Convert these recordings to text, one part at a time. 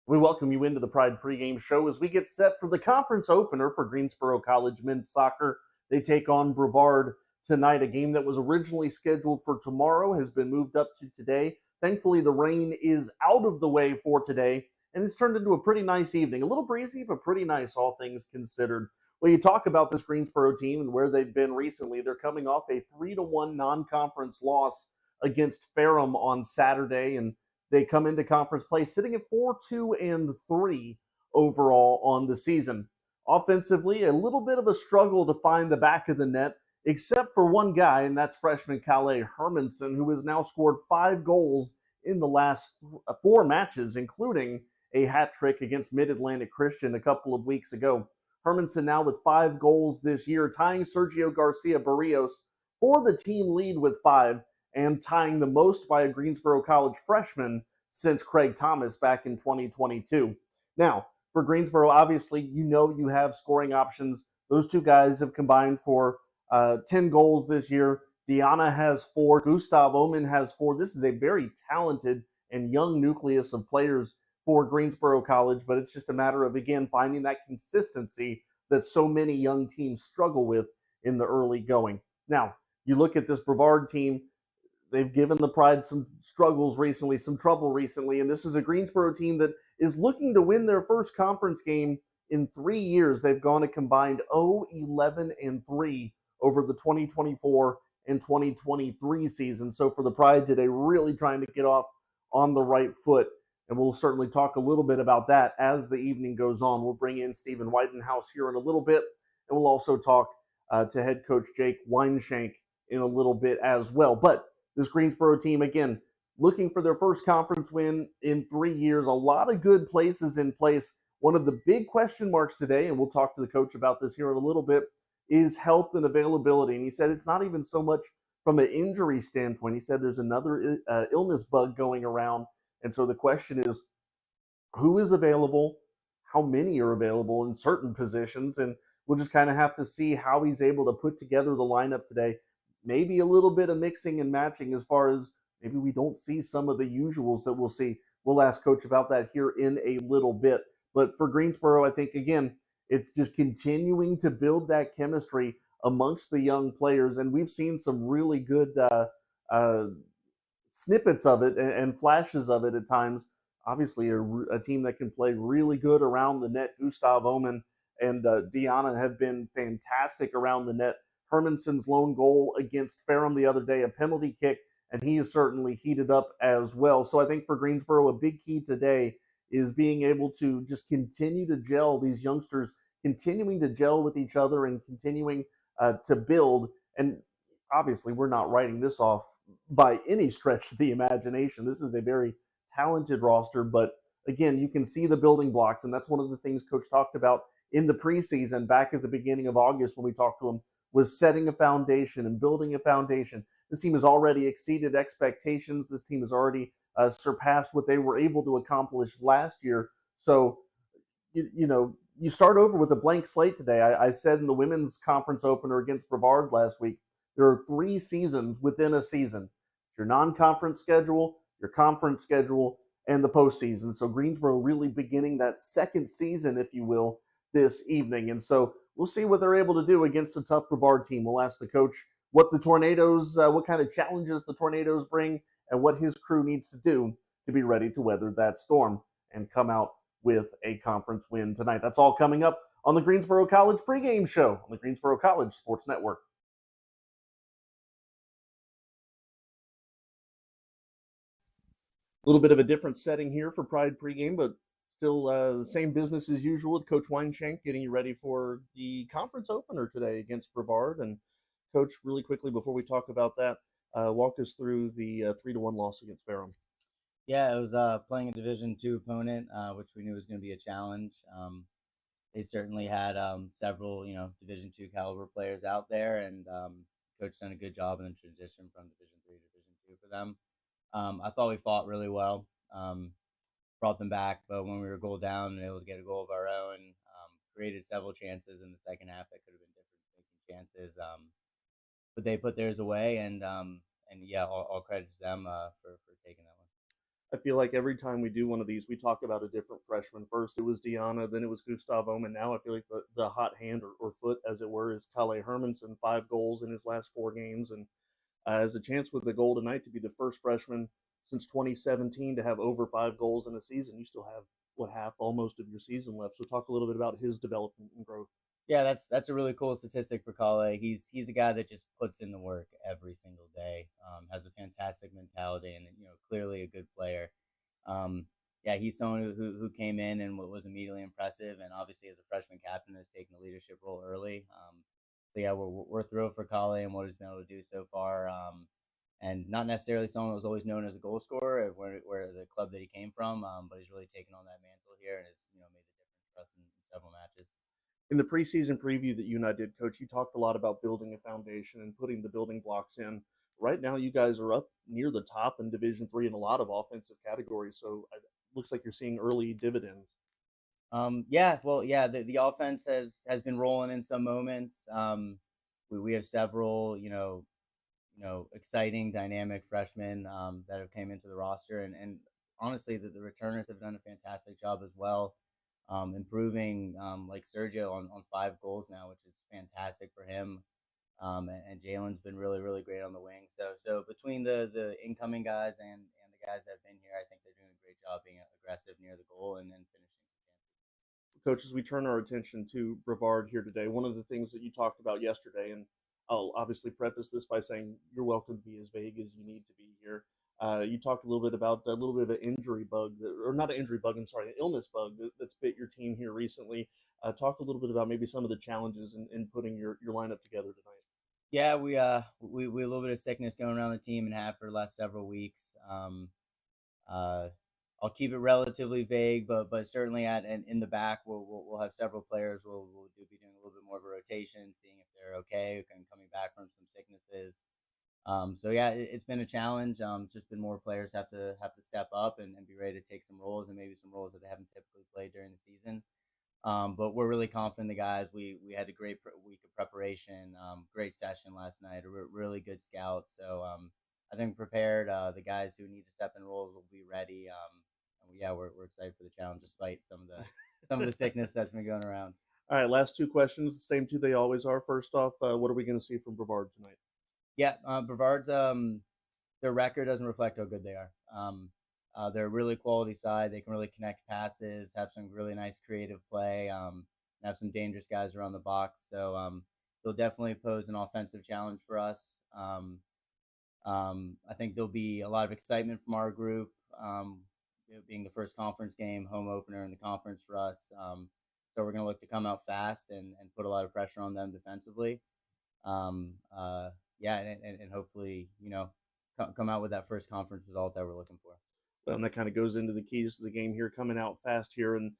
We welcome you into the Pride pregame show as we get set for the conference opener for Greensboro College men's soccer. They take on Brevard tonight. A game that was originally scheduled for tomorrow has been moved up to today. Thankfully, the rain is out of the way for today, and it's turned into a pretty nice evening. A little breezy, but pretty nice, all things considered. Well, you talk about this Greensboro team and where they've been recently. They're coming off a 3-1 non-conference loss against Ferrum on Saturday, and they come into conference play sitting at 4-2-3 overall on the season. Offensively, a little bit of a struggle to find the back of the net, except for one guy, and that's freshman Calais Hermanson, who has now scored 5 goals in the last 4 matches, including a hat trick against Mid-Atlantic Christian a couple of weeks ago. Hermanson now with 5 goals this year, tying Sergio Garcia Barrios for the team lead with 5, and tying the most by a Greensboro College freshman since Craig Thomas back in 2022. Now, for Greensboro, obviously, you have scoring options. Those two guys have combined for 10 goals this year. Deanna has 4. Gustav Omen has 4. This is a very talented and young nucleus of players for Greensboro College, but it's just a matter of, again, finding that consistency that so many young teams struggle with in the early going. Now, you look at this Brevard team, they've given the Pride some struggles recently, some trouble recently, and this is a Greensboro team that is looking to win their first conference game in 3 years. They've gone a combined 0-11-3 over the 2024 and 2023 season. So for the Pride today, really trying to get off on the right foot. And we'll certainly talk a little bit about that as the evening goes on. We'll bring in Stephen Whitenhouse here in a little bit, and we'll also talk to head coach Jake Weinshank in a little bit as well. But this Greensboro team, again, looking for their first conference win in 3 years. A lot of good places in place. One of the big question marks today, and we'll talk to the coach about this here in a little bit, is health and availability. And he said it's not even so much from an injury standpoint. He said there's another illness bug going around. And so the question is, who is available? How many are available in certain positions? And we'll just kind of have to see how he's able to put together the lineup today. Maybe a little bit of mixing and matching as far as maybe we don't see some of the usuals that we'll see. We'll ask Coach about that here in a little bit. But for Greensboro, I think, again, it's just continuing to build that chemistry amongst the young players. And we've seen some really good snippets of it and flashes of it at times. Obviously, a team that can play really good around the net. Gustav Omen and Deanna have been fantastic around the net. Hermanson's lone goal against Ferrum the other day, a penalty kick, and he is certainly heated up as well. So I think for Greensboro, a big key today is being able to just continue to gel these youngsters, continuing to gel with each other and continuing to build. And obviously, we're not writing this off by any stretch of the imagination. This is a very talented roster, but again, you can see the building blocks, and that's one of the things Coach talked about in the preseason back at the beginning of August when we talked to him, was setting a foundation and building a foundation. This team has already exceeded expectations. This team has already surpassed what they were able to accomplish last year. So, you start over with a blank slate today. I said in the women's conference opener against Brevard last week, there are 3 seasons within a season. Your non-conference schedule, your conference schedule, and the postseason. So Greensboro really beginning that second season, if you will, this evening. And so we'll see what they're able to do against a tough Brevard team. We'll ask the coach what kind of challenges the Tornadoes bring, and what his crew needs to do to be ready to weather that storm and come out with a conference win tonight. That's all coming up on the Greensboro College pregame show on the Greensboro College Sports Network. A little bit of a different setting here for Pride pregame, but still the same business as usual with Coach Weinshank getting you ready for the conference opener today against Brevard. And Coach, really quickly before we talk about that, walk us through the 3-1 loss against Ferrum. Yeah, it was playing a Division II opponent, which we knew was going to be a challenge. They certainly had several, Division II caliber players out there, and Coach done a good job in the transition from Division III to Division II for them. I thought we fought really well, brought them back, but when we were goal down and able to get a goal of our own, created several chances in the second half that could have been different chances, but they put theirs away, and yeah, all credit to them for taking that one. I feel like every time we do one of these, we talk about a different freshman. First, it was Deanna, then it was Gustav Omen. Now I feel like the hot hand or foot, as it were, is Kalle Hermansen, 5 goals in his last 4 games, and has a chance with the goal tonight to be the first freshman since 2017 to have over 5 goals in a season. You still have what, half almost of your season left. So talk a little bit about his development and growth. Yeah, that's a really cool statistic for Kalle. He's a guy that just puts in the work every single day. Has a fantastic mentality, and clearly a good player. Um, yeah, he's someone who came in and was immediately impressive, and obviously as a freshman captain has taken a leadership role early. So yeah, we're thrilled for Kalle and what he's been able to do so far. And not necessarily someone that was always known as a goal scorer where the club that he came from, but he's really taken on that mantle here and has made the difference for us in several matches. In the preseason preview that you and I did, Coach, you talked a lot about building a foundation and putting the building blocks in. Right now, you guys are up near the top in Division III in a lot of offensive categories, so it looks like you're seeing early dividends. Yeah, well, yeah, the offense has been rolling in some moments. We have several, exciting, dynamic freshmen that have came into the roster, and honestly, the returners have done a fantastic job as well, improving like Sergio on 5 goals now, which is fantastic for him. And Jalen's been really, really great on the wing. So between the incoming guys and the guys that have been here, I think they're doing a great job being aggressive near the goal and then finishing. Coaches, we turn our attention to Brevard here today. One of the things that you talked about yesterday, and I'll obviously preface this by saying you're welcome to be as vague as you need to be here. You talked a little bit about a little bit of an injury bug, or not an injury bug, I'm sorry, an illness bug that's bit your team here recently. Talk a little bit about maybe some of the challenges in putting your lineup together tonight. Yeah, we a little bit of sickness going around the team and have for the last several weeks. Uh, I'll keep it relatively vague, but certainly in the back we'll have several players. We'll be doing a little bit more of a rotation, seeing if they're okay and coming back from some sicknesses. So yeah, it's been a challenge. Just been more players have to step up and be ready to take some roles and maybe some roles that they haven't typically played during the season. But we're really confident in the guys. We had a great week of preparation, great session last night, really good scout. So I think prepared. The guys who need to step in roles will be ready. And yeah, we're excited for the challenge despite some of the sickness that's been going around. All right, last two questions, the same two they always are. First off, what are we going to see from Brevard tonight? Yeah, Brevard's their record doesn't reflect how good they are. They're a really quality side. They can really connect passes, have some really nice creative play, have some dangerous guys around the box. So they'll definitely pose an offensive challenge for us. I think there'll be a lot of excitement from our group, being the first conference game, home opener in the conference for us. So we're going to look to come out fast and put a lot of pressure on them defensively. Yeah, and hopefully, come out with that first conference result that we're looking for. And that kind of goes into the keys to the game here, coming out fast here, and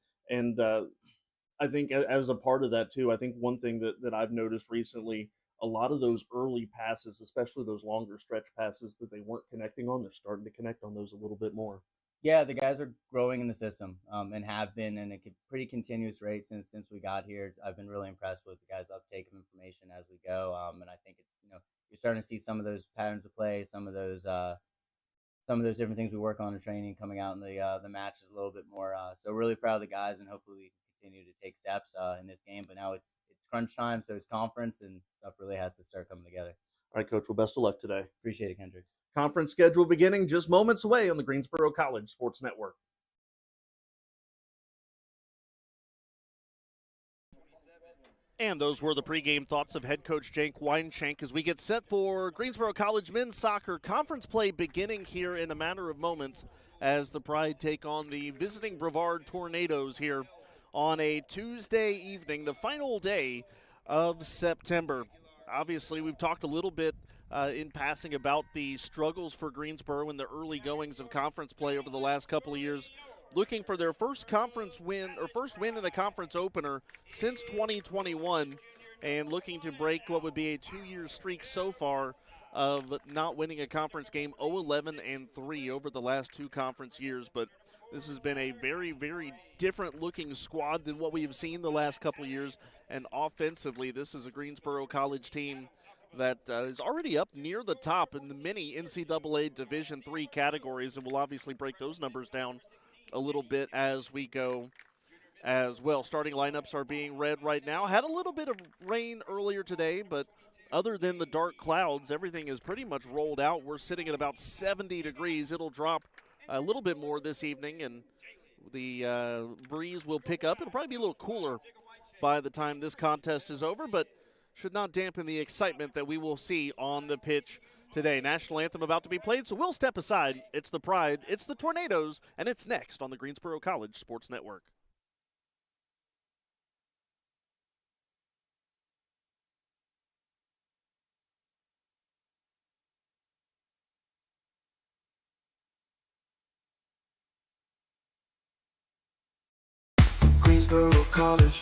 I think as a part of that too, I think one thing that I've noticed recently, a lot of those early passes, especially those longer stretch passes that they weren't connecting on, they're starting to connect on those a little bit more. Yeah, the guys are growing in the system, and have been in a pretty continuous rate since we got here. I've been really impressed with the guys' uptake of information as we go, and I think it's you're starting to see some of those patterns of play, some of those different things we work on in training coming out in the matches a little bit more. So really proud of the guys, and hopefully we can continue to take steps in this game. But now it's crunch time, so it's conference, and stuff really has to start coming together. All right, Coach. Well, best of luck today. Appreciate it, Kendrick. Conference schedule beginning just moments away on the Greensboro College Sports Network. And those were the pregame thoughts of head coach Cenk Weinschenk as we get set for Greensboro College men's soccer conference play beginning here in a matter of moments as the Pride take on the visiting Brevard Tornadoes here on a Tuesday evening, the final day of September. Obviously, we've talked a little bit in passing about the struggles for Greensboro in the early goings of conference play over the last couple of years, looking for their first win in a conference opener since 2021, and looking to break what would be a 2-year streak so far of not winning a conference game, 0-11-3 over the last 2 conference years. But this has been a very, very different looking squad than what we have seen the last couple of years, and offensively this is a Greensboro College team that is already up near the top in the many NCAA Division III categories, and we'll obviously break those numbers down a little bit as we go as well. Starting lineups are being read right now. Had a little bit of rain earlier today, but other than the dark clouds, everything is pretty much rolled out. We're sitting at about 70 degrees. It'll drop a little bit more this evening, and the breeze will pick up. It'll probably be a little cooler by the time this contest is over, but should not dampen the excitement that we will see on the pitch today. National anthem about to be played, so we'll step aside. It's the Pride, it's the Tornadoes, and it's next on the Greensboro College Sports Network. Greensboro College.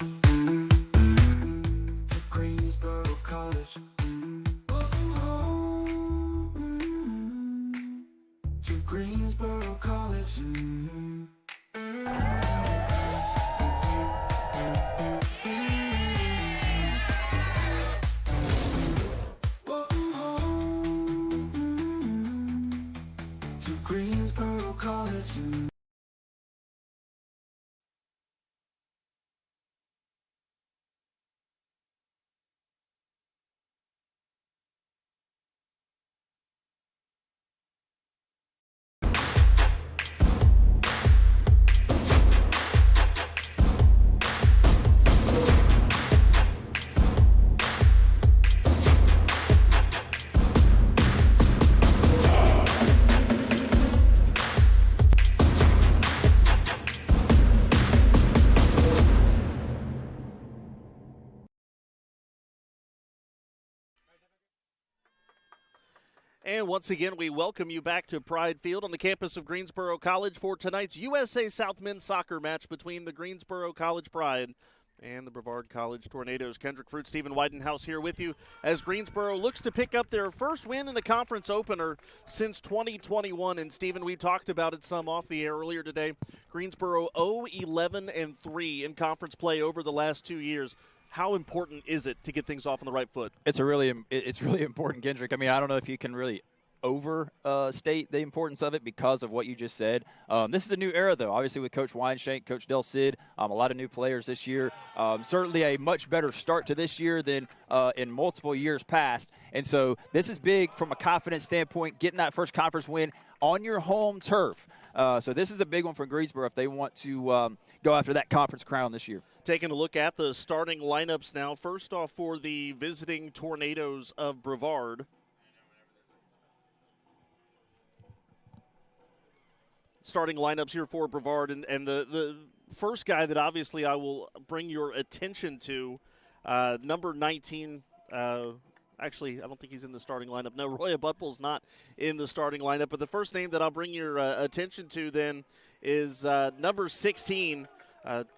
Greensboro College. To Greensboro College. To Greensboro College. And once again, we welcome you back to Pride Field on the campus of Greensboro College for tonight's USA South men's soccer match between the Greensboro College Pride and the Brevard College Tornadoes. Kendrick Fruit, Stephen Widenhouse here with you as Greensboro looks to pick up their first win in the conference opener since 2021. And Stephen, we talked about it some off the air earlier today. Greensboro 0-11-3 in conference play over the last 2 years. How important is it to get things off on the right foot? It's really important, Kendrick. I mean, I don't know if you can really overstate the importance of it because of what you just said. This is a new era, though, obviously with Coach Weinshank, Coach Del Cid, a lot of new players this year. Certainly a much better start to this year than in multiple years past. And so this is big from a confidence standpoint, getting that first conference win on your home turf. So this is a big one for Greensboro if they want to go after that conference crown this year. Taking a look at the starting lineups now. First off, for the visiting Tornadoes of Brevard. Starting lineups here for Brevard, and the first guy that obviously I will bring your attention to, number 19. Actually, I don't think he's in the starting lineup. No, Roy Abutpool's not in the starting lineup. But the first name that I'll bring your attention to then is number 16,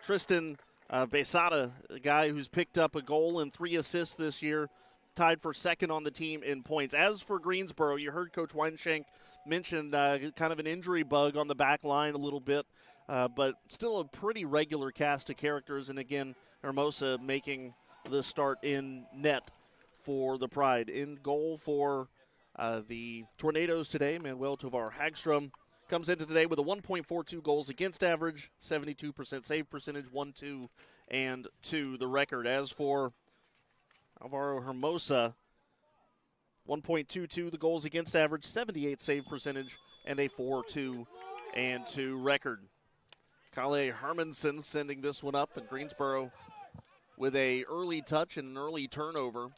Tristan Besada, a guy who's picked up a goal and 3 assists this year, tied for second on the team in points. As for Greensboro, you heard Coach Weinshank mention kind of an injury bug on the back line a little bit, but still a pretty regular cast of characters. And again, Hermosa making the start in net for the Pride. In goal for the Tornadoes today, Manuel Tovar Hagstrom comes into today with a 1.42 goals against average, 72% save percentage, 1-2 and 2 the record. As for Alvaro Hermosa, 1.22 the goals against average, 78 save percentage, and a 4-2 and 2 record. Kale Hermanson sending this one up, and Greensboro with a early touch and an early turnover.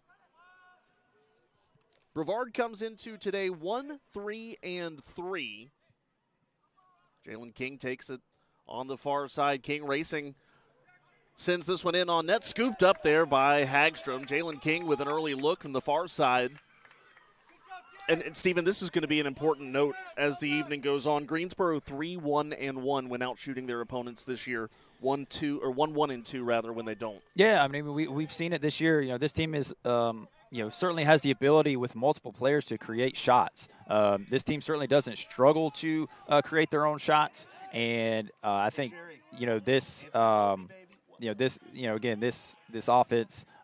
Brevard comes into today 1-3-3. Jalen King takes it on the far side. King racing, sends this one in on net, scooped up there by Hagstrom. Jalen King with an early look from the far side. And Stephen, this is going to be an important note as the evening goes on. Greensboro 3-1-1 when out shooting their opponents this year. 1-1-2 rather when they don't. Yeah, I mean we've seen it this year. You know, this team is certainly has the ability with multiple players to create shots. This team certainly doesn't struggle to create their own shots, and I think this offense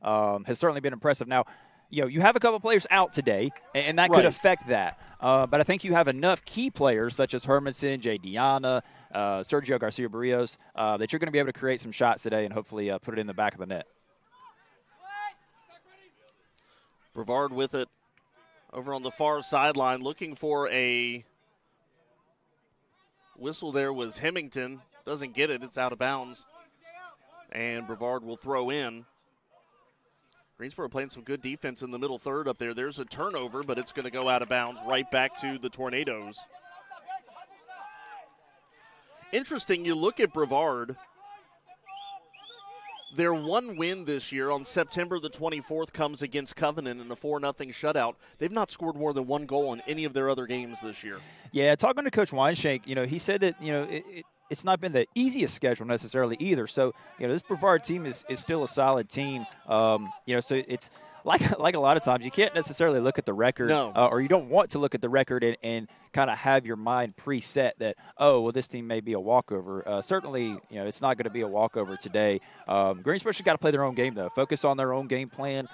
has certainly been impressive. Now, you have a couple players out today, and that could affect that. But I think you have enough key players such as Hermanson, Jay Diana, Sergio Garcia-Barrios that you're going to be able to create some shots today and hopefully put it in the back of the net. Brevard with it over on the far sideline, looking for a whistle. There was Hemington. Doesn't get it. It's out of bounds. And Brevard will throw in. Greensboro playing some good defense in the middle third up there. There's a turnover, but it's going to go out of bounds right back to the Tornadoes. Interesting, you look at Brevard. Their one win this year on September the 24th comes against Covenant in a 4-0 shutout. They've not scored more than one goal in any of their other games this year. Yeah, talking to Coach Weinshank, he said that, it's not been the easiest schedule necessarily either. So, this Brevard team is still a solid team. So it's like a lot of times you can't necessarily look at the record or you don't want to look at the record and kind of have your mind preset that, this team may be a walkover. Certainly, it's not going to be a walkover today. Greensboro should got to play their own game, though. Focus on their own game plan,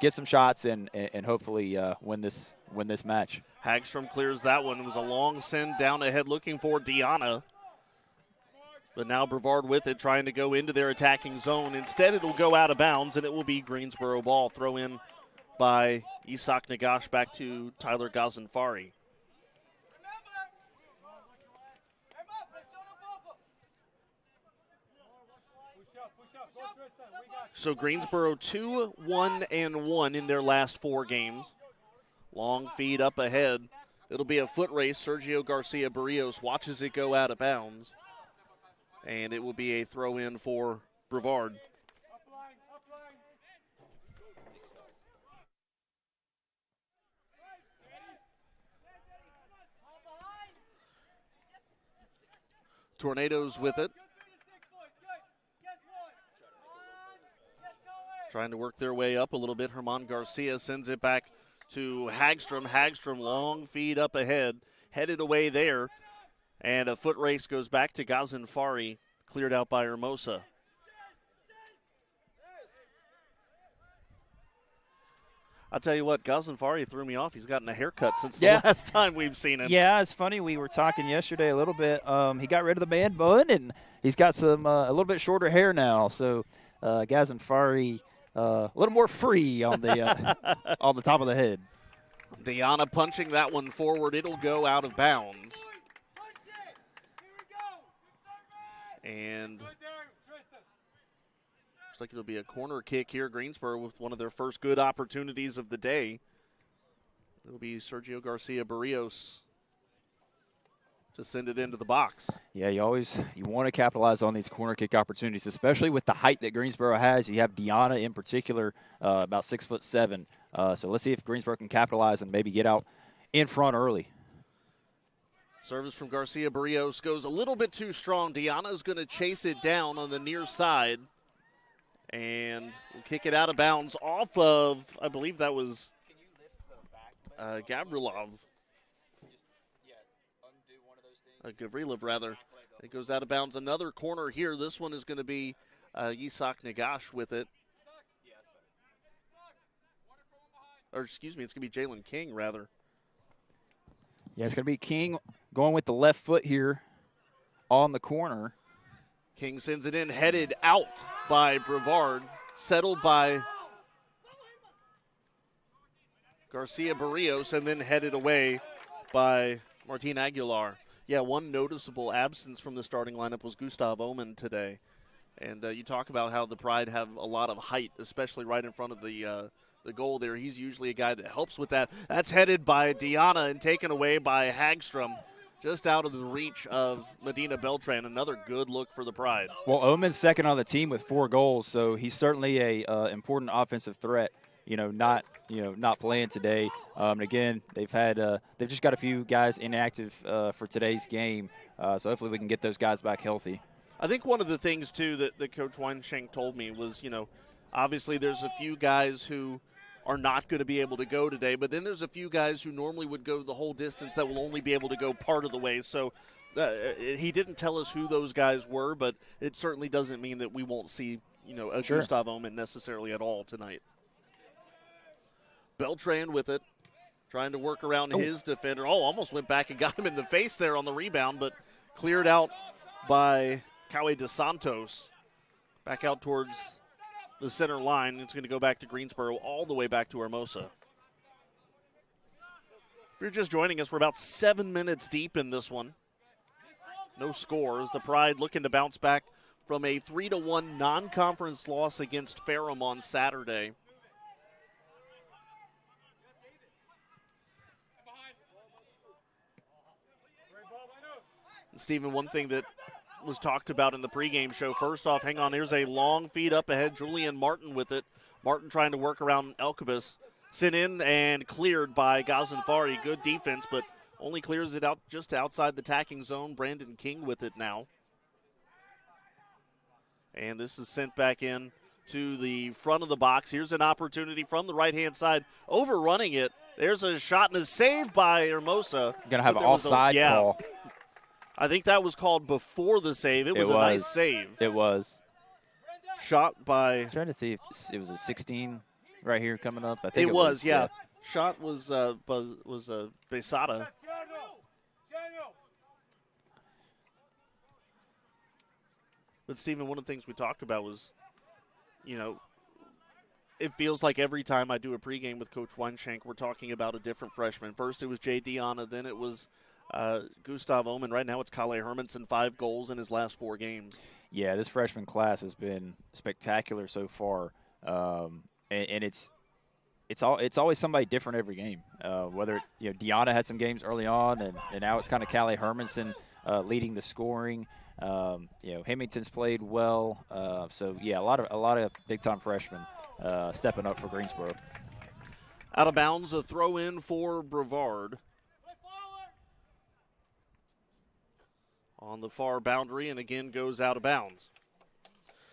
get some shots and hopefully win this match. Hagstrom clears that one. It was a long send down ahead looking for Diana. But now Brevard with it, trying to go into their attacking zone. Instead, it'll go out of bounds, and it will be Greensboro ball. Throw in by Isak Nagash back to Tyler Gazanfari. So Greensboro 2-1-1 in their last 4 games. Long feed up ahead. It'll be a foot race. Sergio Garcia-Barrios watches it go out of bounds. And it will be a throw-in for Brevard. Tornadoes with it. Trying to work their way up a little bit. Herman Garcia sends it back to Hagstrom. Hagstrom, long feed up ahead. Headed away there. And a foot race goes back to Gazanfari, cleared out by Hermosa. I'll tell you what, Gazanfari threw me off. He's gotten a haircut since the last time we've seen him. Yeah, it's funny. We were talking yesterday a little bit. He got rid of the man bun, and he's got some a little bit shorter hair now. So Gazanfari a little more free on the on the top of the head. Diana punching that one forward. It'll go out of bounds. And looks like it'll be a corner kick here. Greensboro with one of their first good opportunities of the day. It'll be Sergio Garcia-Barrios to send it into the box. Yeah, you want to capitalize on these corner kick opportunities, especially with the height that Greensboro has. You have Diana in particular, about 6'7". So let's see if Greensboro can capitalize and maybe get out in front early. Service from Garcia-Barrios goes a little bit too strong. Diana's going to chase it down on the near side. And will kick it out of bounds off of, I believe that was Gavrilov. Gavrilov, rather. It goes out of bounds. Another corner here. This one is going to be Isak Nagash with it. Or, excuse me, it's going to be Jalen King, rather. Yeah, it's going to be King going with the left foot here on the corner. King sends it in, headed out by Brevard, settled by Garcia-Barrios, and then headed away by Martin Aguilar. Yeah, one noticeable absence from the starting lineup was Gustav Oman today. And you talk about how the Pride have a lot of height, especially right in front of the goal there. He's usually a guy that helps with that. That's headed by Diana and taken away by Hagstrom, just out of the reach of Medina Beltran. Another good look for the Pride. Well, Oman's second on the team with 4 goals, so he's certainly a important offensive threat. Not playing today. And again, they've just got a few guys inactive for today's game. So hopefully we can get those guys back healthy. I think one of the things too that Coach Weinshank told me was, obviously there's a few guys who are not going to be able to go today, but then there's a few guys who normally would go the whole distance that will only be able to go part of the way. So he didn't tell us who those guys were, but it certainly doesn't mean that we won't see, a Sure. Gustav Oman necessarily at all tonight. Beltran with it, trying to work around his defender. Oh, almost went back and got him in the face there on the rebound, but cleared out by Kawe DeSantos. Back out towards the center line. It's going to go back to Greensboro, all the way back to Hermosa. If you're just joining us, we're about 7 minutes deep in this one. No scores. The Pride looking to bounce back from a 3-1 non-conference loss against Ferrum on Saturday. And Stephen, one thing that was talked about in the pregame show, first off, hang on, here's a long feed up ahead. Julian Martin with it. Martin trying to work around Elkabus. Sent in and cleared by Ghazenfari. Good defense, but only clears it out just outside the attacking zone. Brandon King with it now. And this is sent back in to the front of the box. Here's an opportunity from the right-hand side. Overrunning it. There's a shot and a save by Hermosa. Going to have an offside call. I think that was called before the save. It was a nice save. It was. Shot by. I'm trying to see if it was a 16 right here coming up. I it think was, yeah. Shot was Besada. But, Stephen, one of the things we talked about was, it feels like every time I do a pregame with Coach Weinshank, we're talking about a different freshman. First it was Jay Diana, then it was Gustav Omen. Right now it's Kale Hermanson, 5 goals in his last 4 games. Yeah, this freshman class has been spectacular so far, and it's always somebody different every game. Whether it's, Diana had some games early on, and now it's kind of Kale Hermanson leading the scoring. Hemington's played well, so yeah, a lot of big time freshmen stepping up for Greensboro. Out of bounds, a throw in for Brevard. On the far boundary, and again goes out of bounds.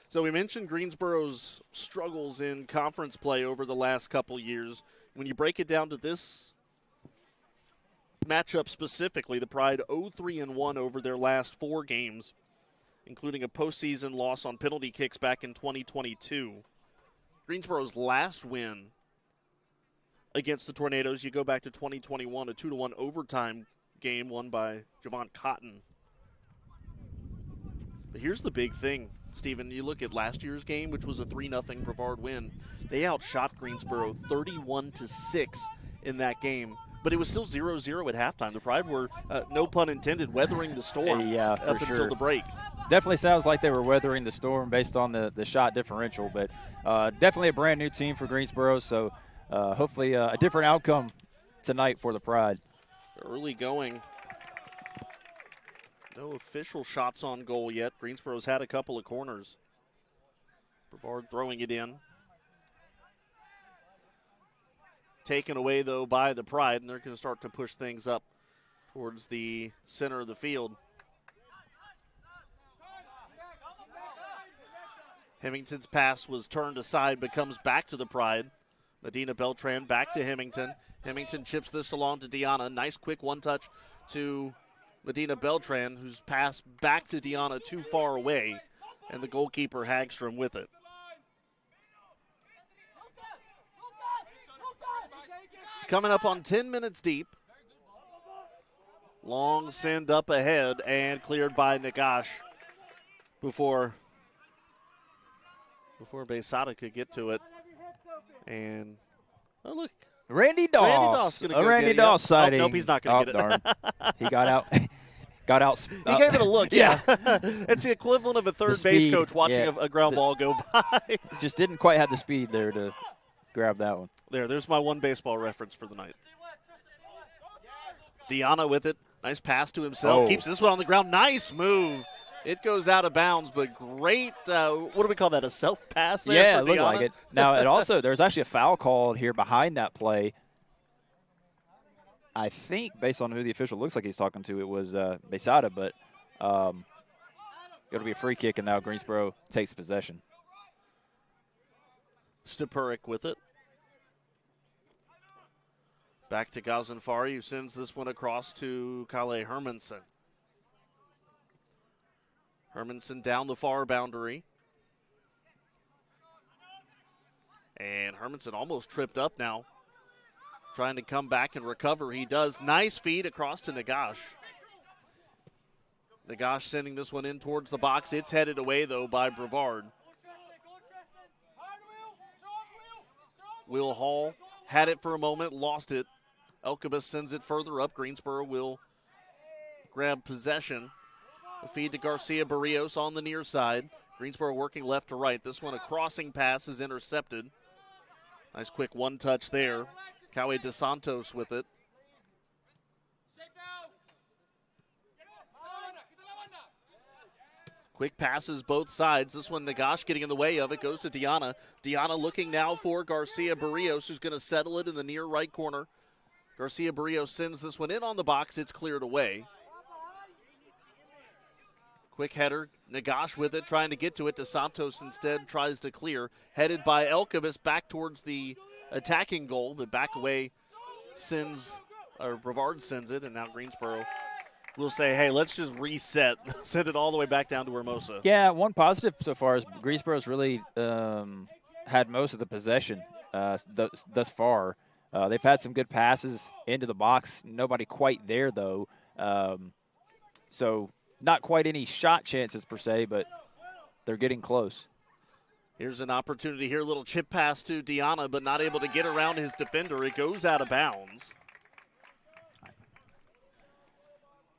So we mentioned Greensboro's struggles in conference play over the last couple years. When you break it down to this matchup specifically, the Pride 0-3-1 over their last 4 games, including a postseason loss on penalty kicks back in 2022. Greensboro's last win against the Tornadoes, you go back to 2021, a 2-1 overtime game won by Javon Cotton. But here's the big thing, Stephen. You look at last year's game, which was a 3-0 Brevard win. They outshot Greensboro 31-6 in that game. But it was still 0-0 at halftime. The Pride were, no pun intended, weathering the storm up until the break. Definitely sounds like they were weathering the storm based on the shot differential. But definitely a brand-new team for Greensboro, so hopefully a different outcome tonight for the Pride. Early going. No official shots on goal yet. Greensboro's had a couple of corners. Brevard throwing it in. Taken away, though, by the Pride, and they're going to start to push things up towards the center of the field. Hemington's pass was turned aside, but comes back to the Pride. Medina Beltran back to Hemington. Hemington chips this along to Diana. Nice quick one-touch to Medina Beltran, who's passed back to Diana too far away, and the goalkeeper Hagstrom with it. Coming up on 10 minutes deep. Long send up ahead and cleared by Nagash before Besada could get to it. And, oh, look. Randy Doss. Randy Doss sighting. Oh, nope, he's not going to get it. Darn. He got out. He gave it a look, yeah. It's the equivalent of a third base coach watching a ground ball go by. Just didn't quite have the speed there to grab that one. There's my one baseball reference for the night. Diana with it. Nice pass to himself. Oh. Keeps this one on the ground. Nice move. It goes out of bounds, but great. What do we call that? A self-pass there? Yeah, for it looked Diana? like it. Now, there's actually a foul called here behind that play. I think, based on who the official looks like he's talking to, it was Besada, but it'll be a free kick, and now Greensboro takes possession. Stepurik with it. Back to Ghazenfari, who sends this one across to Kale Hermanson. Hermanson down the far boundary. And Hermanson almost tripped up now. Trying to come back and recover. He does. Nice feed across to Nagash. Nagash sending this one in towards the box. It's headed away, though, by Brevard. Will Hall had it for a moment, lost it. Elkabus sends it further up. Greensboro will grab possession. The feed to Garcia Barrios on the near side. Greensboro working left to right. This one, a crossing pass, is intercepted. Nice quick one-touch there. Cowie DeSantos with it. Quick passes both sides. This one, Nagash getting in the way of it. Goes to Diana. Diana looking now for Garcia Barrios, who's going to settle it in the near right corner. Garcia Barrios sends this one in on the box. It's cleared away. Quick header. Nagash with it, trying to get to it. DeSantos instead tries to clear. Headed by Elkabus back towards the attacking goal, but back away Brevard sends it, and now Greensboro will say, hey, let's just reset, send it all the way back down to Hermosa. Yeah, one positive so far is Greensboro's really had most of the possession thus far. They've had some good passes into the box. Nobody quite there, though. So not quite any shot chances per se, but they're getting close. Here's an opportunity here, a little chip pass to Diana, but not able to get around his defender. It goes out of bounds.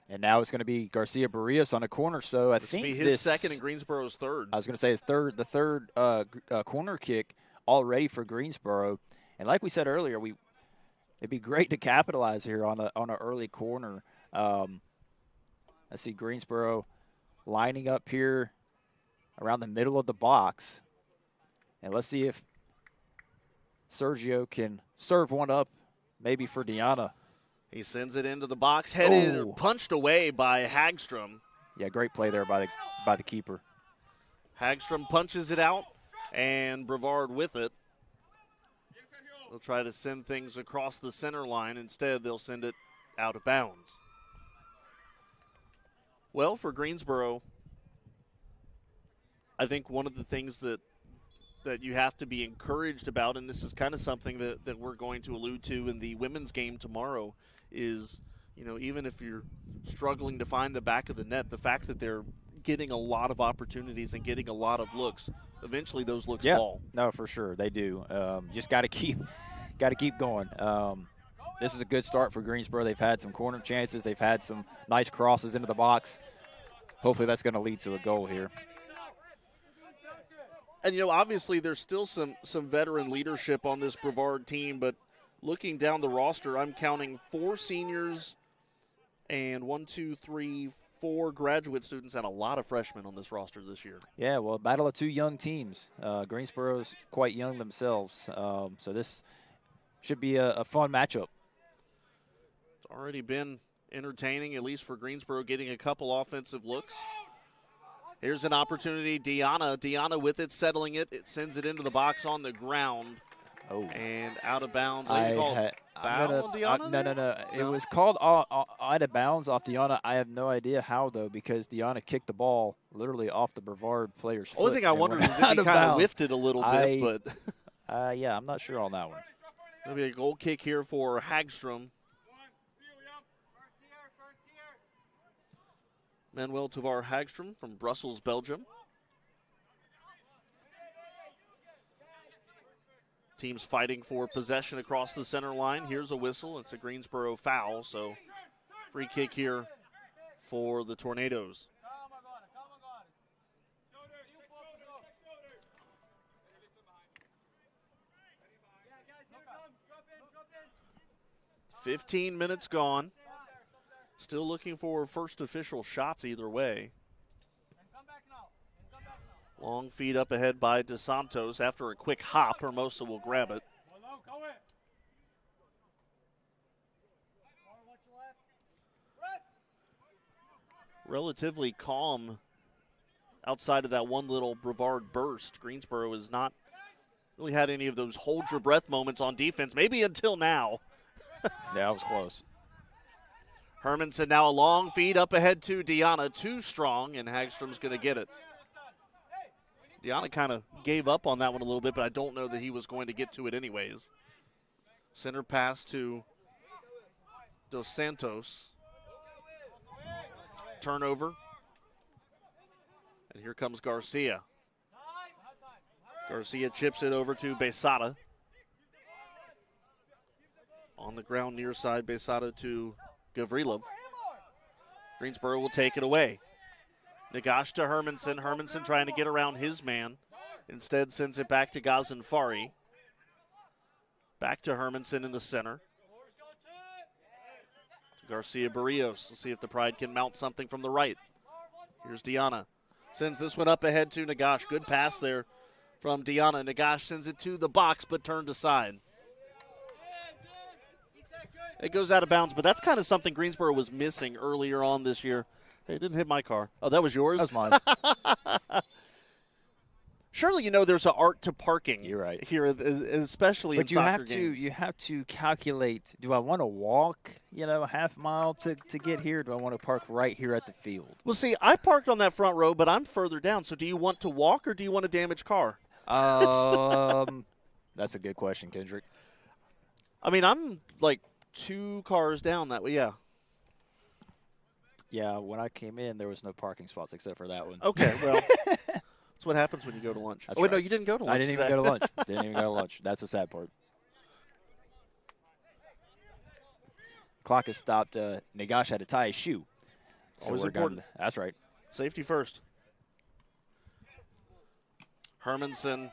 And now it's going to be Garcia Barrios on a corner. So I think this will be his second and Greensboro's third. I was going to say the third corner kick already for Greensboro. And like we said earlier, it'd be great to capitalize here on an early corner. I see Greensboro lining up here around the middle of the box. And let's see if Sergio can serve one up, maybe for Diana. He sends it into the box, headed, punched away by Hagstrom. Yeah, great play there by the keeper. Hagstrom punches it out, and Brevard with it. They'll try to send things across the center line. Instead, they'll send it out of bounds. Well, for Greensboro, I think one of the things that you have to be encouraged about, and this is kind of something that we're going to allude to in the women's game tomorrow, is, even if you're struggling to find the back of the net, the fact that they're getting a lot of opportunities and getting a lot of looks, eventually those looks fall. No, for sure, they do. Just got to keep going. This is a good start for Greensboro. They've had some corner chances. They've had some nice crosses into the box. Hopefully that's going to lead to a goal here. And, obviously there's still some veteran leadership on this Brevard team, but looking down the roster, I'm counting 4 seniors and 4 graduate students and a lot of freshmen on this roster this year. Yeah, well, battle of 2 young teams. Greensboro's quite young themselves, so this should be a fun matchup. It's already been entertaining, at least for Greensboro, getting a couple offensive looks. Here's an opportunity. Diana with it, settling it. It sends it into the box on the ground. Oh. And out of bounds. Foul on Diana? No. It was called out of bounds off Diana. I have no idea how, though, because Diana kicked the ball literally off the Brevard player's foot. Only thing I wondered is if he kind of whiffed it a little bit. But yeah, I'm not sure on that one. Maybe a goal kick here for Hagstrom. Manuel Tovar Hagstrom from Brussels, Belgium. Teams fighting for possession across the center line. Here's a whistle. It's a Greensboro foul, so free kick here for the Tornadoes. "15 minutes gone. Still looking for first official shots either way. Long feed up ahead by DeSantos. After a quick hop, Hermosa will grab it. Relatively calm outside of that one little Brevard burst. Greensboro has not really had any of those hold your breath moments on defense, maybe until now. Yeah, that was close. Hermanson now a long feed up ahead to Diana. Too strong, and Hagstrom's going to get it. Diana kind of gave up on that one a little bit, but I don't know that he was going to get to it anyways. Center pass to Dos Santos. Turnover. And here comes Garcia. Garcia chips it over to Besada. On the ground near side, Besada to Gavrilov. Greensboro will take it away. Nagash to Hermanson. Hermanson trying to get around his man. Instead sends it back to Ghazenfari. Back to Hermanson in the center. To Garcia Barrios. We'll see if the Pride can mount something from the right. Here's Diana. Sends this one up ahead to Nagash. Good pass there from Diana. Nagash sends it to the box but turned aside. It goes out of bounds, but that's kind of something Greensboro was missing earlier on this year. Hey, it didn't hit my car. Oh, that was yours? That was mine. Surely you know there's an art to parking. You're right. Here, especially But in soccer games. you have to calculate, do I want to walk, a half mile to get here? Do I want to park right here at the field? Well, see, I parked on that front row, but I'm further down. So do you want to walk or do you want a damaged car? That's a good question, Kendrick. I mean, I'm like 2 cars down that way, yeah. Yeah, when I came in, there was no parking spots except for that one. Okay, well, that's what happens when you go to lunch. That's wait, right. No, you didn't go to lunch. I didn't even go to lunch. Didn't even go to lunch. That's the sad part. Clock has stopped. Nagash had to tie his shoe. Always we're important. That's right. Safety first. Hermanson.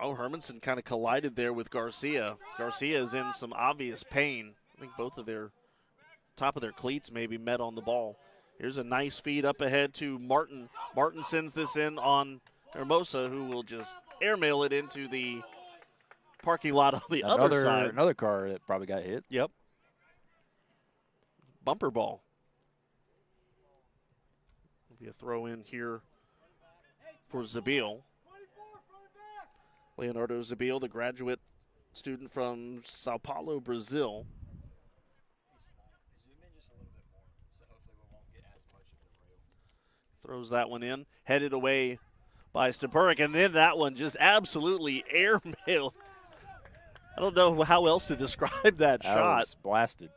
Oh, Hermanson kind of collided there with Garcia. Garcia is in some obvious pain. I think both of their top of their cleats maybe met on the ball. Here's a nice feed up ahead to Martin. Martin sends this in on Hermosa, who will just airmail it into the parking lot on the other side. Another car that probably got hit. Yep. Bumper ball. Will be a throw in here for Zabil. Leonardo Zabil, the graduate student from Sao Paulo, Brazil. Throws that one in, headed away by Stepurik, and then that one just absolutely airmailed. I don't know how else to describe that shot. Was blasted.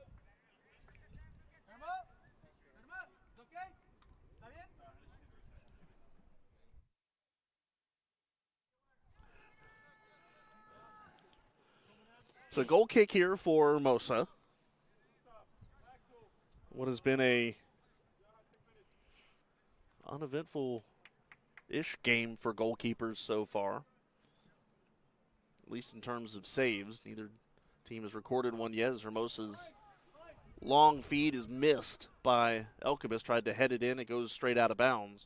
So goal kick here for Mosa. What has been a uneventful-ish game for goalkeepers so far, at least in terms of saves. Neither team has recorded one yet, as Hermosa's long feed is missed by Elkabis. Tried to head it in. It goes straight out of bounds.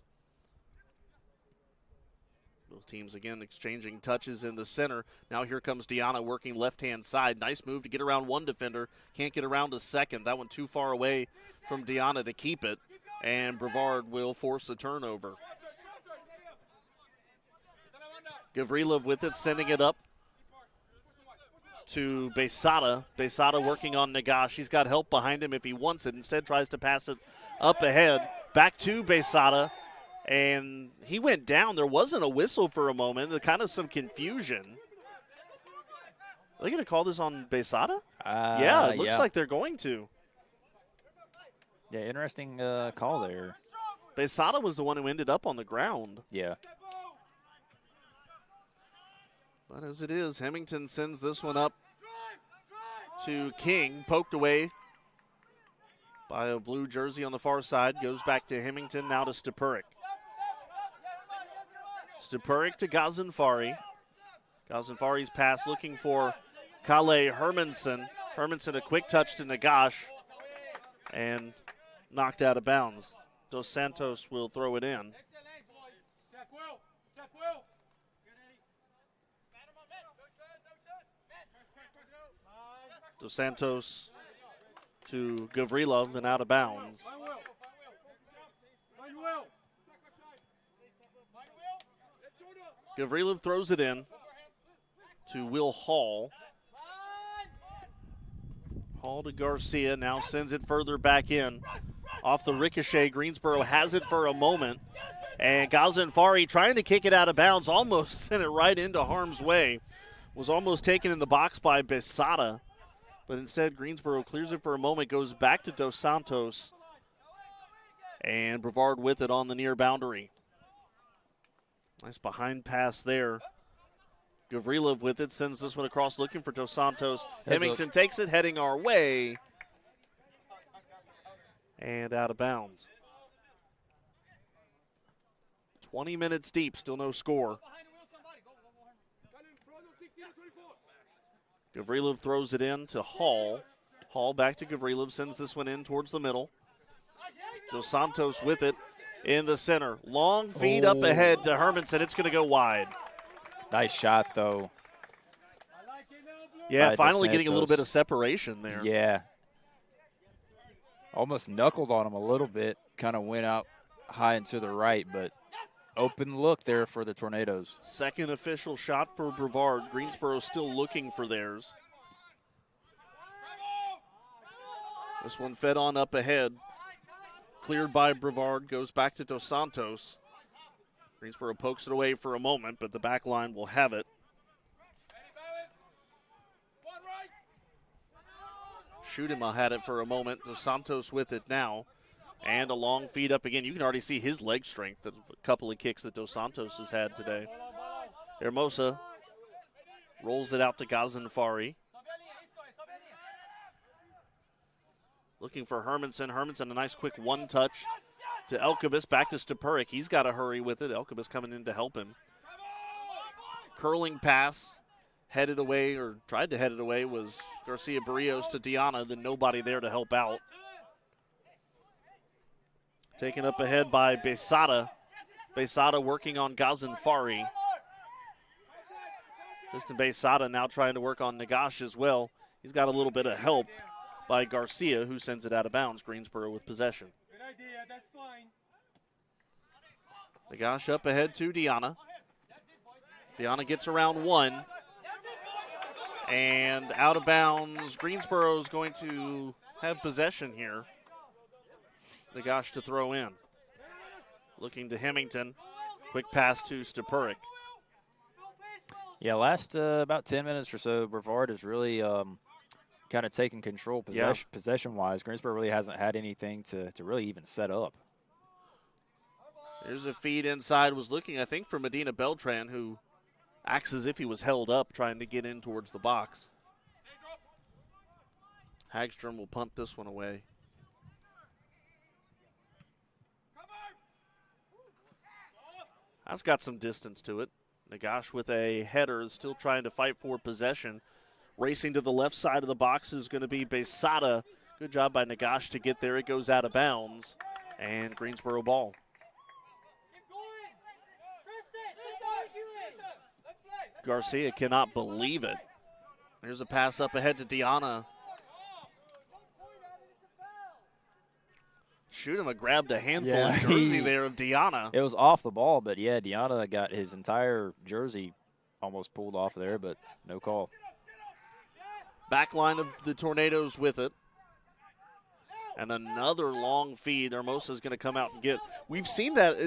Both teams, again, exchanging touches in the center. Now here comes Diana working left-hand side. Nice move to get around one defender. Can't get around a second. That one too far away from Diana to keep it. And Brevard will force a turnover. Gavrilov with it, sending it up to Besada. Besada working on Nagash. He's got help behind him if he wants it. Instead tries to pass it up ahead. Back to Besada. And he went down. There wasn't a whistle for a moment. Kind of some confusion. Are they going to call this on Besada? Yeah, it looks like they're going to. Yeah, interesting call there. Besada was the one who ended up on the ground. Yeah. But as it is, Hemington sends this one up to King. Poked away by a blue jersey on the far side. Goes back to Hemington, now to Stepurik. Stepurik to Ghazenfari. Ghazenfari's pass looking for Kale Hermanson. Hermanson a quick touch to Nagash and knocked out of bounds. Dos Santos will throw it in. Dos Santos to Gavrilov and out of bounds. Gavrilov throws it in to Will Hall. Hall to Garcia, now sends it further back in. Off the ricochet, Greensboro has it for a moment. And Ghazenfari trying to kick it out of bounds, almost sent it right into harm's way. was almost taken in the box by Besada, but instead Greensboro clears it for a moment, goes back to Dos Santos, and Brevard with it on the near boundary. Nice behind pass there. Gavrilov with it, sends this one across looking for Dos Santos. Hemington takes it, heading our way, and out of bounds. 20 minutes deep, still no score. Gavrilov throws it in to Hall. Hall back to Gavrilov, sends this one in towards the middle. Dos Santos with it in the center. Long feed up ahead to Hermanson. It's going to go wide. Nice shot, though. Yeah, by finally Dos getting a little bit of Santos. separation there. Yeah. Almost knuckled on him a little bit. Kind of went out high and to the right, but open look there for the Tornadoes. Second official shot for Brevard. Greensboro still looking for theirs. This one fed on up ahead. Cleared by Brevard, goes back to Dos Santos. Greensboro pokes it away for a moment, but the back line will have it. Schudema had it for a moment. Dos Santos with it now. And a long feed up again. You can already see his leg strength, a couple of kicks that Dos Santos has had today. Hermosa rolls it out to Ghazenfari. Looking for Hermanson. Hermanson, a nice quick one-touch to Elkabis. Back to Stepurik. He's got to hurry with it. Elkabis coming in to help him. Curling pass. Headed away, or tried to head it away, was Garcia Barrios to Diana. Then nobody there to help out. Taken up ahead by Besada. Besada working on Ghazenfari. Tristan Besada now trying to work on Nagash as well. He's got a little bit of help by Garcia, who sends it out of bounds. Greensboro with possession. Good idea, that's fine. Nagash up ahead to Diana. Diana gets around one. And out of bounds. Greensboro is going to have possession here. Nagash to throw in. Looking to Hemington. Quick pass to Stepurik. Yeah, last about 10 minutes or so, Brevard is really kind of taking control possession-wise. Greensboro really hasn't had anything to really even set up. There's a feed inside. Was looking, I think, for Medina Beltran, who acts as if he was held up trying to get in towards the box. Hagstrom will punt this one away. That's got some distance to it. Nagash with a header, still trying to fight for possession. Racing to the left side of the box is going to be Besada. Good job by Nagash to get there. It goes out of bounds. And Greensboro ball. Garcia cannot believe it. There's a pass up ahead to Diana. Schudema grabbed a handful of jersey there of Diana. It was off the ball, but yeah, Diana got his entire jersey almost pulled off there, but no call. Back line of the Tornadoes with it. And another long feed. Hermosa's going to come out and get. We've seen that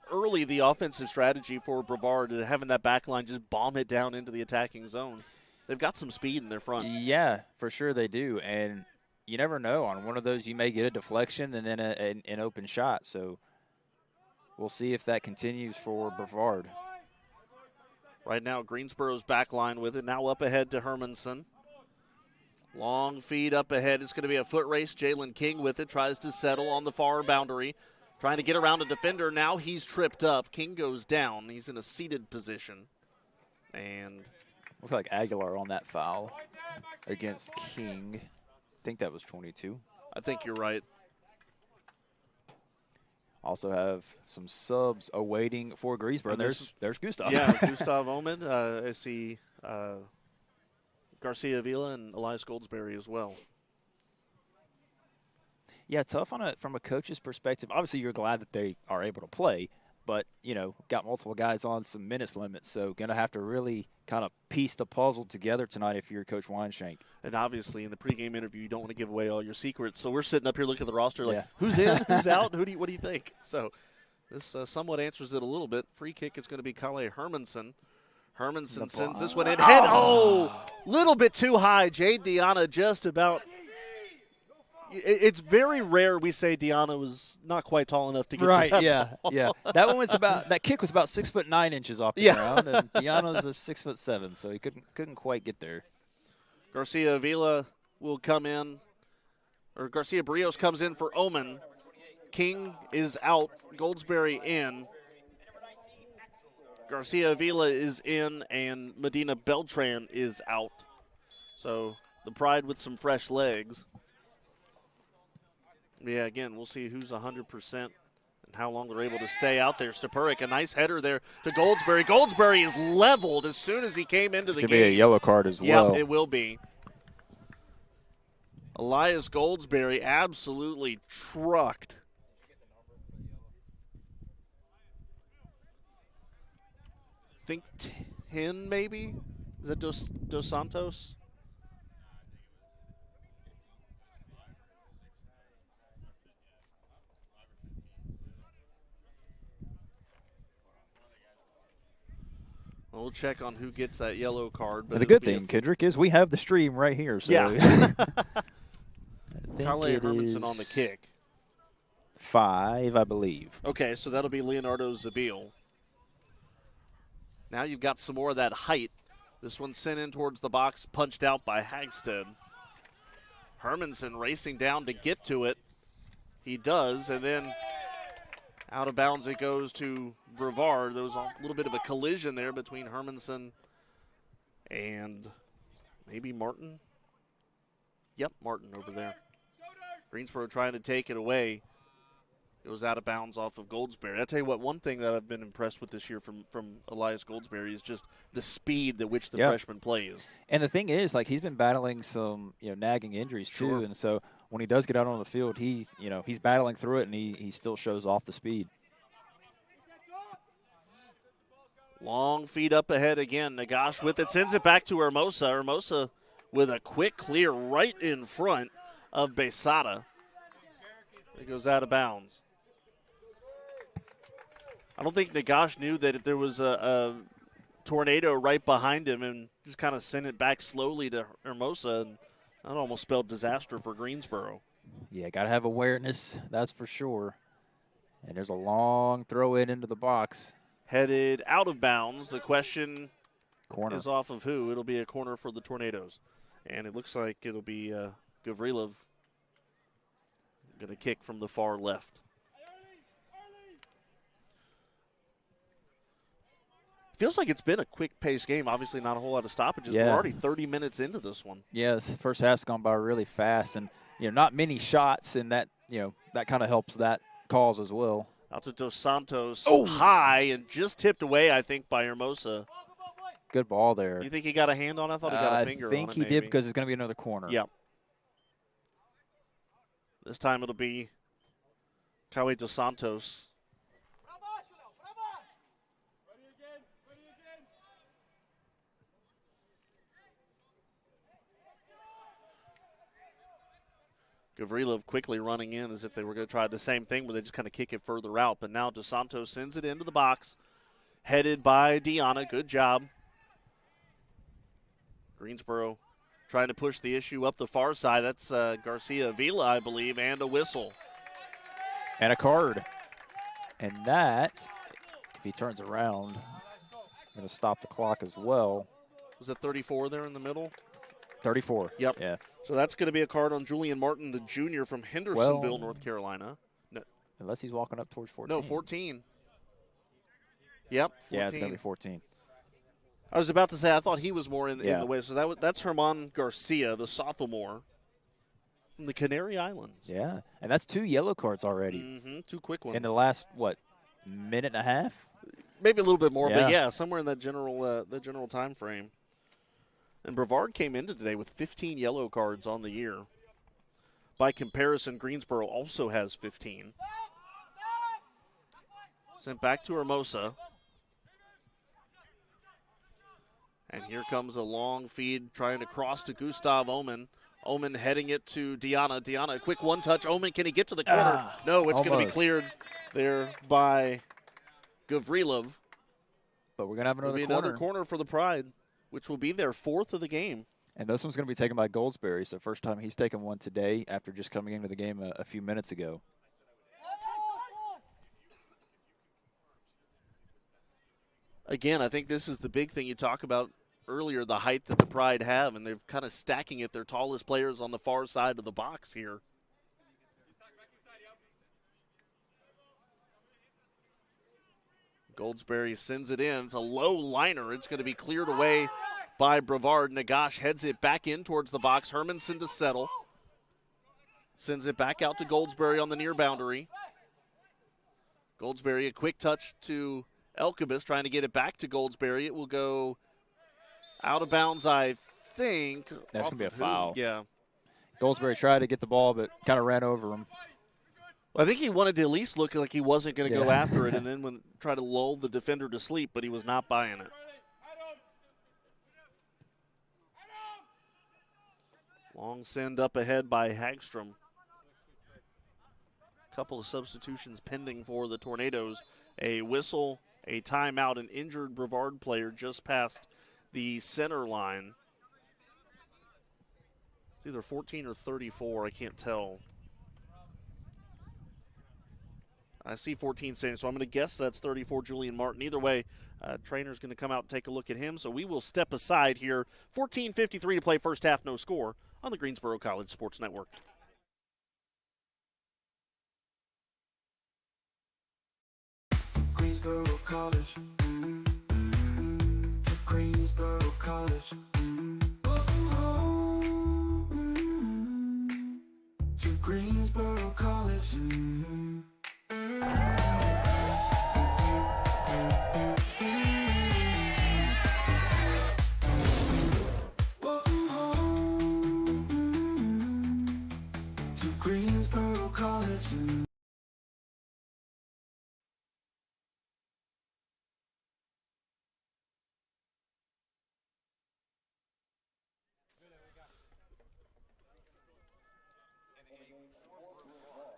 early, the offensive strategy for Brevard, having that back line just bomb it down into the attacking zone. They've got some speed in their front. Yeah, for sure they do. And you never know. On one of those, you may get a deflection and then an open shot. So we'll see if that continues for Brevard. Right now, Greensboro's back line with it. Now up ahead to Hermanson. Long feed up ahead. It's going to be a foot race. Jalen King with it. Tries to settle on the far boundary. Trying to get around a defender. Now he's tripped up. King goes down. He's in a seated position. And looks like Aguilar on that foul against King. I think that was 22. I think you're right. Also have some subs awaiting for Greensboro. There's Gustav. Yeah, Gustav Omen. I see Garcia Avila and Elias Goldsberry as well. Yeah, tough from a coach's perspective. Obviously, you're glad that they are able to play, but, got multiple guys on some minutes limits, so going to have to really kind of piece the puzzle together tonight if you're Coach Weinshank. And obviously, in the pregame interview, you don't want to give away all your secrets, so we're sitting up here looking at the roster like, who's in, who's out, what do you think? So this somewhat answers it a little bit. Free kick is going to be Kale Hermanson. Hermanson sends this one in. Head, little bit too high. Jade Deanna just about. It's very rare we say Deanna was not quite tall enough to get right. that Yeah, ball. yeah. That kick was about 6'9" off the ground, and Deanna's a 6'7", so he couldn't quite get there. Garcia Avila will come in, or Garcia Barrios comes in for Omen. King is out. Goldsberry in. Garcia Avila is in, and Medina Beltran is out. So the Pride with some fresh legs. Yeah, again, we'll see who's 100% and how long they're able to stay out there. Stepuric, a nice header there to Goldsberry. Goldsberry is leveled as soon as he came into the game. It's going to be a yellow card as well. Yeah, it will be. Elias Goldsberry absolutely trucked. I think 10 maybe? Is that Dos Santos? We'll check on who gets that yellow card. But the good thing, Kendrick, is we have the stream right here. So. Yeah. Carly Hermanson on the kick. 5, I believe. Okay, so that'll be Leonardo Zabil. Now you've got some more of that height. This one sent in towards the box, punched out by Hagstead. Hermanson racing down to get to it. He does, and then out of bounds it goes to Brevard. There was a little bit of a collision there between Hermanson and maybe Martin. Yep, Martin over there. Greensboro trying to take it away. It was out of bounds off of Goldsberry. I tell you what, one thing that I've been impressed with this year from Elias Goldsberry is just the speed at which the freshman plays. And the thing is, like, he's been battling some nagging injuries too, and so when he does get out on the field, he's battling through it, and he still shows off the speed. Long feed up ahead again. Nagash with it, sends it back to Hermosa. Hermosa with a quick clear right in front of Besada. It goes out of bounds. I don't think Nagash knew that there was a tornado right behind him and just kind of sent it back slowly to Hermosa. And that almost spelled disaster for Greensboro. Yeah, got to have awareness, that's for sure. And there's a long throw into the box. Headed out of bounds. The question corner is off of who? It'll be a corner for the Tornadoes. And it looks like it'll be Gavrilov going to kick from the far left. Feels like it's been a quick-paced game. Obviously not a whole lot of stoppages. Yeah. We're already 30 minutes into this one. Yeah, this first half's gone by really fast. And, not many shots, and that, that kind of helps that cause as well. Out to Dos Santos, high and just tipped away, I think, by Hermosa. Good ball there. You think he got a hand on it? I thought he got a finger on it. I think he did because it's going to be another corner. Yep. This time it'll be Kawe Dos Santos. Gavrilov quickly running in as if they were going to try the same thing where they just kind of kick it further out. But now Dos Santos sends it into the box, headed by Deanna. Good job. Greensboro trying to push the issue up the far side. That's Garcia Avila, I believe, and a whistle. And a card. And that, if he turns around, I'm going to stop the clock as well. Was it 34 there in the middle? 34. Yep. Yeah. So that's going to be a card on Julian Martin, the junior from Hendersonville, North Carolina. No. Unless he's walking up towards 14. No, 14. Yep, 14. Yeah, it's going to be 14. I was about to say I thought he was more in the way. So that's Herman Garcia, the sophomore from the Canary Islands. Yeah, and that's 2 yellow cards already. Mm-hmm, 2 quick ones. In the last, minute and a half? Maybe a little bit more, but somewhere in that general time frame. And Brevard came into today with 15 yellow cards on the year. By comparison, Greensboro also has 15. Sent back to Hermosa. And here comes a long feed trying to cross to Gustav Omen. Omen heading it to Deanna. Deanna, a quick one-touch. Omen, can he get to the corner? No, it's going to be cleared there by Gavrilov. But we're going to have It'll another be corner. another corner for the Pride, which will be their 4th of the game. And this one's going to be taken by Goldsberry. So first time he's taken one today after just coming into the game a few minutes ago. Again, I think this is the big thing you talk about earlier, the height that the Pride have, and they're kind of stacking it. Their tallest players on the far side of the box here. Goldsberry sends it in. It's a low liner. It's going to be cleared away by Brevard. Nagash heads it back in towards the box. Hermanson to settle. Sends it back out to Goldsberry on the near boundary. Goldsberry, a quick touch to Elkabis, trying to get it back to Goldsberry. It will go out of bounds, I think. That's going to be a foul. Yeah. Goldsberry tried to get the ball, but kind of ran over him. Well, I think he wanted to at least look like he wasn't going to go after it, and then try to lull the defender to sleep, but he was not buying it. Long send up ahead by Hagstrom. Couple of substitutions pending for the Tornadoes. A whistle, a timeout, an injured Brevard player just past the center line. It's either 14 or 34, I can't tell. I see 14 saying, so I'm going to guess that's 34, Julian Martin. Either way, trainer's going to come out and take a look at him. So we will step aside here. 14:53 to play, first half, no score on the Greensboro College Sports Network. Greensboro College. Greensboro College. To Greensboro College. To Greensboro College.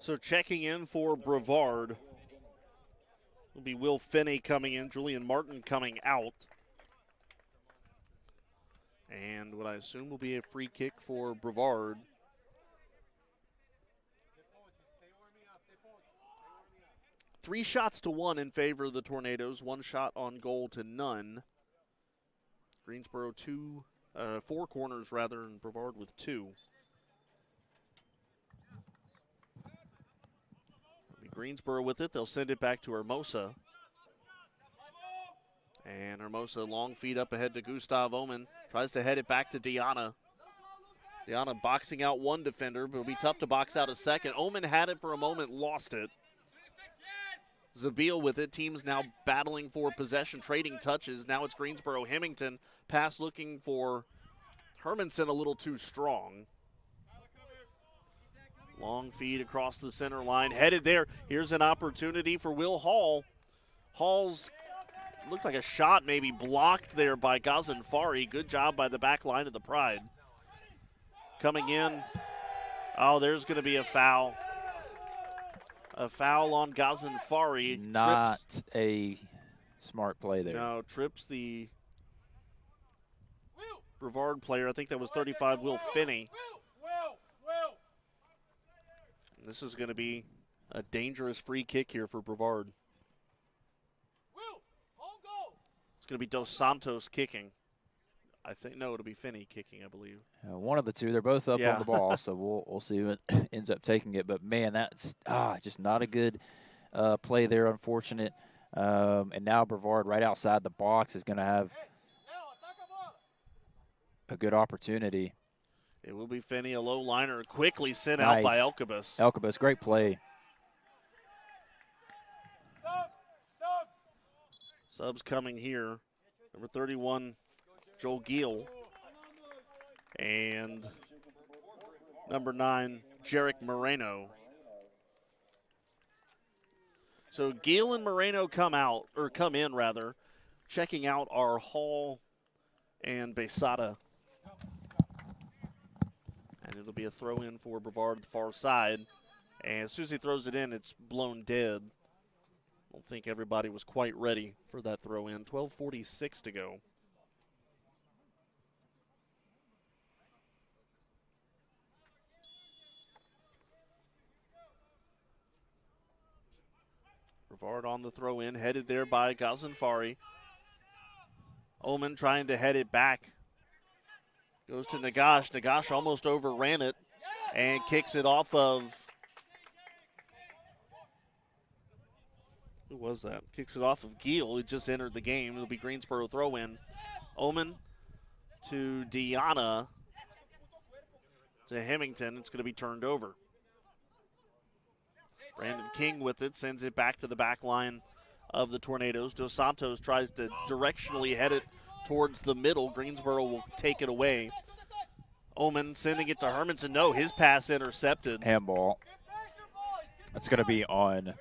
So checking in for Brevard will be Will Finney coming in, Julian Martin coming out. And what I assume will be a free kick for Brevard. Three shots to one in favor of the Tornadoes, one shot on goal to none. Greensboro 4 corners rather, and Brevard with 2. Greensboro with it. They'll send it back to Hermosa. And Hermosa, long feed up ahead to Gustav Omen. Tries to head it back to Deanna. Deanna boxing out one defender, but it'll be tough to box out a second. Omen had it for a moment, lost it. Zabil with it. Teams now battling for possession, trading touches. Now it's Greensboro. Hemington, pass looking for Hermanson, a little too strong. Long feed across the center line, headed there. Here's an opportunity for Will Hall. Hall's looked like a shot maybe blocked there by Ghazenfari. Good job by the back line of the Pride. Coming in. Oh, there's going to be a foul. A foul on Ghazenfari. Not a smart play there. No, trips the Brevard player. I think that was 35, Will Finney. This is going to be a dangerous free kick here for Brevard. It's going to be Dos Santos kicking. I think, no, it'll be Finney kicking, I believe. One of the two. They're both up on the ball, so we'll see who ends up taking it. But, man, that's just not a good play there, unfortunate. And now Brevard right outside the box is going to have a good opportunity. It will be Finney, a low liner, quickly sent out by Elkabis. Elkabis, great play. Subs coming here. Number 31, Joel Giel. And number 9, Jarek Moreno. So Giel and Moreno come in, checking out our Hall and Besada. And it'll be a throw in for Brevard at the far side. And as soon as he throws it in, it's blown dead. don't think everybody was quite ready for that throw in. 12:46 to go. Brevard on the throw in, headed there by Ghazenfari. Oman trying to head it back. Goes to Nagash. Nagash almost overran it and kicks it off of. Who was that? Kicks it off of Giel, who just entered the game. It'll be Greensboro throw in. Oman to Deanna. To Hemington. It's going to be turned over. Brandon King with it, sends it back to the back line of the Tornadoes. Dos Santos tries to directionally head it towards the middle. Greensboro will take it away. Oman sending it to Hermanson. No, his pass intercepted. Handball. That's going to be on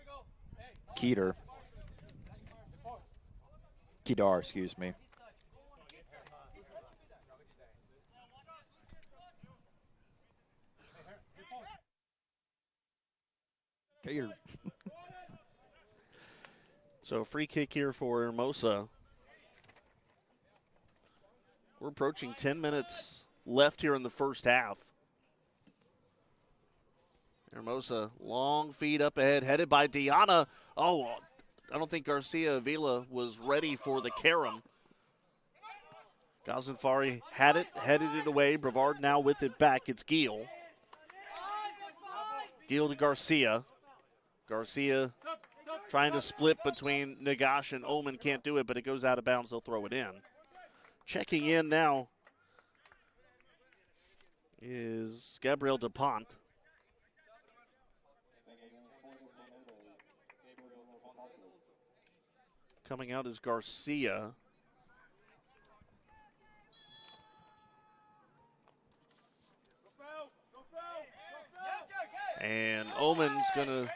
Kedar, excuse me. Kedar. So free kick here for Hermosa. We're approaching 10 minutes left here in the first half. Hermosa, long feed up ahead, headed by Deanna. Oh, I don't think Garcia Avila was ready for the carom. Ghazenfari had it, headed it away. Brevard now with it back. It's Giel. Giel to Garcia. Garcia trying to split between Nagash and Oman. Can't do it, but it goes out of bounds. They'll throw it in. Checking in now is Gabriel DuPont. Coming out is Garcia. And Oman's going to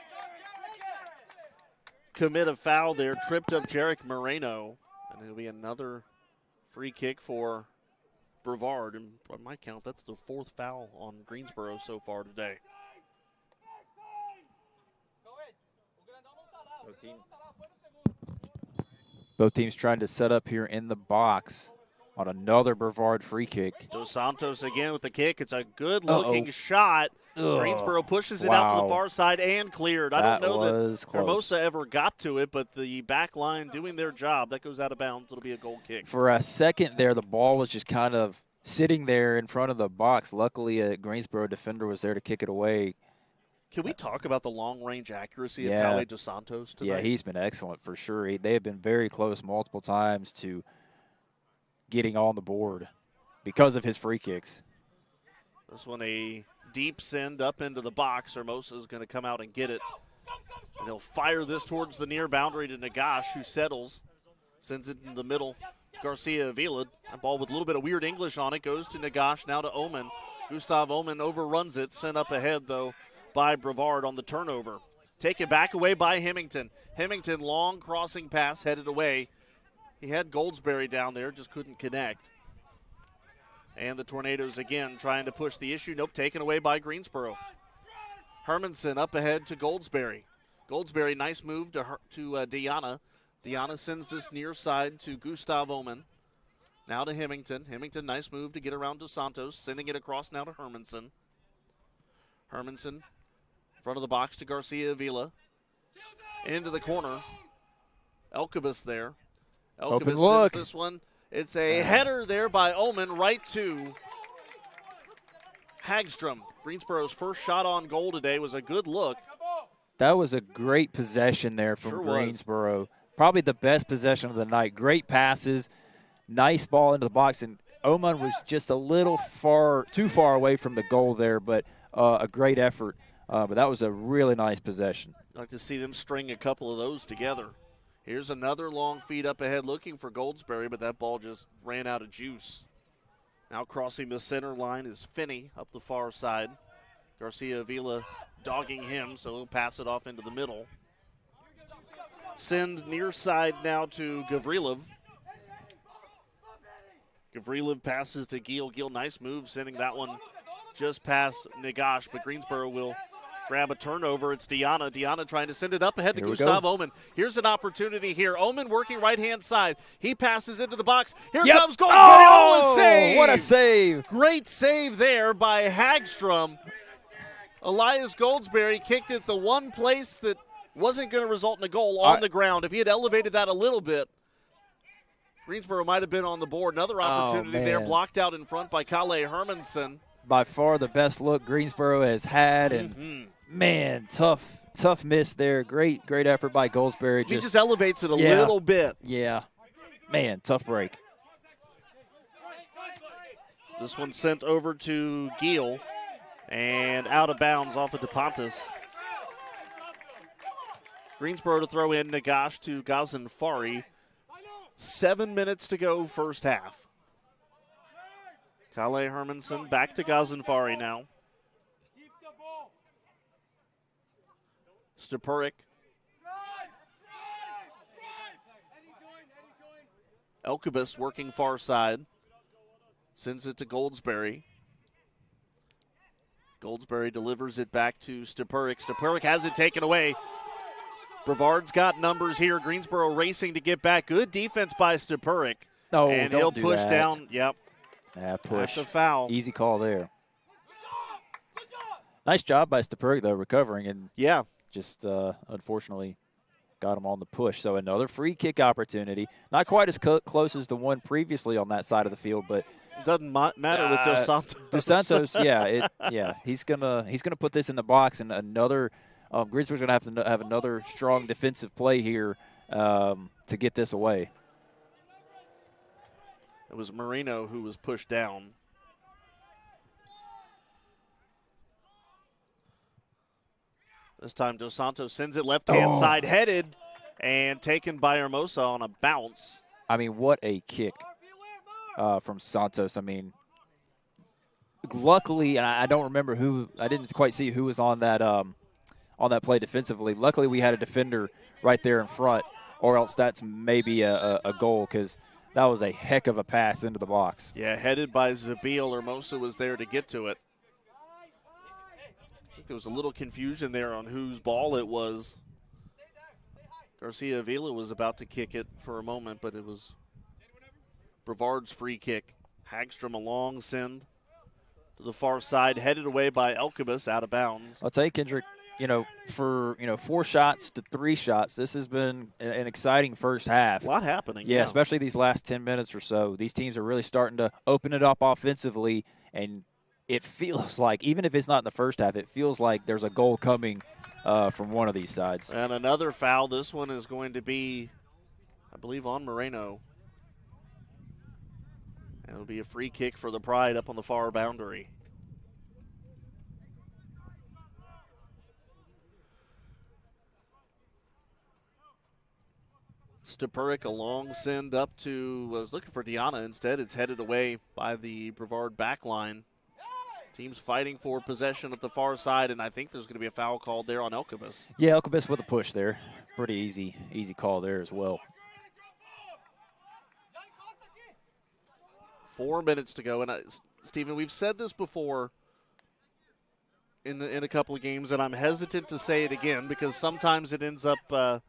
commit a foul there. Tripped up Jarek Moreno. And it'll be another free kick for Brevard. And by my count, that's the fourth foul on Greensboro so far today. Both teams trying to set up here in the box on another Brevard free kick. Dos Santos again with the kick. It's a good-looking shot. Greensboro pushes it out to the far side and cleared. I don't know that Hermosa ever got to it, but the back line doing their job. That goes out of bounds. It'll be a goal kick. For a second there, the ball was just kind of sitting there in front of the box. Luckily, a Greensboro defender was there to kick it away. Can we talk about the long-range accuracy of Cali Dos Santos tonight? Yeah, he's been excellent for sure. They have been very close multiple times to getting on the board because of his free kicks. This one a deep send up into the box. Hermosa is going to come out and get it. And they'll fire this towards the near boundary to Nagash, who settles. Sends it in the middle. Garcia Avila. That ball with a little bit of weird English on it. Goes to Nagash, now to Oman. Gustav Oman overruns it. Sent up ahead, though, by Brevard on the turnover. Taken back away by Hemington. Hemington, long crossing pass headed away. He had Goldsberry down there, just couldn't connect. And the Tornadoes again trying to push the issue. Nope, taken away by Greensboro. Hermanson up ahead to Goldsberry. Goldsberry, nice move to Deanna. Deanna sends this near side to Gustav Oman. Now to Hemington. Hemington, nice move to get around Dos Santos. Sending it across now to Hermanson. Hermanson, front of the box to Garcia Avila. Into the corner. Elkabus there. Elkabus sends this one. It's a header there by Oman right to Hagstrom. Greensboro's first shot on goal today was a good look. That was a great possession there from Greensboro. Probably the best possession of the night. Great passes, nice ball into the box, and Oman was just a little too far away from the goal there, but a great effort. But that was a really nice possession. I'd like to see them string a couple of those together. Here's another long feed up ahead looking for Goldsberry, but that ball just ran out of juice. Now crossing the center line is Finney up the far side. Garcia Avila dogging him, so he'll pass it off into the middle. Send near side now to Gavrilov. Gavrilov passes to Giel. Giel, nice move, sending that one just past Nagash, but Greensboro will grab a turnover. It's Deanna. Deanna trying to send it up ahead to Here we Gustav go. Omen. Here's an opportunity here. Omen working right-hand side. He passes into the box. Here Yep. comes Goldsberry. Oh, a save! what a save. Great save there by Hagstrom. Elias Goldsberry kicked it the one place that wasn't going to result in a goal on the ground. If he had elevated that a little bit, Greensboro might have been on the board. Another opportunity there, man. blocked out in front by Kale Hermanson. By far the best look Greensboro has had, and man, tough miss there. Great effort by Goldsberry. He just elevates it a little bit. Yeah, man, tough break. This one sent over to Giel and out of bounds off of DePontis. Greensboro to throw in Nagash to Ghazenfari. 7 minutes to go first half. Kale Hermanson back to Ghazenfari now. Stepurik. Elkabus working far side. Sends it to Goldsberry. Goldsberry delivers it back to Stepurik. Stepurik has it taken away. Brevard's got numbers here. Greensboro racing to get back. Good defense by Stepurik. Oh, and don't he'll do push that. down. Yep. Yeah, push. That's a foul. Easy call there. Nice job by Stepurik, though, recovering, and Yeah. just unfortunately got him on the push. So another free kick opportunity. Not quite as close as the one previously on that side of the field, but Doesn't matter with Dos Santos. Dos Santos, he's gonna put this in the box, and another Greensboro's gonna have to have another strong defensive play here to get this away. It was Marino who was pushed down. This time Dos Santos sends it left-hand side, headed, and taken by Hermosa on a bounce. I mean, what a kick from Santos. I mean, luckily, and I don't remember who. I didn't quite see who was on that play defensively. Luckily, we had a defender right there in front, or else that's maybe a goal, because that was a heck of a pass into the box. Yeah, headed by Zabil. Hermosa was there to get to it. I think there was a little confusion there on whose ball it was. Garcia Avila was about to kick it for a moment, but it was Brevard's free kick. Hagstrom a long send to the far side, headed away by Elkabus, out of bounds. I'll tell you, Kendrick, for 4 shots to 3 shots, this has been an exciting first half. A lot happening. Yeah, especially these last 10 minutes or so. These teams are really starting to open it up offensively, and it feels like, even if it's not in the first half, it feels like there's a goal coming from one of these sides. And another foul. This one is going to be, I believe, on Moreno. And it'll be a free kick for the Pride up on the far boundary. Stepurik, a long send up to, I was looking for Deanna. Instead, it's headed away by the Brevard back line. Teams fighting for possession at the far side, and I think there's going to be a foul called there on Elkabus. Yeah, Elkabus with a push there. Pretty easy call there as well. 4 minutes to go, and Stephen, we've said this before in a couple of games, and I'm hesitant to say it again because sometimes it ends up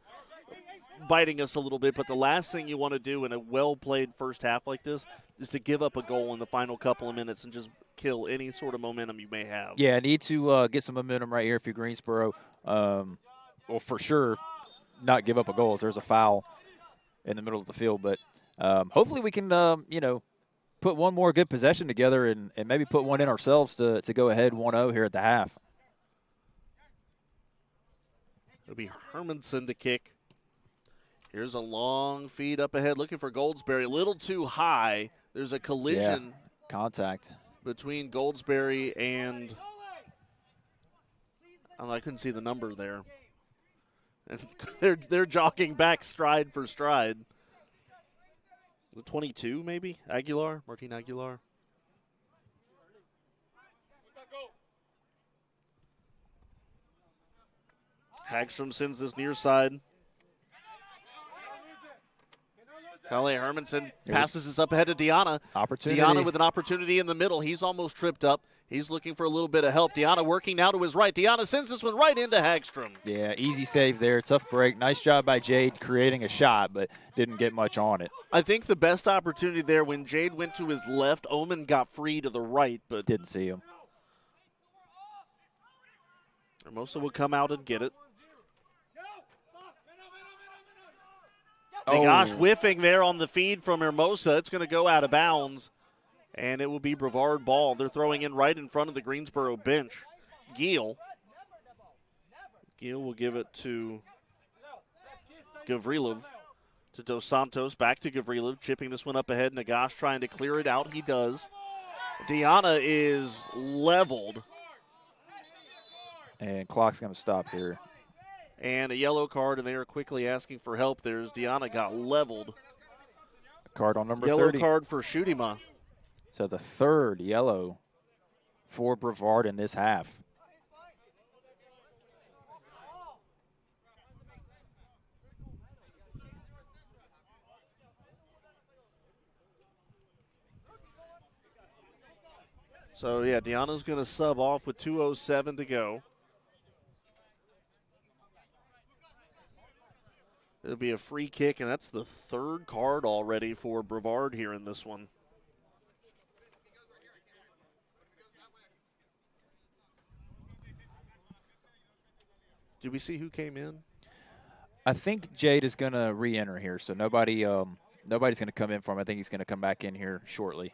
biting us a little bit, but the last thing you want to do in a well-played first half like this is to give up a goal in the final couple of minutes and just kill any sort of momentum you may have. Yeah, need to get some momentum right here if you're Greensboro. Well, for sure, not give up a goal. There's a foul in the middle of the field, but hopefully we can, put one more good possession together and maybe put one in ourselves to go ahead 1-0 here at the half. It'll be Hermanson to kick. Here's a long feed up ahead, looking for Goldsberry. A little too high. There's a collision. Yeah, contact between Goldsberry and, I couldn't see the number there. And they're jogging back stride for stride. The 22 maybe? Martin Aguilar. Hagstrom sends this near side. Kale Hermanson passes this up ahead to Deanna. Opportunity. Deanna with an opportunity in the middle. He's almost tripped up. He's looking for a little bit of help. Deanna working now to his right. Deanna sends this one right into Hagstrom. Yeah, easy save there. Tough break. Nice job by Jade creating a shot, but didn't get much on it. I think the best opportunity there when Jade went to his left, Omen got free to the right, but Didn't see him. Hermosa will come out and get it. Oh. Gosh, whiffing there on the feed from Hermosa. It's going to go out of bounds, and it will be Brevard ball. They're throwing in right in front of the Greensboro bench. Giel will give it to Gavrilov, to Dos Santos, back to Gavrilov, chipping this one up ahead. Nagash trying to clear it out. He does. Deanna is leveled. And clock's going to stop here. And a yellow card, and they are quickly asking for help. There's Deanna got leveled. Card on number Yellow 30. card for Shutima. So the third yellow for Brevard in this half. So, yeah, Deanna's going to sub off with 2:07 to go. It'll be a free kick, and that's the third card already for Brevard here in this one. Did we see who came in? I think Jade is going to re-enter here, so nobody's going to come in for him. I think he's going to come back in here shortly.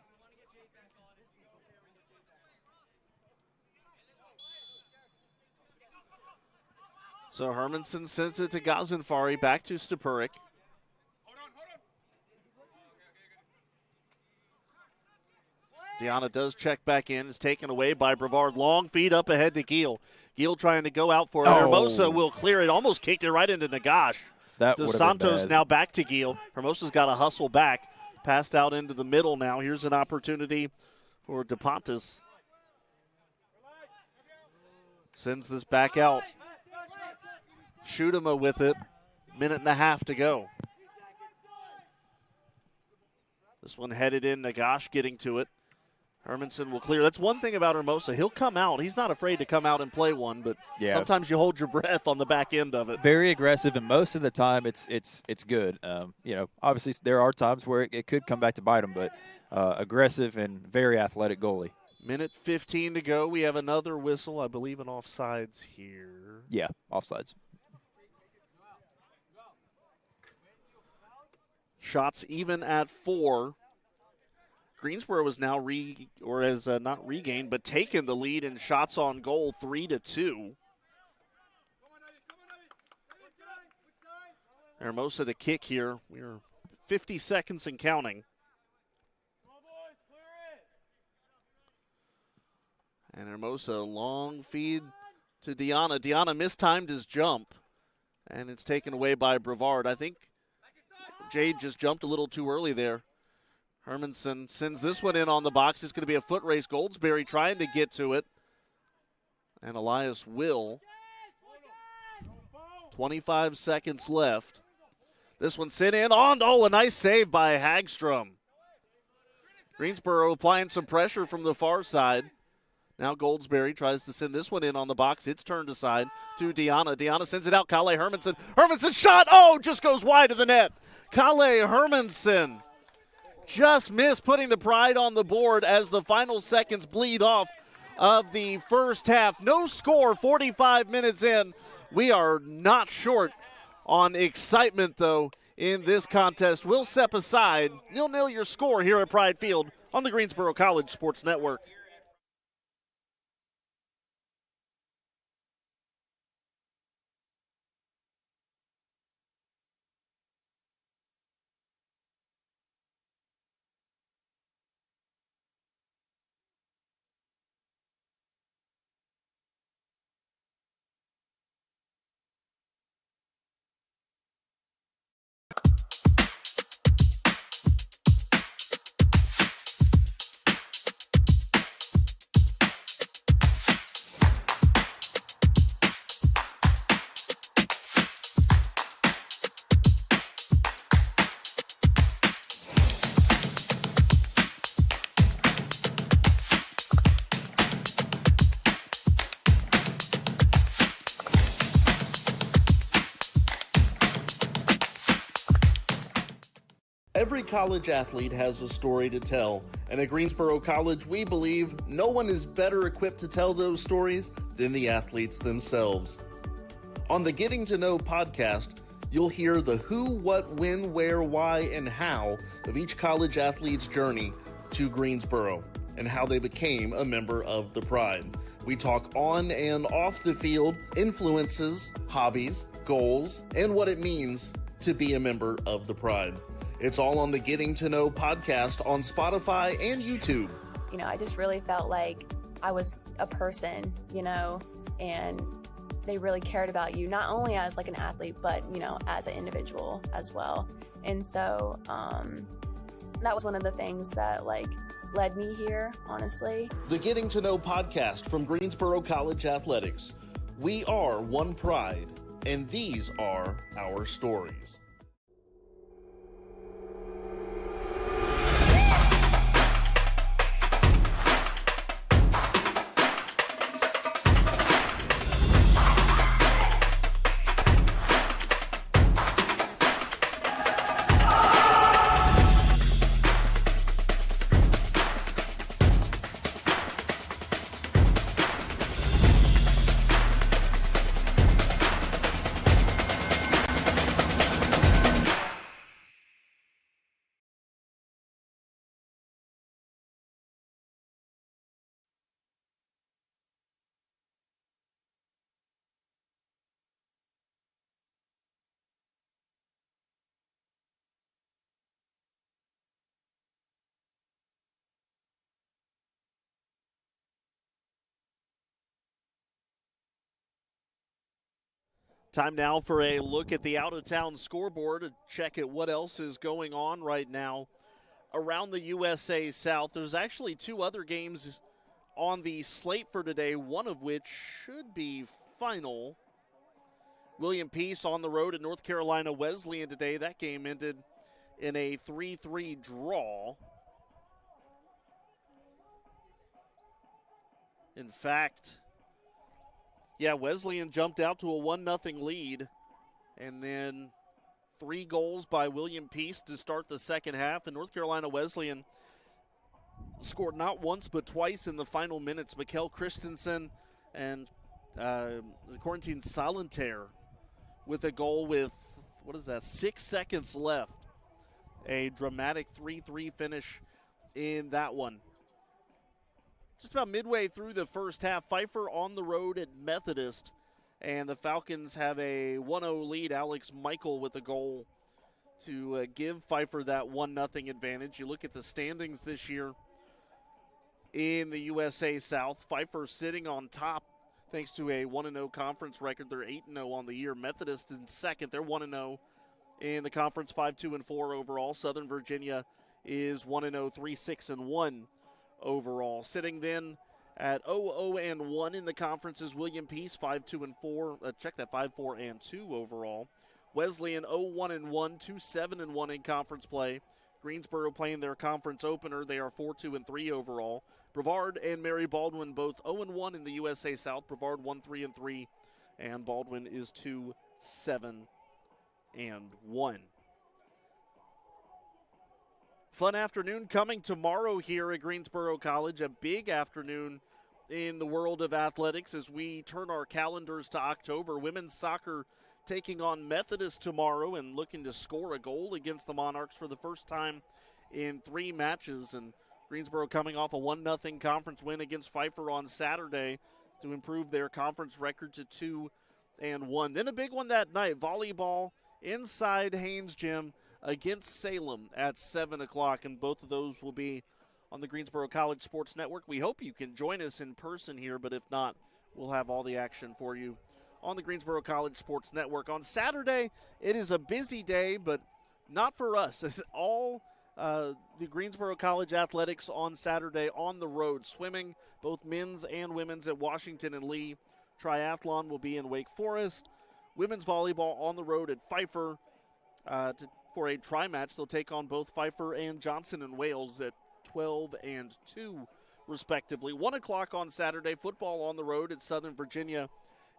So Hermanson sends it to Gazenfari, back to Stepurik. Deanna does check back in. It's taken away by Brevard. Long feed up ahead to Giel. Giel trying to go out for it. Oh. Hermosa will clear it. Almost kicked it right into Nagash. That Dos would have been Santos bad. now back to Giel. Hermosa's got to hustle back. Passed out into the middle now. Here's an opportunity for DePontis. Sends this back out. Shutima with it. Minute and a half to go. This one headed in. Nagash getting to it. Hermanson will clear. That's one thing about Hermosa. He'll come out. He's not afraid to come out and play one, but Yeah. sometimes you hold your breath on the back end of it. Very aggressive, and most of the time it's good. Obviously there are times where it could come back to bite him, but aggressive and very athletic goalie. Minute 15 to go. We have another whistle, I believe, an offsides here. Yeah, offsides. Shots even at 4. Greensboro has now not regained, but taken the lead in shots on goal 3-2. Hermosa the kick here. We're 50 seconds and counting. And Hermosa, long feed to Deanna. Deanna mistimed his jump, and it's taken away by Brevard. I think Jade just jumped a little too early there. Hermanson sends this one in on the box. It's going to be a foot race. Goldsberry trying to get to it. And Elias will. 25 seconds left. This one sent in on. Oh, a nice save by Hagstrom. Greensboro applying some pressure from the far side. Now Goldsberry tries to send this one in on the box. It's turned aside to Deanna. Deanna sends it out. Kale Hermanson. Hermanson shot. Oh, just goes wide of the net. Kale Hermanson just missed putting the pride on the board as the final seconds bleed off of the first half. No score, 45 minutes in. We are not short on excitement, though, in this contest. We'll step aside. You'll know your score here at Pride Field on the Greensboro College Sports Network. Every college athlete has a story to tell, and at Greensboro College, we believe no one is better equipped to tell those stories than the athletes themselves. On the Getting to Know podcast, you'll hear the who, what, when, where, why, and how of each college athlete's journey to Greensboro and how they became a member of the Pride. We talk on and off the field, influences, hobbies, goals, and what it means to be a member of the Pride. It's all on the Getting to Know podcast on Spotify and YouTube. You know, I just really felt like I was a person, you know, and they really cared about you, not only as like an athlete, but, you know, as an individual as well. And so that was one of the things that like led me here, honestly. The Getting to Know podcast from Greensboro College Athletics. We are one Pride, and these are our stories. Time now for a look at the out-of-town scoreboard, to check at what else is going on right now around the USA South. There's actually two other games on the slate for today, one of which should be final. William Peace on the road at North Carolina Wesleyan today. That game ended in a 3-3 draw. In fact, Wesleyan jumped out to a 1-0 lead, and then 3 goals by William Peace to start the second half, and North Carolina Wesleyan scored not once but twice in the final minutes. Mikkel Christensen and Corentin Salanter with a goal with, 6 seconds left. A dramatic 3-3 finish in that one. Just about midway through the first half, Pfeiffer on the road at Methodist, and the Falcons have a 1-0 lead. Alex Michael with a goal to give Pfeiffer that 1-0 advantage. You look at the standings this year in the USA South. Pfeiffer sitting on top thanks to a 1-0 conference record. They're 8-0 on the year. Methodist in second. They're 1-0 in the conference, 5-2-4 overall. Southern Virginia is 1-0, 3-6-1. overall. Sitting then at 0-0-1 in the conference is William Peace, 5-2-4. Check that, 5-4-2 overall. Wesleyan 0-1-1, 2-7-1 in conference play. Greensboro playing their conference opener. They are 4-2-3 overall. Brevard and Mary Baldwin both 0-1 in the USA South. Brevard 1-3-3, and Baldwin is 2-7-1. Fun afternoon coming tomorrow here at Greensboro College. A big afternoon in the world of athletics as we turn our calendars to October. Women's soccer taking on Methodist tomorrow and looking to score a goal against the Monarchs for the first time in 3 matches. And Greensboro coming off a 1-0 conference win against Pfeiffer on Saturday to improve their conference record to 2-1. Then a big one that night, volleyball inside Haynes Gym against Salem at 7 o'clock, and both of those will be on the Greensboro College Sports Network. We hope you can join us in person here, but if not, we'll have all the action for you on the Greensboro College Sports Network. On Saturday, it is a busy day, but not for us. It's all the Greensboro College athletics on Saturday on the road. Swimming, both men's and women's at Washington and Lee. Triathlon will be in Wake Forest. Women's volleyball on the road at Pfeiffer. For a tri-match, they'll take on both Pfeiffer and Johnson and Wales at 12 and 2, respectively. 1 o'clock on Saturday, football on the road at Southern Virginia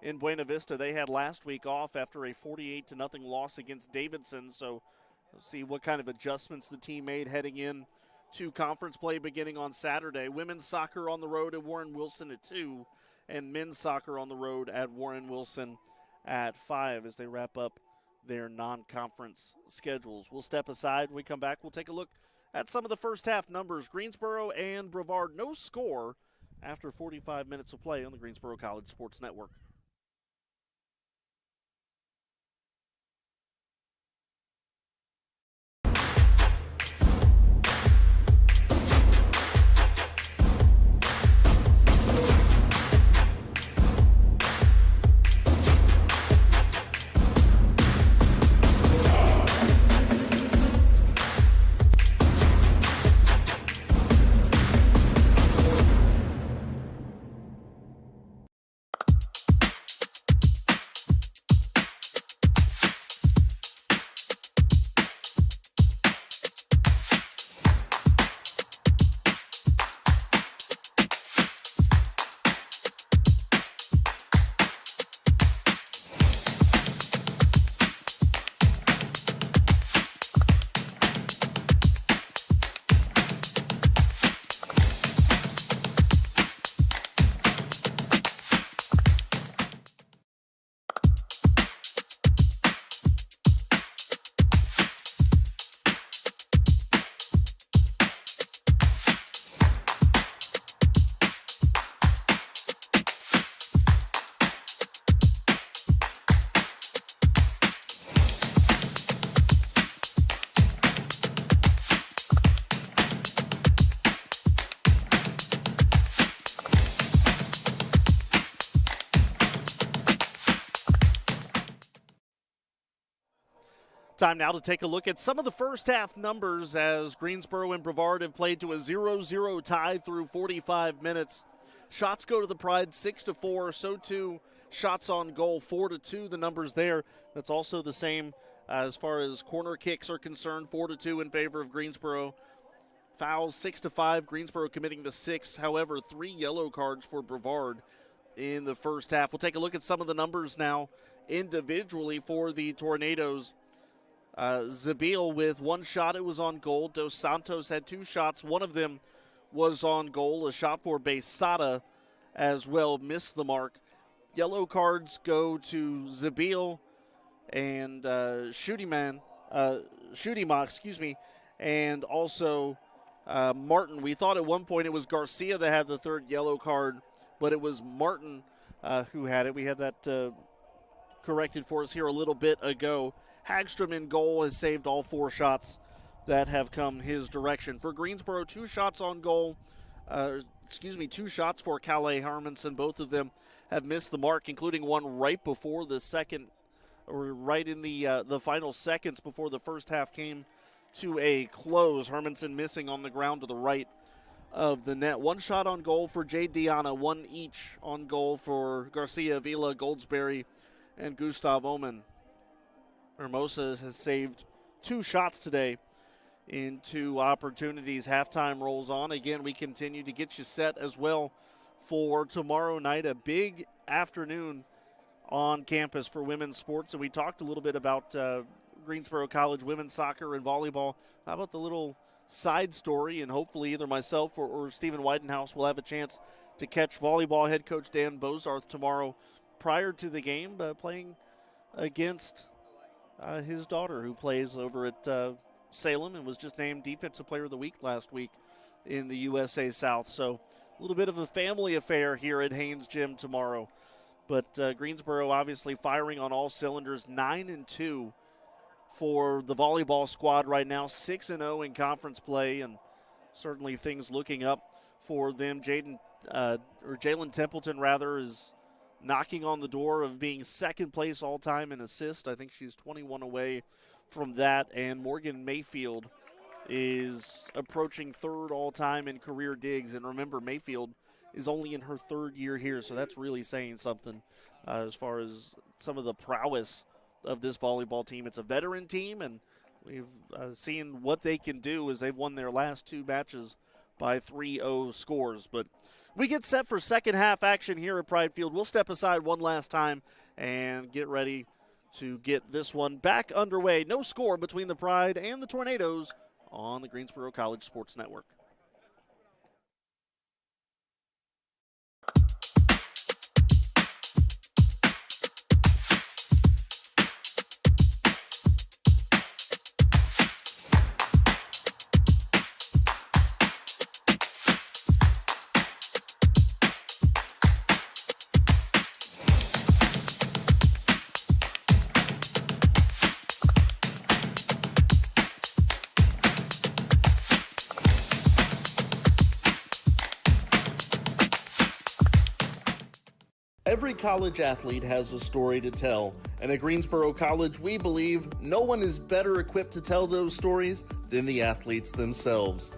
in Buena Vista. They had last week off after a 48-0 loss against Davidson, so We'll see what kind of adjustments the team made heading in to conference play beginning on Saturday. Women's soccer on the road at Warren Wilson at 2, and men's soccer on the road at Warren Wilson at 5 as they wrap up their non-conference schedules. We'll step aside. When we come back, we'll take a look at some of the first half numbers. Greensboro and Brevard, no score after 45 minutes of play on the Greensboro College Sports Network. Time now to take a look at some of the first half numbers as Greensboro and Brevard have played to a 0-0 tie through 45 minutes. Shots go to the Pride 6-4, so too shots on goal 4-2. The numbers there, that's also the same as far as corner kicks are concerned, 4-2 in favor of Greensboro. Fouls 6-5, Greensboro committing the 6. However, 3 yellow cards for Brevard in the first half. We'll take a look at some of the numbers now individually for the Tornadoes. Zabil with 1 shot, it was on goal. Dos Santos had 2 shots. One of them was on goal. A shot for Besada as well missed the mark. Yellow cards go to Zabil and Shootima, and also Martin. We thought at one point it was Garcia that had the 3rd yellow card, but it was Martin who had it. We had that corrected for us here a little bit ago. Hagstrom in goal has saved all 4 shots that have come his direction. For Greensboro, 2 shots on goal. 2 shots for Calais Harmonson. Both of them have missed the mark, including one right before the second, or right in the final seconds before the first half came to a close. Hermanson missing on the ground to the right of the net. 1 shot on goal for Jade Diana, 1 each on goal for Garcia, Avila, Goldsberry, and Gustav Oman. Hermosa has saved 2 shots today in 2 opportunities. Halftime rolls on. Again, we continue to get you set as well for tomorrow night, a big afternoon on campus for women's sports. And we talked a little bit about Greensboro College women's soccer and volleyball. How about the little side story? And hopefully either myself or Stephen Weidenhouse will have a chance to catch volleyball head coach Dan Bozarth tomorrow prior to the game, playing against his daughter, who plays over at Salem and was just named Defensive Player of the Week last week in the USA South. So a little bit of a family affair here at Haynes Gym tomorrow. But Greensboro obviously firing on all cylinders, 9-2 for the volleyball squad right now, 6-0 in conference play, and certainly things looking up for them. Jalen Templeton, is knocking on the door of being second place all-time in assists. I think she's 21 away from that. And Morgan Mayfield is approaching 3rd all-time in career digs. And remember, Mayfield is only in her 3rd year here, so that's really saying something as far as some of the prowess of this volleyball team. It's a veteran team, and we've seen what they can do as they've won their last 2 matches by 3-0 scores. But we get set for second half action here at Pride Field. We'll step aside one last time and get ready to get this one back underway. No score between the Pride and the Tornadoes on the Greensboro College Sports Network. Every college athlete has a story to tell, and at Greensboro College, we believe no one is better equipped to tell those stories than the athletes themselves.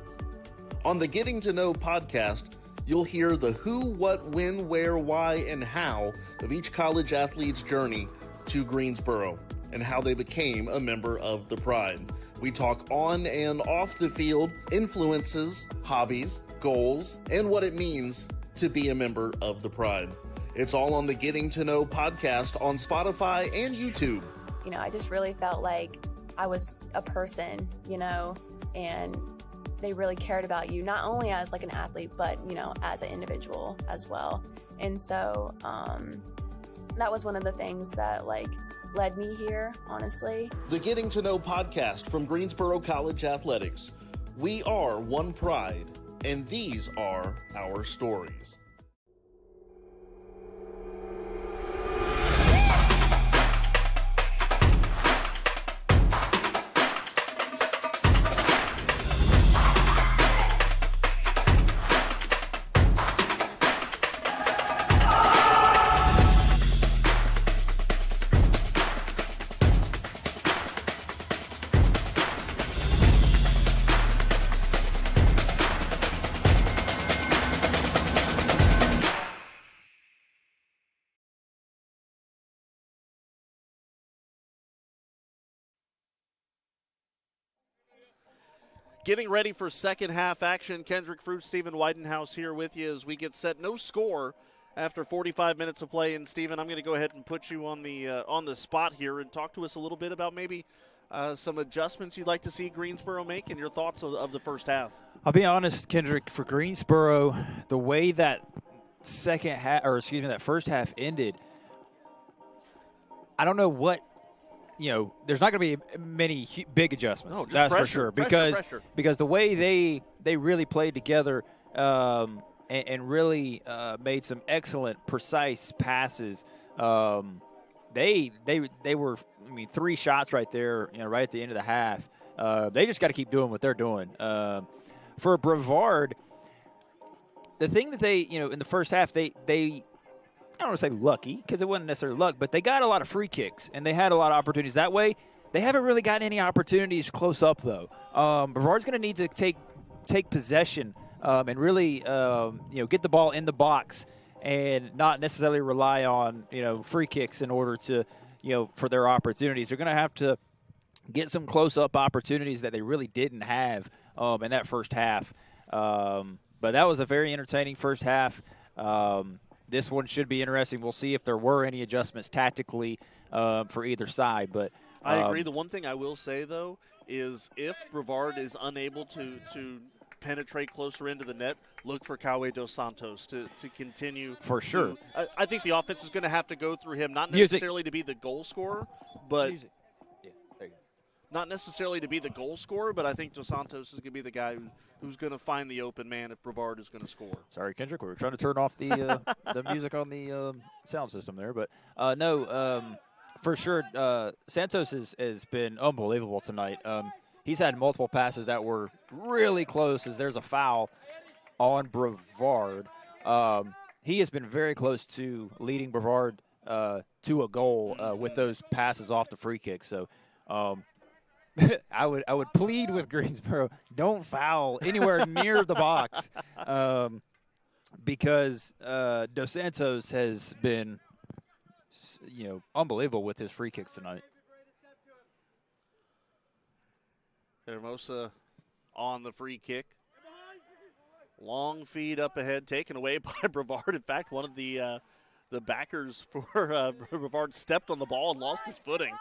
On the Getting to Know podcast, you'll hear the who, what, when, where, why, and how of each college athlete's journey to Greensboro and how they became a member of the Pride. We talk on and off the field, influences, hobbies, goals, and what it means to be a member of the Pride. It's all on the Getting to Know podcast on Spotify and YouTube. I just really felt like I was a person, and they really cared about you, not only as like an athlete, but, as an individual as well. And so that was one of the things that led me here, honestly. The Getting to Know podcast from Greensboro College Athletics. We are one Pride, and these are our stories. Getting ready for second half action. Kendrick Fruit, Stephen Weidenhouse here with you as we get set. No score after 45 minutes of play. And Stephen, I'm going to go ahead and put you on the spot here and talk to us a little bit about maybe some adjustments you'd like to see Greensboro make and your thoughts of the first half. I'll be honest, Kendrick, for Greensboro, the way that that first half ended, I don't know what. There's not going to be many big adjustments. No, that's pressure, for sure. pressure. Because the way they really played together and really made some excellent, precise passes. They were 3 shots right there. Right at the end of the half. They just got to keep doing what they're doing. For Brevard, the thing that they in the first half they I don't want to say lucky because it wasn't necessarily luck, but they got a lot of free kicks and they had a lot of opportunities that way. They haven't really gotten any opportunities close up though. Brevard's going to need to take possession and really get the ball in the box and not necessarily rely on free kicks in order to for their opportunities. They're going to have to get some close up opportunities that they really didn't have in that first half. But that was a very entertaining first half. This one should be interesting. We'll see if there were any adjustments tactically for either side. But I agree. The one thing I will say, though, is if Brevard is unable to penetrate closer into the net, look for Cauê dos Santos to continue. For sure. I think the offense is going to have to go through him, not necessarily to be the goal scorer, but not necessarily to be the goal scorer, but I think Dos Santos is going to be the guy who's going to find the open man if Brevard is going to score. Sorry, Kendrick, we were trying to turn off the the music on the sound system there, but for sure, Santos has been unbelievable tonight. He's had multiple passes that were really close as there's a foul on Brevard. He has been very close to leading Brevard to a goal with those passes off the free kick. So I would plead with Greensboro, don't foul anywhere near the box because Dos Santos has been unbelievable with his free kicks tonight. Hermosa on the free kick. Long feed up ahead, taken away by Brevard. In fact, one of the the backers for Brevard stepped on the ball and lost his footing.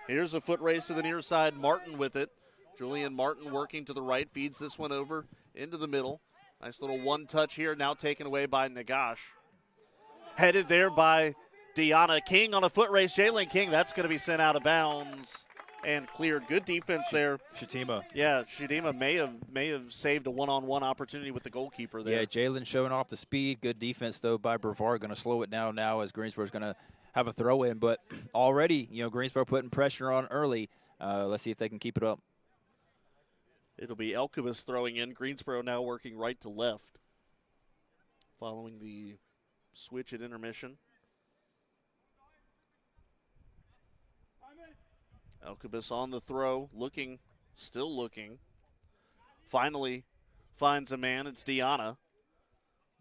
Here's a foot race to the near side. Martin with it. Julian Martin working to the right, feeds this one over into the middle. Nice little one touch here, now taken away by Nagash. Headed there by Deanna King on a foot race. Jalen King, that's going to be sent out of bounds and cleared. Good defense there. Shatima. Yeah, Shatima may have saved a one-on-one opportunity with the goalkeeper there. Yeah, Jalen showing off the speed. Good defense, though, by Brevard. Going to slow it down now as Greensboro's going to have a throw-in. But already, Greensboro putting pressure on early. Let's see if they can keep it up. It'll be Elkabus throwing in. Greensboro now working right to left following the switch at intermission. Elkabus on the throw, still looking. Finally finds a man. It's Deanna.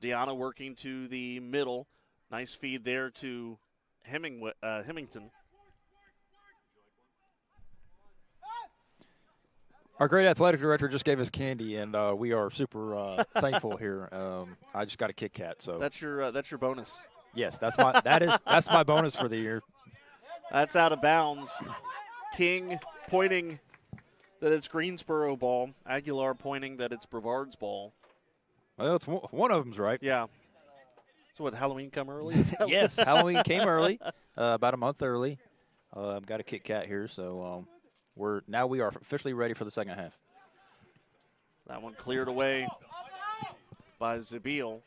Deanna working to the middle. Nice feed there to Hemington. Our great athletic director just gave us candy, and we are super thankful here. I just got a Kit Kat, so That's your bonus. yes, that's my bonus for the year. That's out of bounds. King pointing that it's Greensboro ball. Aguilar pointing that it's Brevard's ball. Well, it's one of them's right. Yeah. So what, Halloween come early? Is that Yes, Halloween came early, about a month early. I've got a Kit Kat here, so we are officially ready for the second half. That one cleared away by Zabil.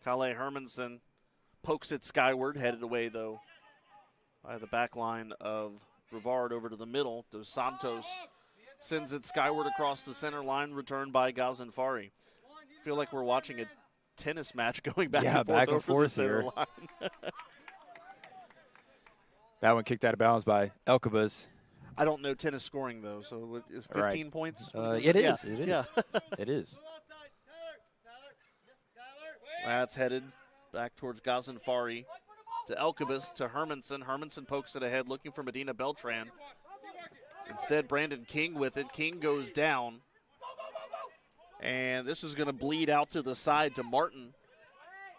Kale Hermanson pokes it skyward, headed away, though, by the back line of Brevard over to the middle. Dos Santos sends it skyward across the center line, returned by Ghazenfari. I feel like we're watching a tennis match going back and forth over the center line. That one kicked out of bounds by Elkabus. I don't know tennis scoring, though, so is 15 points? It is. Yeah. It is. That's headed back towards Ghazenfari. To Elkabus, to Hermanson. Hermanson pokes it ahead, looking for Medina Beltran. Instead, Brandon King with it. King goes down. And this is going to bleed out to the side to Martin.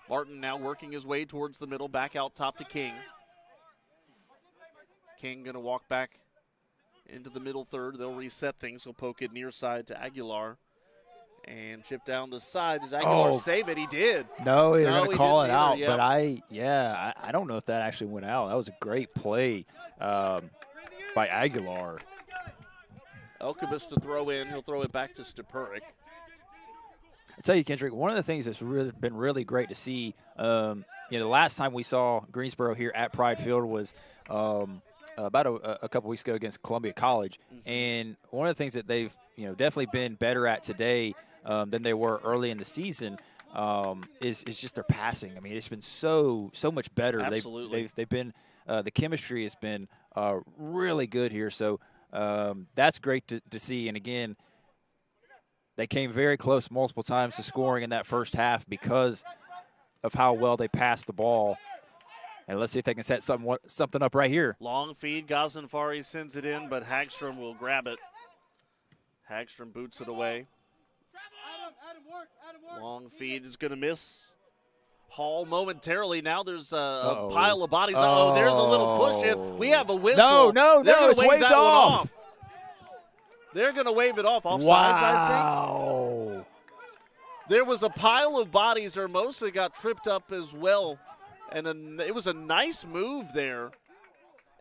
Martin now working his way towards the middle, back out top to King. King going to walk back into the middle third. They'll reset things. He'll poke it near side to Aguilar. And chip down the side. Does Aguilar save it? He did. No, they're going to call it out. Yeah. But I don't know if that actually went out. That was a great play by Aguilar. Elkabus to throw in. He'll throw it back to Stepurik. I tell you, Kendrick, one of the things that's been really great to see, the last time we saw Greensboro here at Pride Field was about a couple weeks ago against Columbia College. And one of the things that they've definitely been better at today than they were early in the season is just their passing. I mean, it's been so much better. Absolutely. They've been the chemistry has been really good here. So that's great to see. And again, they came very close multiple times to scoring in that first half because of how well they passed the ball. And let's see if they can set something up right here. Long feed. Ghazenfari sends it in, but Hagstrom will grab it. Hagstrom boots it away. Long feed is going to miss. Hall momentarily. Now there's a pile of bodies. There's a little push in. We have a whistle. No, it's waved off. They're going to wave it off. Offsides, I think. There was a pile of bodies. Hermosa got tripped up as well. And it was a nice move there.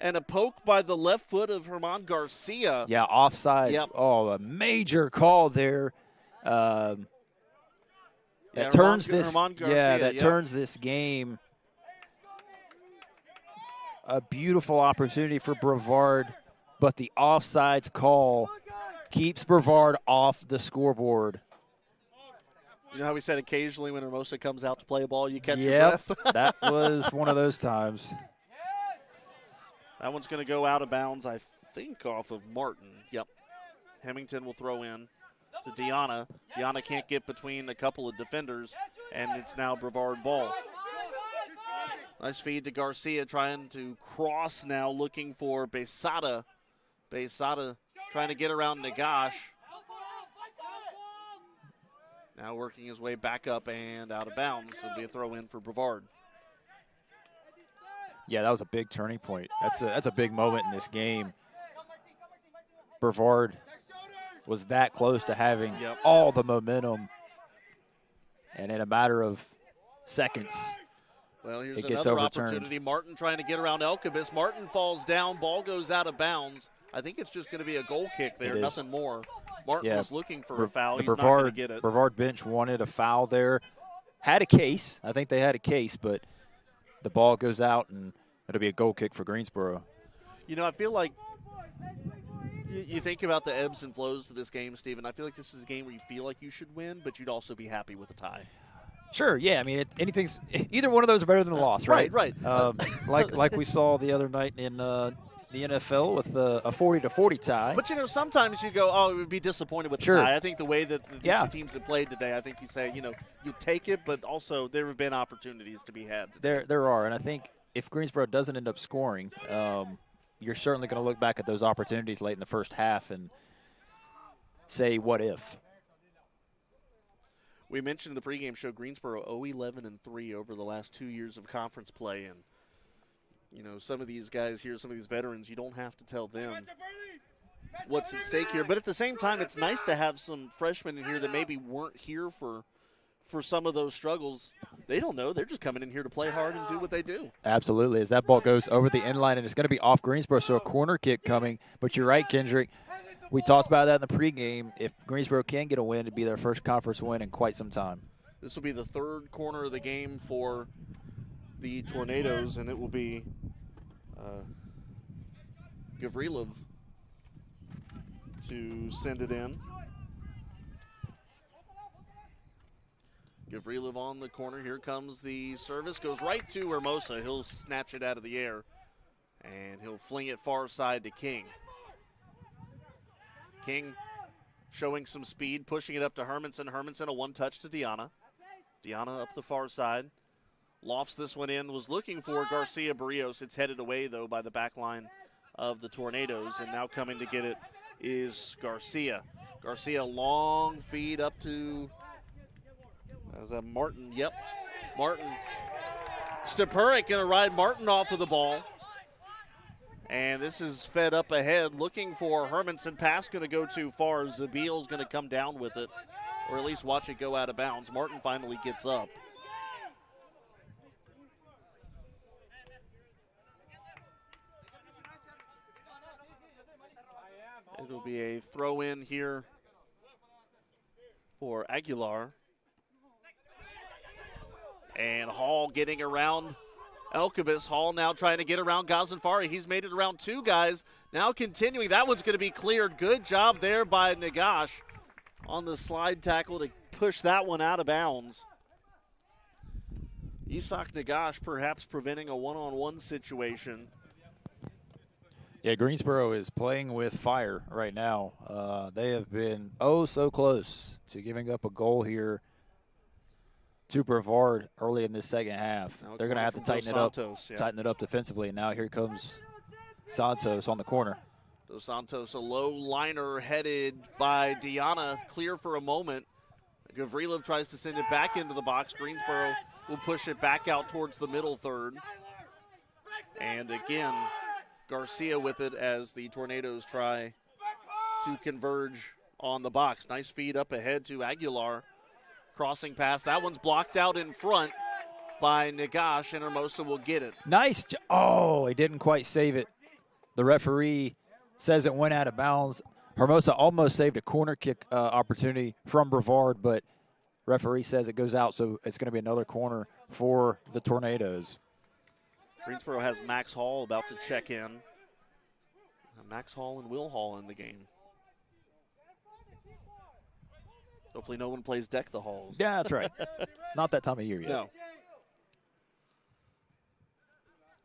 And a poke by the left foot of Herman Garcia. Yeah, offside. Yep. Oh, a major call there. Turns this game. A beautiful opportunity for Brevard, but the offsides call keeps Brevard off the scoreboard. You know how we said occasionally when Hermosa comes out to play a ball, you catch your breath? That was one of those times. That one's going to go out of bounds, I think, off of Martin. Yep. Hemington will throw in to Deanna. Deanna can't get between a couple of defenders, and it's now Brevard ball. Nice feed to Garcia, trying to cross now, looking for Besada. Besada trying to get around Nagash. Now working his way back up and out of bounds. It'll be a throw in for Brevard. Yeah, that was a big turning point. That's a big moment in this game. Brevard was that close to having all the momentum, and in a matter of seconds, well, here's it gets another overturned. opportunity. Martin trying to get around Elkabis. Martin falls down. Ball goes out of bounds. I think it's just going to be a goal kick there, nothing more. Martin was looking for a foul. He's not going to get it. Brevard bench wanted a foul there. Had a case. I think they had a case, but the ball goes out, and it'll be a goal kick for Greensboro. You know, I feel like you think about the ebbs and flows of this game, Stephen. I feel like this is a game where you feel like you should win, but you'd also be happy with a tie. Sure, yeah. I mean, either one of those are better than a loss, right? Right. Like we saw the other night in the NFL with a 40-40 tie. But, you know, sometimes you go, oh, it would be disappointed with the tie. I think the way that the two teams have played today, I think you say, you know, you take it, but also there have been opportunities to be had today. There are, and I think if Greensboro doesn't end up scoring, you're certainly going to look back at those opportunities late in the first half and say, what if? We mentioned in the pregame show Greensboro 0-11-3 over the last 2 years of conference play, and you know, some of these guys here, some of these veterans, you don't have to tell them what's at stake here. But at the same time, it's nice to have some freshmen in here that maybe weren't here for some of those struggles. They don't know. They're just coming in here to play hard and do what they do. Absolutely. As that ball goes over the end line, and it's going to be off Greensboro, so a corner kick coming. But you're right, Kendrick. We talked about that in the pregame. If Greensboro can get a win, it'd be their first conference win in quite some time. This will be the third corner of the game for the Tornadoes, and it will be Gavrilov to send it in. Gavrilov on the corner. Here comes the service. Goes right to Hermosa. He'll snatch it out of the air, and he'll fling it far side to King. King showing some speed, pushing it up to Hermanson. Hermanson a one-touch to Deanna. Deanna up the far side. Lofts this one in, was looking for Garcia Barrios. It's headed away, though, by the back line of the Tornadoes, and now coming to get it is Garcia. Garcia, long feed up to Martin. Yep, Martin. Stepurik going to ride Martin off of the ball. And this is fed up ahead, looking for Hermanson. Pass going to go too far. Zabiel's going to come down with it, or at least watch it go out of bounds. Martin finally gets up. It'll be a throw in here for Aguilar. And Hall getting around Elkabis. Hall now trying to get around Ghazenfari. He's made it around two guys. Now continuing. That one's going to be cleared. Good job there by Nagash on the slide tackle to push that one out of bounds. Isak Nagash perhaps preventing a one-on-one situation. Yeah, Greensboro is playing with fire right now. They have been so close to giving up a goal here to Brevard early in this second half. They're going to have to tighten it up defensively. And now here comes Santos on the corner. Dos Santos, a low liner headed by Deanna, clear for a moment. Gavrilov tries to send it back into the box. Greensboro will push it back out towards the middle third. And again, Garcia with it as the Tornadoes try to converge on the box. Nice feed up ahead to Aguilar. Crossing pass. That one's blocked out in front by Nagash, and Hermosa will get it. Nice. Oh, he didn't quite save it. The referee says it went out of bounds. Hermosa almost saved a corner kick opportunity from Brevard, but referee says it goes out, so it's going to be another corner for the Tornadoes. Greensboro has Max Hall about to check in. Max Hall and Will Hall in the game. Hopefully no one plays Deck the Halls. Yeah, that's right. Not that time of year yet. No.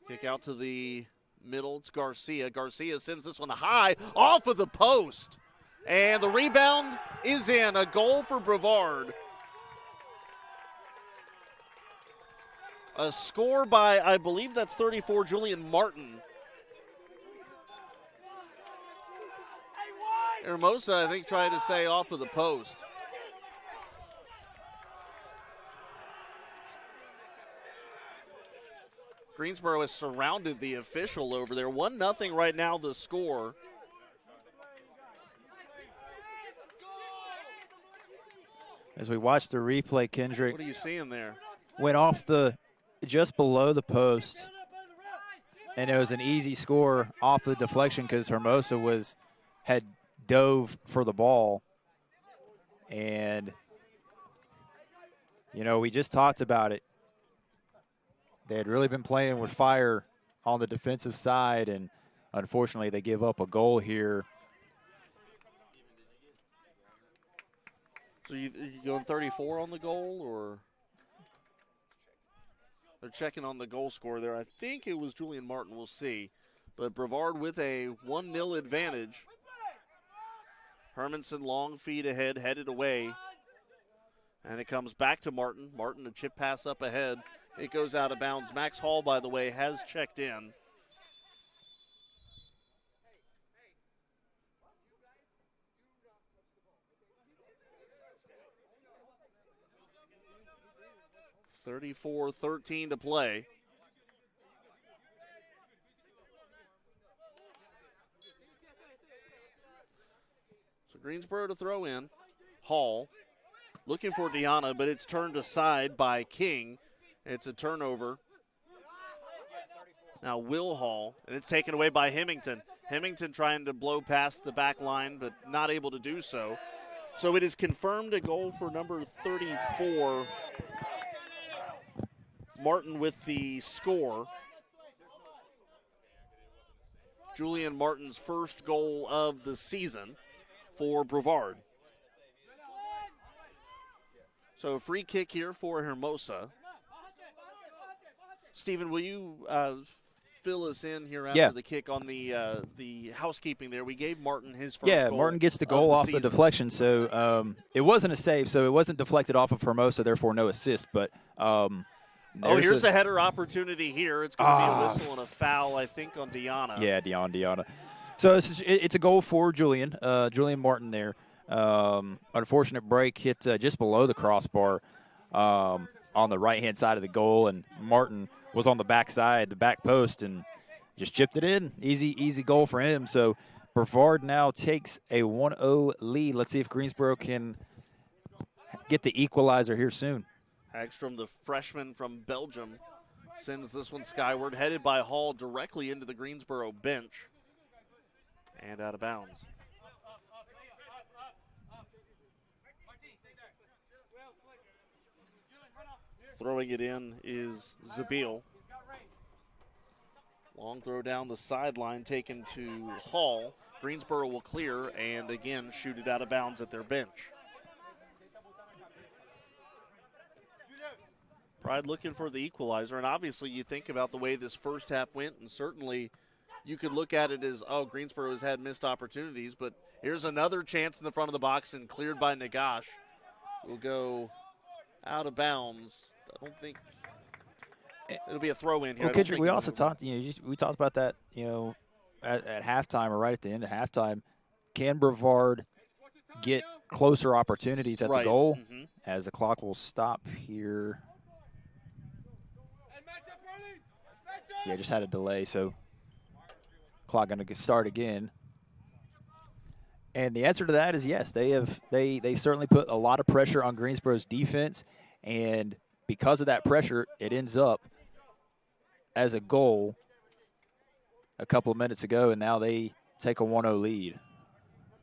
Kick out to the middle. It's Garcia. Garcia sends this one high off of the post. And the rebound is in. A goal for Brevard. A score by, I believe that's 34, Julian Martin. Hermosa, I think, tried to say off of the post. Greensboro has surrounded the official over there. 1-0 right now the score. As we watch the replay, Kendrick What are you seeing there? went off just below the post, and it was an easy score off the deflection because Hermosa had dove for the ball. And, we just talked about it. They had really been playing with fire on the defensive side, and unfortunately they give up a goal here. So you going 34 on the goal, or they're checking on the goal score there? I think it was Julian Martin. We'll see. But Brevard with a 1-0 advantage. Hermanson long feed ahead, headed away. And it comes back to Martin. Martin, a chip pass up ahead. It goes out of bounds. Max Hall, by the way, has checked in. .34-13 to play. So Greensboro to throw in. Hall looking for Deanna, but it's turned aside by King. It's a turnover. Now Will Hall, and it's taken away by Hemington. Hemington trying to blow past the back line, but not able to do so. So it is confirmed a goal for number 34. Martin with the score. Julian Martin's first goal of the season for Brevard. So a free kick here for Hermosa. Stephen, will you fill us in here after the kick on the housekeeping there? We gave Martin his first goal. Yeah, Martin gets the goal off the deflection, so it wasn't a save, so it wasn't deflected off of Hermosa, therefore no assist, but here's a header opportunity here. It's going to be a whistle and a foul, I think, on Deanna. Yeah, Deanna. So it's a goal for Julian Martin there. Unfortunate break, hit just below the crossbar on the right-hand side of the goal, and Martin was on the backside, the back post, and just chipped it in. Easy goal for him. So Brevard now takes a 1-0 lead. Let's see if Greensboro can get the equalizer here soon. Hagstrom, the freshman from Belgium, sends this one skyward, headed by Hall directly into the Greensboro bench and out of bounds. Throwing it in is Zabil. Long throw down the sideline taken to Hall. Greensboro will clear and again shoot it out of bounds at their bench. Pride looking for the equalizer, and obviously you think about the way this first half went, and certainly you could look at it as, Greensboro has had missed opportunities, but here's another chance in the front of the box and cleared by Nagash. Will go out of bounds. I don't think it'll be a throw in here. Well, Kendrick, we also talked, we talked about that, at halftime or right at the end of halftime. Can Brevard get closer opportunities at the goal? As the clock will stop here. Yeah, just had a delay, so clock going to start again. And the answer to that is yes. They certainly put a lot of pressure on Greensboro's defense, and because of that pressure, it ends up as a goal a couple of minutes ago, and now they take a 1-0 lead.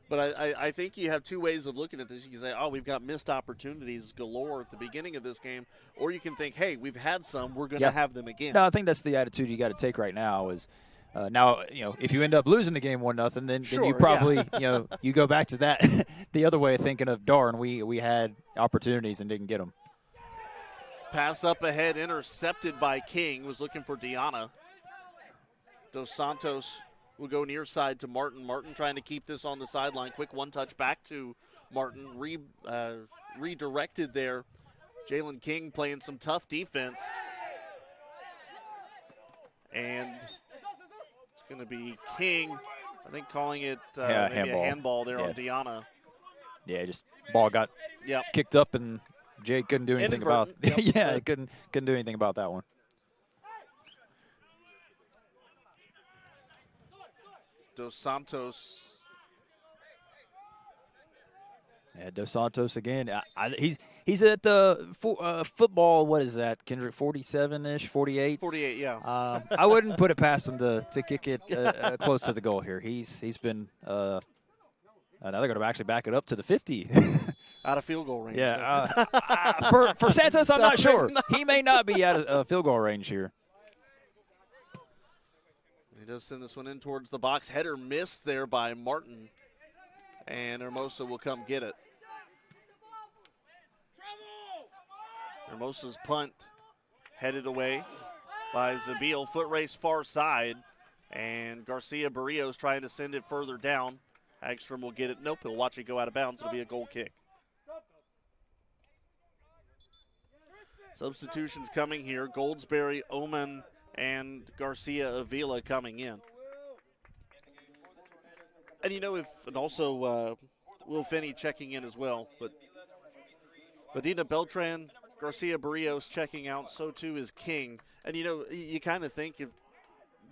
But I think you have two ways of looking at this. You can say, we've got missed opportunities galore at the beginning of this game. Or you can think, hey, we've had some. We're going to have them again. No, I think that's the attitude you got to take right now is now, if you end up losing the game 1-0, then you probably, you go back to that, the other way of thinking of, darn, we had opportunities and didn't get them. Pass up ahead, intercepted by King. Was looking for Deanna. Dos Santos will go near side to Martin. Martin trying to keep this on the sideline. Quick one-touch back to Martin. Redirected there. Jalen King playing some tough defense. And it's going to be King, I think, calling it maybe a handball there on Deanna. Yeah, just ball got kicked up, and Jay couldn't do anything about it. Yep. Couldn't do anything about that one. Dos Santos. Yeah, Dos Santos again. He's at the football. What is that, Kendrick? 47-ish, 48. 48, yeah. I wouldn't put it past him to kick it close to the goal here. He's been. Now they're going to actually back it up to the 50. Out of field goal range. Yeah. For Santos, I'm not sure. He may not be out of field goal range here. He does send this one in towards the box. Header missed there by Martin. And Hermosa will come get it. Hermosa's punt headed away by Zabil. Foot race far side. And Garcia Barrios trying to send it further down. Hagstrom will get it. Nope, he'll watch it go out of bounds. It'll be a goal kick. Substitutions coming here. Goldsberry, Oman, and Garcia Avila coming in. And also Will Finney checking in as well. But Medina Beltran, Garcia Barrios checking out. So too is King. And you kind of think if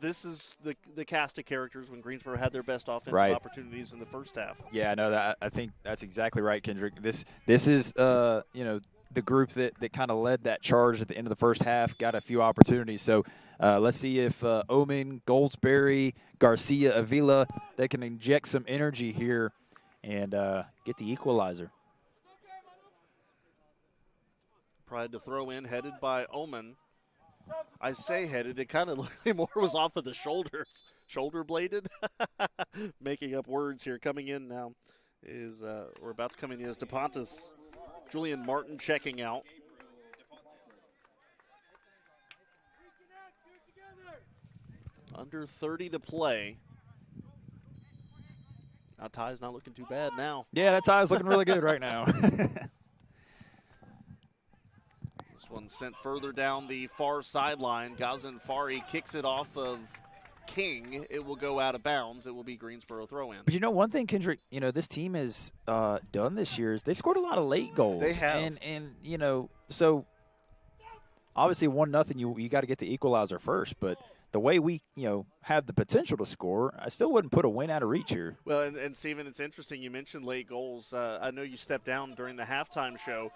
this is the cast of characters when Greensboro had their best offensive opportunities in the first half. Yeah, no, I think that's exactly right, Kendrick. This is the group that kind of led that charge at the end of the first half, got a few opportunities. So let's see if Omen, Goldsberry, Garcia, Avila, they can inject some energy here and get the equalizer. Tried to throw in, headed by Omen. I say headed, it kind of looked like more was off of the shoulders. Shoulder bladed? Making up words here. Coming in now is, we're about to come in is DePontis. Julian Martin checking out. Under 30 to play. Now Ty's not looking too bad now. Yeah, that Ty's looking really good right now. This one sent further down the far sideline. Gazan Fari kicks it off of King. It will go out of bounds. It will be Greensboro throw-in. But one thing, Kendrick, this team has done this year is they've scored a lot of late goals. They have. And so obviously 1-0, you got to get the equalizer first. But the way we, have the potential to score, I still wouldn't put a win out of reach here. Well, and Steven, it's interesting you mentioned late goals. I know you stepped down during the halftime show.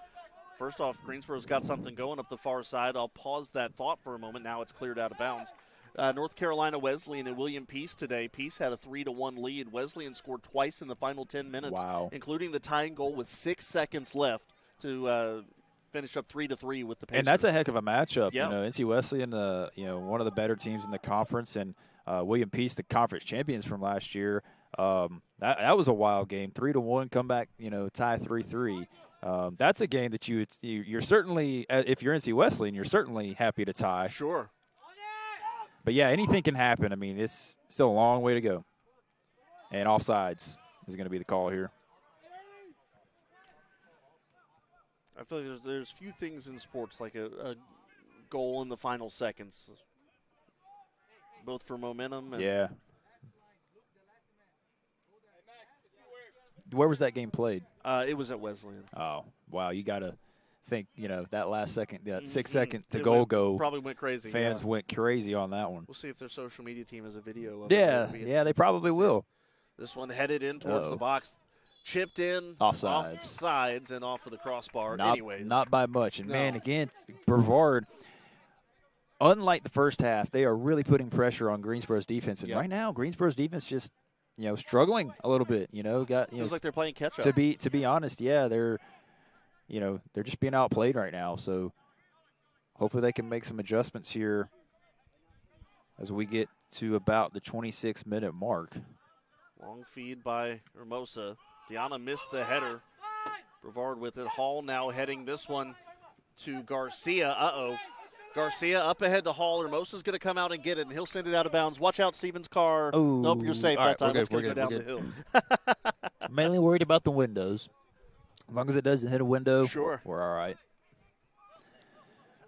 First off, Greensboro's got something going up the far side. I'll pause that thought for a moment. Now it's cleared out of bounds. North Carolina Wesleyan and William Peace today. Peace had a 3-1 lead. Wesleyan scored twice in the final 10 minutes, including the tying goal with 6 seconds left to finish up 3-3 with the Pacers. And that's a heck of a matchup. Yep. NC Wesleyan, one of the better teams in the conference, and William Peace, the conference champions from last year. That was a wild game. 3-1, come back, tie 3-3. That's a game that you're certainly, if you're NC Wesleyan, you're certainly happy to tie. Sure. But, yeah, anything can happen. I mean, it's still a long way to go. And offsides is going to be the call here. I feel like there's few things in sports like a goal in the final seconds, both for momentum. And yeah. Where was that game played? It was at Wesleyan. Oh, wow. You got to think, that last second, that 6 second to goal go. Probably went crazy. Fans went crazy on that one. We'll see if their social media team has a video of it. Yeah, Yeah, they probably will. This one headed in towards the box. Chipped in. Offsides and off of the crossbar. Not by much. And, man, again, Brevard, unlike the first half, they are really putting pressure on Greensboro's defense. And right now, Greensboro's defense just, struggling a little bit. Feels like they're playing catch-up. To be honest, yeah, they're just being outplayed right now. So hopefully they can make some adjustments here as we get to about the 26-minute mark. Long feed by Hermosa. Deanna missed the header. Brevard with it. Hall now heading this one to Garcia. Garcia up ahead to Hall. Hermosa's going to come out and get it, and he'll send it out of bounds. Watch out, Stevens' car. Ooh. Nope, you're safe that time. It's going to go down the hill. Mainly worried about the windows. As long as it doesn't hit a window, sure, we're all right.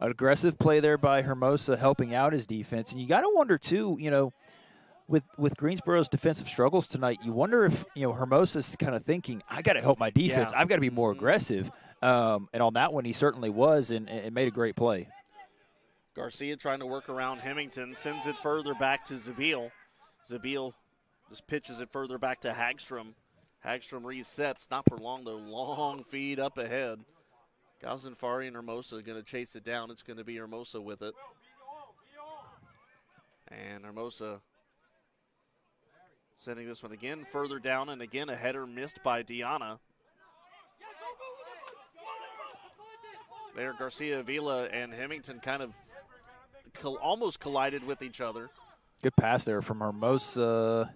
An aggressive play there by Hermosa helping out his defense. And you got to wonder, too, with Greensboro's defensive struggles tonight, you wonder if, Hermosa's kind of thinking, I got to help my defense. I've got to be more aggressive. And on that one, he certainly was and made a great play. Garcia trying to work around Hemington, sends it further back to Zabil. Zabil Just pitches it further back to Hagstrom. Hagstrom resets, not for long though. Long feed up ahead. Gazenfari and Hermosa going to chase it down. It's going to be Hermosa with it. And Hermosa sending this one again further down, and again a header missed by Diana. There, Garcia Avila and Hemington kind of almost collided with each other. Good pass there from Hermosa.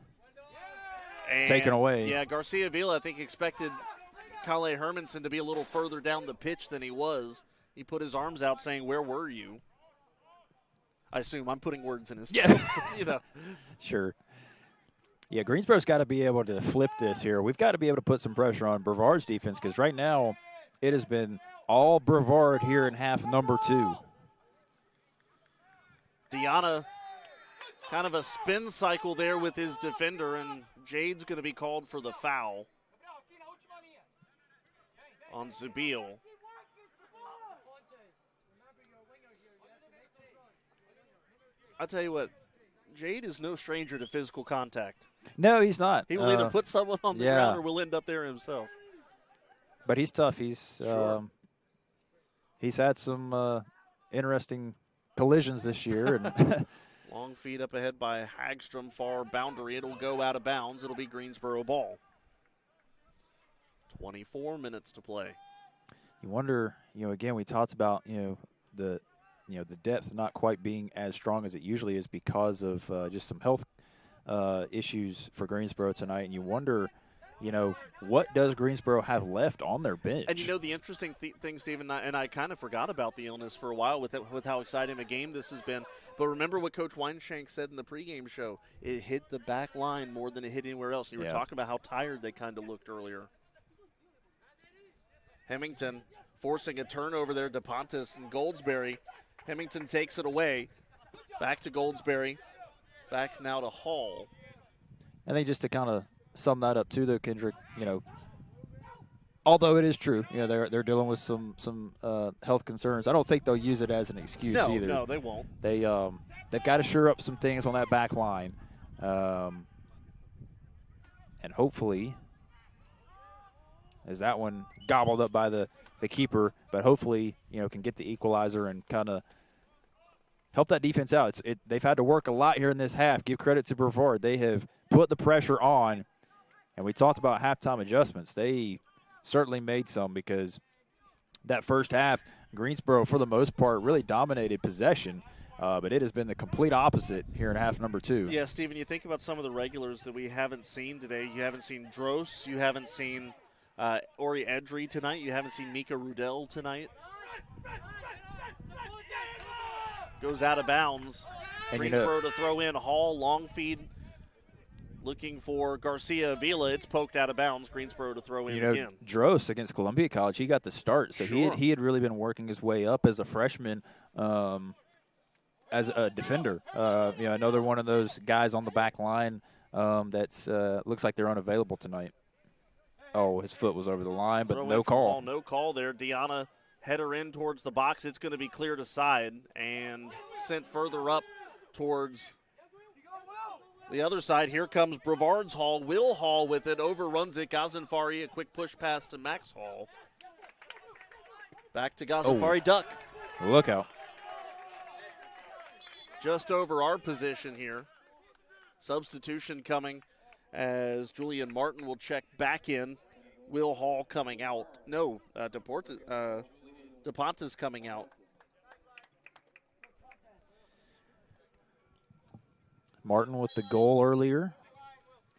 Taken away. Yeah, Garcia Avila, I think, expected Kale Hermanson to be a little further down the pitch than he was. He put his arms out saying, "Where were you?" I assume I'm putting words in his mouth. You know. Sure. Yeah, Greensboro's got to be able to flip this here. We've got to be able to put some pressure on Brevard's defense because right now it has been all Brevard here in half number 2. Diana, kind of a spin cycle there with his defender, and Jade's going to be called for the foul on Zabil. I'll tell you what, Jade is no stranger to physical contact. No, he's not. He will either put someone on the yeah. ground or will end up there himself. But he's tough. He's Sure. He's had some interesting collisions this year. And Long feed up ahead by Hagstrom, far boundary. It'll go out of bounds. It'll be Greensboro ball. 24 minutes to play. you wonder, again, we talked about, the depth not quite being as strong as it usually is because of just some health issues for Greensboro tonight. And you wonder, what does Greensboro have left on their bench? And the interesting thing, Stephen, and I kind of forgot about the illness for a while with how exciting a game this has been. But remember what Coach Weinshank said in the pregame show. It hit the back line more than it hit anywhere else. You were talking about how tired they kind of looked earlier. Hemington forcing a turnover there, DePontis and Goldsberry. Hemington takes it away. Back to Goldsberry. Back now to Hall. I think just to kind of sum that up too, though, Kendrick, although it is true, they're dealing with some health concerns. I don't think they'll use it as an excuse either. No, they won't. They've got to shore up some things on that back line, and hopefully, as that one gobbled up by the keeper, but hopefully can get the equalizer and kind of help that defense out. They've had to work a lot here in this half. Give credit to Brevard. They have put the pressure on. And we talked about halftime adjustments. They certainly made some because that first half, Greensboro, for the most part, really dominated possession. But it has been the complete opposite here in half number 2. Yeah, Stephen, you think about some of the regulars that we haven't seen today. You haven't seen Dross. You haven't seen Ori Edry tonight. You haven't seen Mika Rudell tonight. Goes out of bounds. And Greensboro to throw in. Hall, long feed. Looking for Garcia Avila. It's poked out of bounds. Greensboro to throw in again. Dross against Columbia College, he got the start. So Sure. he had really been working his way up as a freshman as a defender. Another one of those guys on the back line that's looks like they're unavailable tonight. Oh, his foot was over the line, but no call. Hall, no call there. Deanna header in towards the box. It's going to be cleared aside and sent further up towards the other side. Here comes Brevard's Hall. Will Hall with it, overruns it. Gazenfari, a quick push pass to Max Hall. Back to Gazenfari, Duck. Look out. Just over our position here. Substitution coming as Julian Martin will check back in. Will Hall coming out. No, DePonta's coming out. Martin with the goal earlier,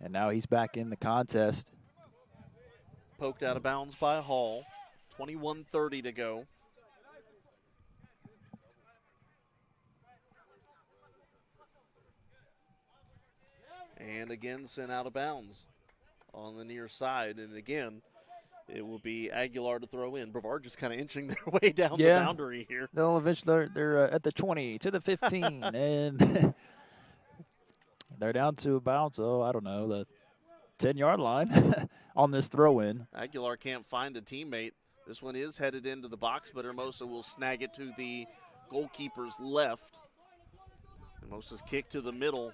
and now he's back in the contest. Poked out of bounds by Hall. 21:30 to go. And again sent out of bounds on the near side. And again, it will be Aguilar to throw in. Brevard just kind of inching their way down the boundary here. They'll eventually they're at the 20 to the 15, and they're down to about, I don't know, the 10-yard line on this throw-in. Aguilar can't find a teammate. This one is headed into the box, but Hermosa will snag it to the goalkeeper's left. Hermosa's kick to the middle.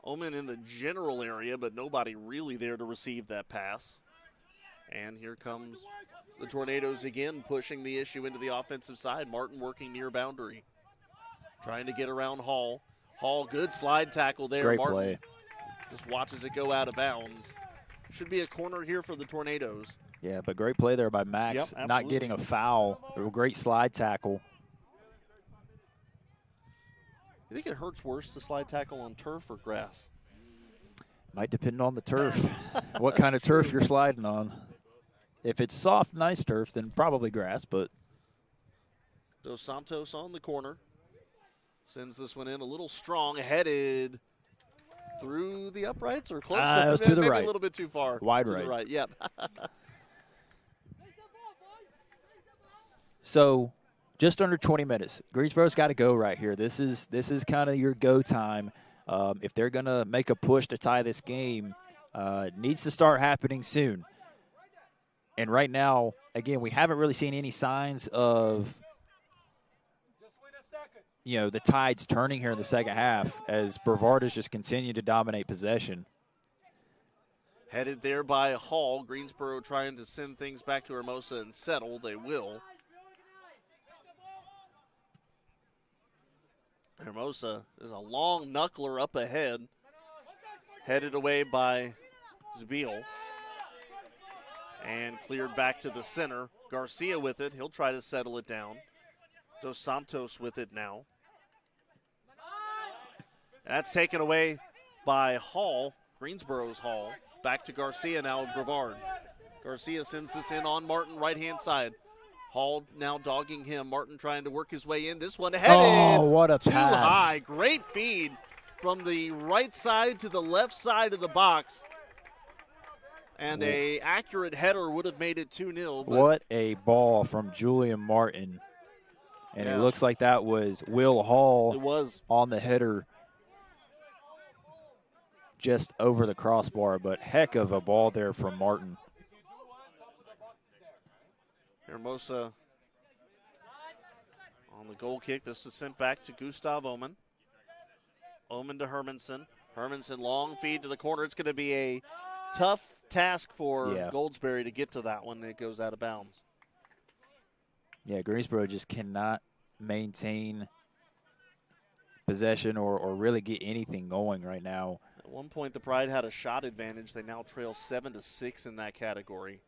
Omen in the general area, but nobody really there to receive that pass. And here comes the Tornadoes again, pushing the issue into the offensive side. Martin working near boundary, trying to get around Hall. Hall, good slide tackle there. Great Martin play. just watches it go out of bounds. Should be a corner here for the Tornadoes. Yeah, but great play there by Max, Yep, not getting a foul. A great slide tackle. You think it hurts worse to slide tackle on turf or grass? Might depend on the turf, what kind of turf you're sliding on. If it's soft, nice turf, then probably grass, but. Dos Santos on the corner. Sends this one in a little strong, headed through the uprights or close. It was to the maybe right. A little bit too far. Wide to right. The right, yep. So, just under 20 minutes. Greensboro's got to go right here. This is kind of your go time. If they're going to make a push to tie this game, it needs to start happening soon. And right now, again, we haven't really seen any signs of, the tides turning here in the second half as Brevard has just continued to dominate possession. Headed there by Hall. Greensboro trying to send things back to Hermosa and settle. They will. Hermosa is a long knuckler up ahead. Headed away by Zbiel. And cleared back to the center. Garcia with it. He'll try to settle it down. Dos Santos with it now. That's taken away by Hall, Greensboro's Hall. Back to Garcia now of Brevard. Garcia sends this in on Martin, right-hand side. Hall now dogging him. Martin trying to work his way in. This one headed what a too pass. high. Great feed from the right side to the left side of the box. And a accurate header would have made it 2-0. What a ball from Julian Martin. And it looks like that was Will Hall It was. on the header just over the crossbar, but heck of a ball there from Martin. Hermosa on the goal kick. This is sent back to Gustav Omen. Omen to Hermanson. Hermanson, long feed to the corner. It's going to be a tough task for Goldsberry to get to that one. It goes out of bounds. Yeah, Greensboro just cannot maintain possession or really get anything going right now. At one point, the Pride had a shot advantage. They now trail 7-6 in that category.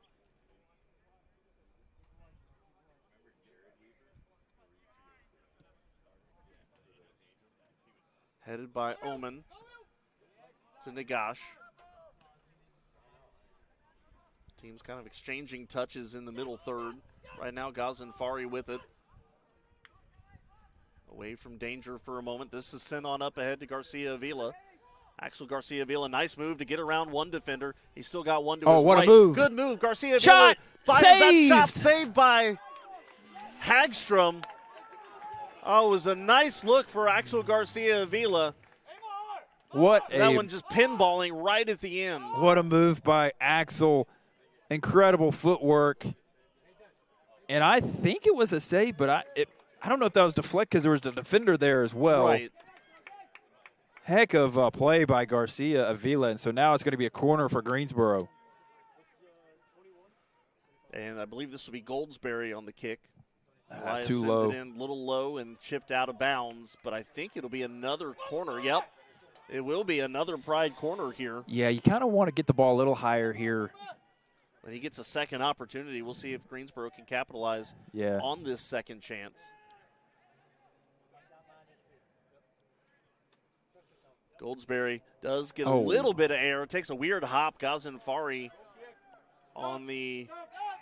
Headed by Omen to Nagash. Teams kind of exchanging touches in the middle third. Right now, Ghazenfari with it. Away from danger for a moment. This is sent on up ahead to Garcia Avila. Axel Garcia Avila, nice move to get around one defender. He's still got one to his right. Oh, what a move. Good move. Garcia Avila Shot! fires that Saved! shot, saved by Hagstrom. Oh, it was a nice look for Axel Garcia Avila. That one just pinballing right at the end. What a move by Axel. Incredible footwork. And I think it was a save, but I don't know if that was deflect because there was a defender there as well. Right. Heck of a play by Garcia Avila, and so now it's going to be a corner for Greensboro. And I believe this will be Goldsberry on the kick. Too sends low. it in a little low and chipped out of bounds, but I think it'll be another corner. Yep, it will be another Pride corner here. Yeah, you kind of want to get the ball a little higher here. When he gets a second opportunity, we'll see if Greensboro can capitalize on this second chance. Goldsberry does get a little bit of air. Takes a weird hop. Ghazenfari on the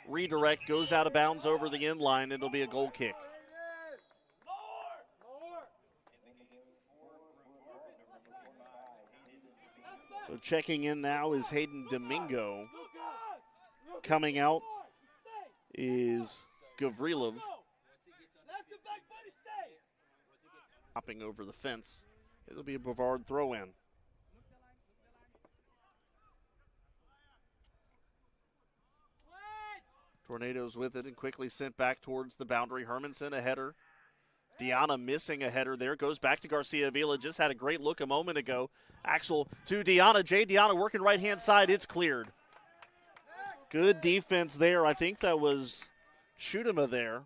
redirect goes out of bounds over the end line. It'll be a goal kick. So checking in now is Hayden Domingo. Coming out is Gavrilov. Hopping over the fence. It'll be a Brevard throw-in. Tornadoes with it and quickly sent back towards the boundary. Hermanson, a header. Deanna missing a header there. Goes back to Garcia Avila. Just had a great look a moment ago. Axel to Deanna. Deanna working right-hand side. It's cleared. Good defense there. I think that was Schutema there.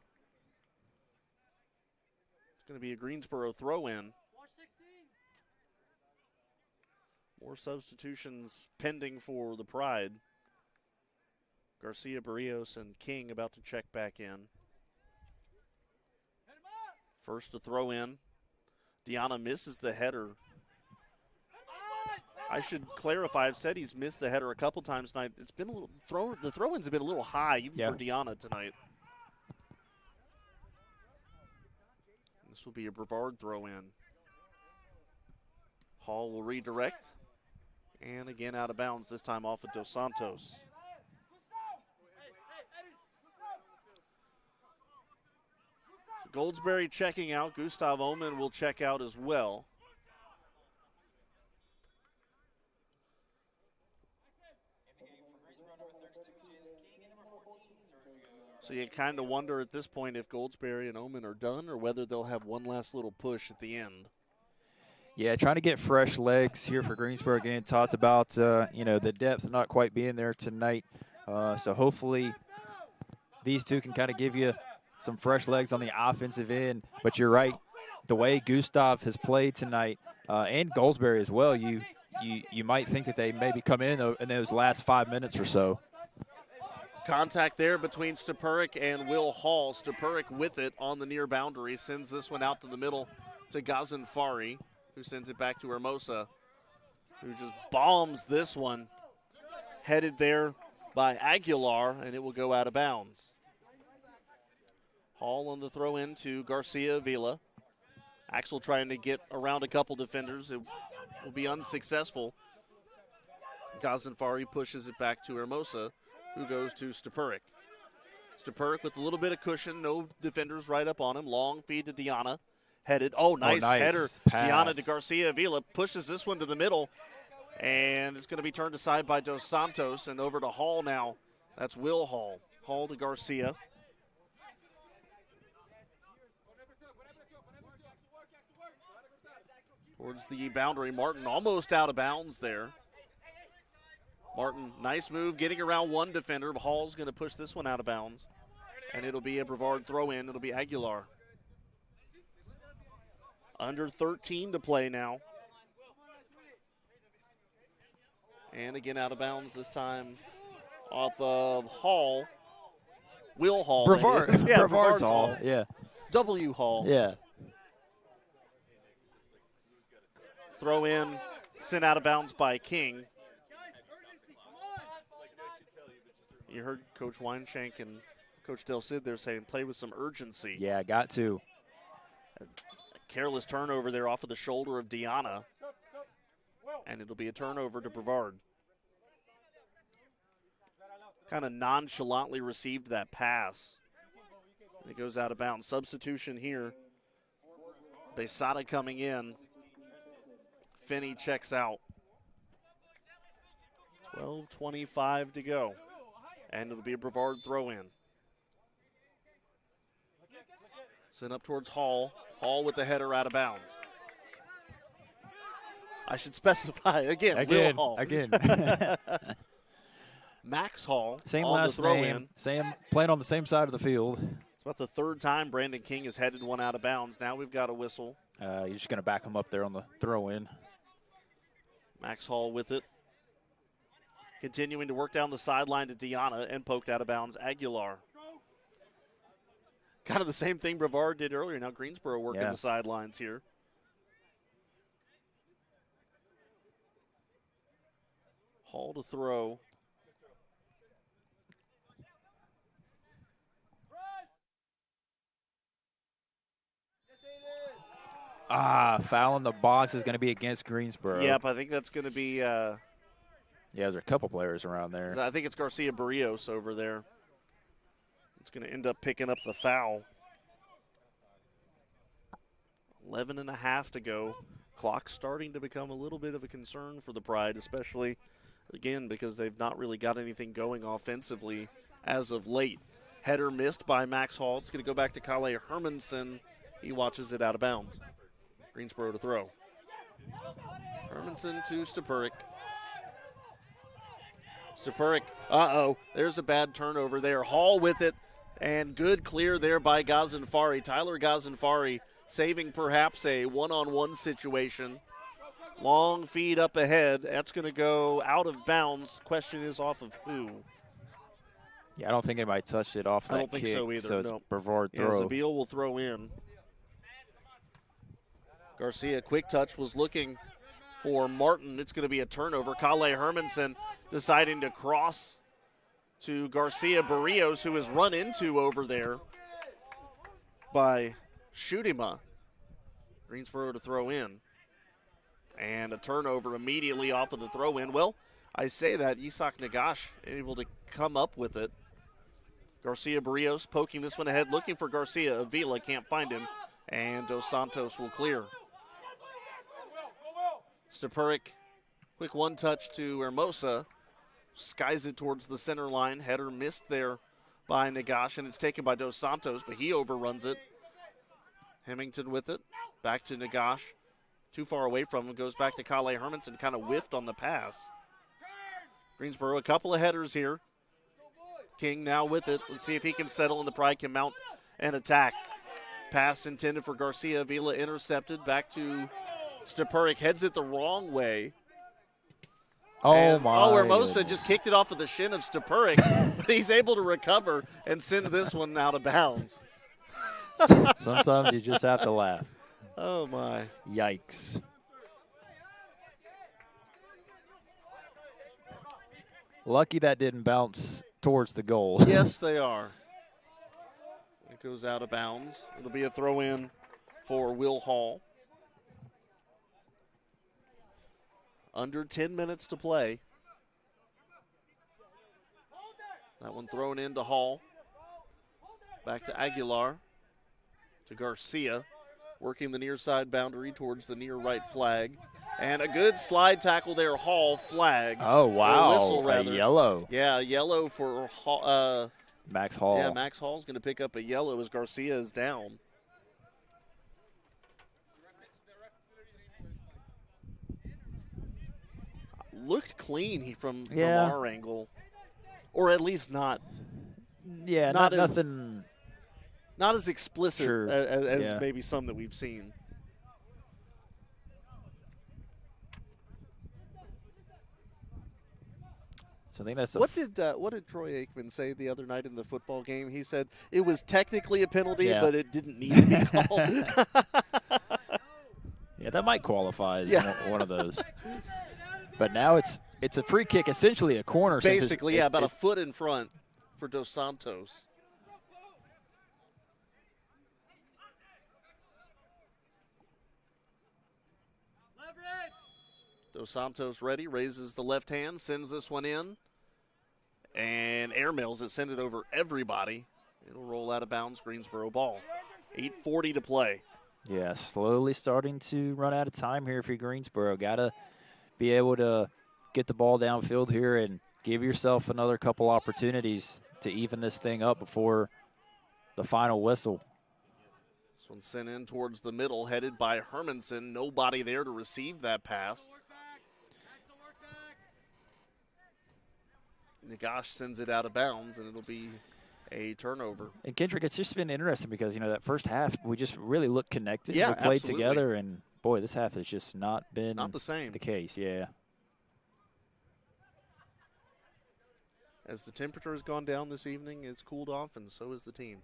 It's going to be a Greensboro throw-in. More substitutions pending for the Pride. Garcia Barrios and King about to check back in. First to throw in. Deanna misses the header. I should clarify, I've said he's missed the header a couple times tonight. It's been a little the throw-ins have been a little high, even for Deanna tonight. This will be a Brevard throw-in. Hall will redirect. And again out of bounds, this time off of Dos Santos. Goldsberry checking out. Gustav Oman will check out as well. So you kind of wonder at this point if Goldsberry and Oman are done or whether they'll have one last little push at the end. Yeah, trying to get fresh legs here for Greensboro. Again, talked about, the depth not quite being there tonight. So hopefully these two can kind of give you some fresh legs on the offensive end. But you're right, the way Gustav has played tonight, and Goldsberry as well, you might think that they maybe come in those last 5 minutes or so. Contact there between Stepurik and Will Hall. Stepurik with it on the near boundary, sends this one out to the middle to Ghazenfari, who sends it back to Hermosa, who just bombs this one. Headed there by Aguilar, and it will go out of bounds. Hall on the throw in to Garcia Avila. Axel trying to get around a couple defenders. It will be unsuccessful. Ghazenfari pushes it back to Hermosa, who goes to Stepurik. Stepurik with a little bit of cushion, no defenders right up on him. Long feed to Deanna. Headed. Nice header. Pass. Deanna to Garcia Avila pushes this one to the middle, and it's going to be turned aside by Dos Santos and over to Hall now. That's Will Hall. Hall to Garcia. Towards the boundary. Martin almost out of bounds there. Martin, nice move, getting around one defender. Hall's going to push this one out of bounds, and it'll be a Brevard throw-in. It'll be Aguilar. Under 13 to play now. And again out of bounds this time off of Hall. Will Hall. Brevard. Yeah, Brevard's Hall. Yeah. W Hall. Yeah. Throw in, sent out of bounds by King. You heard Coach Weinshank and Coach Del Cid there saying play with some urgency. Yeah, got to. A careless turnover there off of the shoulder of Deanna. And it'll be a turnover to Brevard. Kind of nonchalantly received that pass. It goes out of bounds. Substitution here. Besada coming in. Finney checks out. 12:25 to go. And it'll be a Brevard throw-in. Sent up towards Hall. Hall with the header out of bounds. I should specify again. Will Hall. Again. Max Hall. Same on last the throw name. In. Same, playing on the same side of the field. It's about the third time Brandon King has headed one out of bounds. Now we've got a whistle. You're just going to back him up there on the throw-in. Max Hall with it. Continuing to work down the sideline to Deanna and poked out of bounds Aguilar. Kind of the same thing Brevard did earlier. Now Greensboro working the sidelines here. Hall to throw. Foul in the box is going to be against Greensboro. Yep, I think that's going to be. Yeah, there's a couple players around there. I think it's Garcia Barrios over there. It's going to end up picking up the foul. 11:30 to go. Clock starting to become a little bit of a concern for the Pride, especially, again, because they've not really got anything going offensively as of late. Header missed by Max Hall. It's going to go back to Kale Hermanson He watches it out of bounds. Greensboro to throw. Hermanson to Stepurik. Stepurik, there's a bad turnover there. Hall with it, and good clear there by Ghazenfari. Tyler Ghazenfari saving perhaps a one-on-one situation. Long feed up ahead. That's going to go out of bounds. Question is off of who? Yeah, I don't think anybody touched it off that I don't think kick, so either. so it's No. Brevard Yeah, throw. Zabeel will throw in. Garcia, quick touch, was looking for Martin. It's going to be a turnover. Kale Hermanson deciding to cross to Garcia Barrios, who is run into over there by Shudima. Greensboro to throw in. And a turnover immediately off of the throw in. Well, I say that Isak Nagash able to come up with it. Garcia Barrios poking this one ahead, looking for Garcia. Avila can't find him. And Dos Santos will clear. Stepurik, quick one touch to Hermosa. Skies it towards the center line. Header missed there by Nagash, and it's taken by Dos Santos, but he overruns it. Hemington with it. Back to Nagash. Too far away from him. Goes back to Kale Hermanson. Kind of whiffed on the pass. Greensboro, a couple of headers here. King now with it. Let's see if he can settle, and the Pride can mount an attack. Pass intended for Garcia. Vila intercepted. Back to Stepurik. Heads it the wrong way. Hermosa goodness. just kicked it off of the shin of Stepurik, but he's able to recover and send this one out of bounds. Sometimes you just have to laugh. Oh, my. Yikes. Lucky that didn't bounce towards the goal. Yes, they are. It goes out of bounds. It'll be a throw-in for Will Hall. Under 10 minutes to play. That one thrown into Hall. Back to Aguilar. To Garcia. Working the near side boundary towards the near right flag. And a good slide tackle there. Hall, flag. Oh, wow. Or whistle, rather. A yellow. Yeah, yellow for Hall. Max Hall. Yeah, Max Hall's going to pick up a yellow as Garcia is down. Looked clean from our angle, or at least not. Yeah, not as, nothing. Not as explicit Sure. as maybe some that we've seen. So I think that's What did Troy Aikman say the other night in the football game? He said it was technically a penalty, Yeah. but it didn't need to be called. Yeah, that might qualify as one of those. But now it's a free kick, essentially a corner. Basically, yeah, about a foot in front for Dos Santos. Dos Santos ready, raises the left hand, sends this one in, and airmails it, send it over everybody. It'll roll out of bounds, Greensboro ball. 8:40 to play. Yeah, slowly starting to run out of time here for Greensboro. Got to be able to get the ball downfield here and give yourself another couple opportunities to even this thing up before the final whistle. This one sent in towards the middle, headed by Hermanson. Nobody there to receive that pass. Nagash sends it out of bounds, and it'll be a turnover. And Kendrick, it's just been interesting because, that first half, we just really looked connected. Yeah, we played absolutely. together, and, boy, this half has just not been Not the same. the case, yeah. As the temperature has gone down this evening, it's cooled off, and so is the team.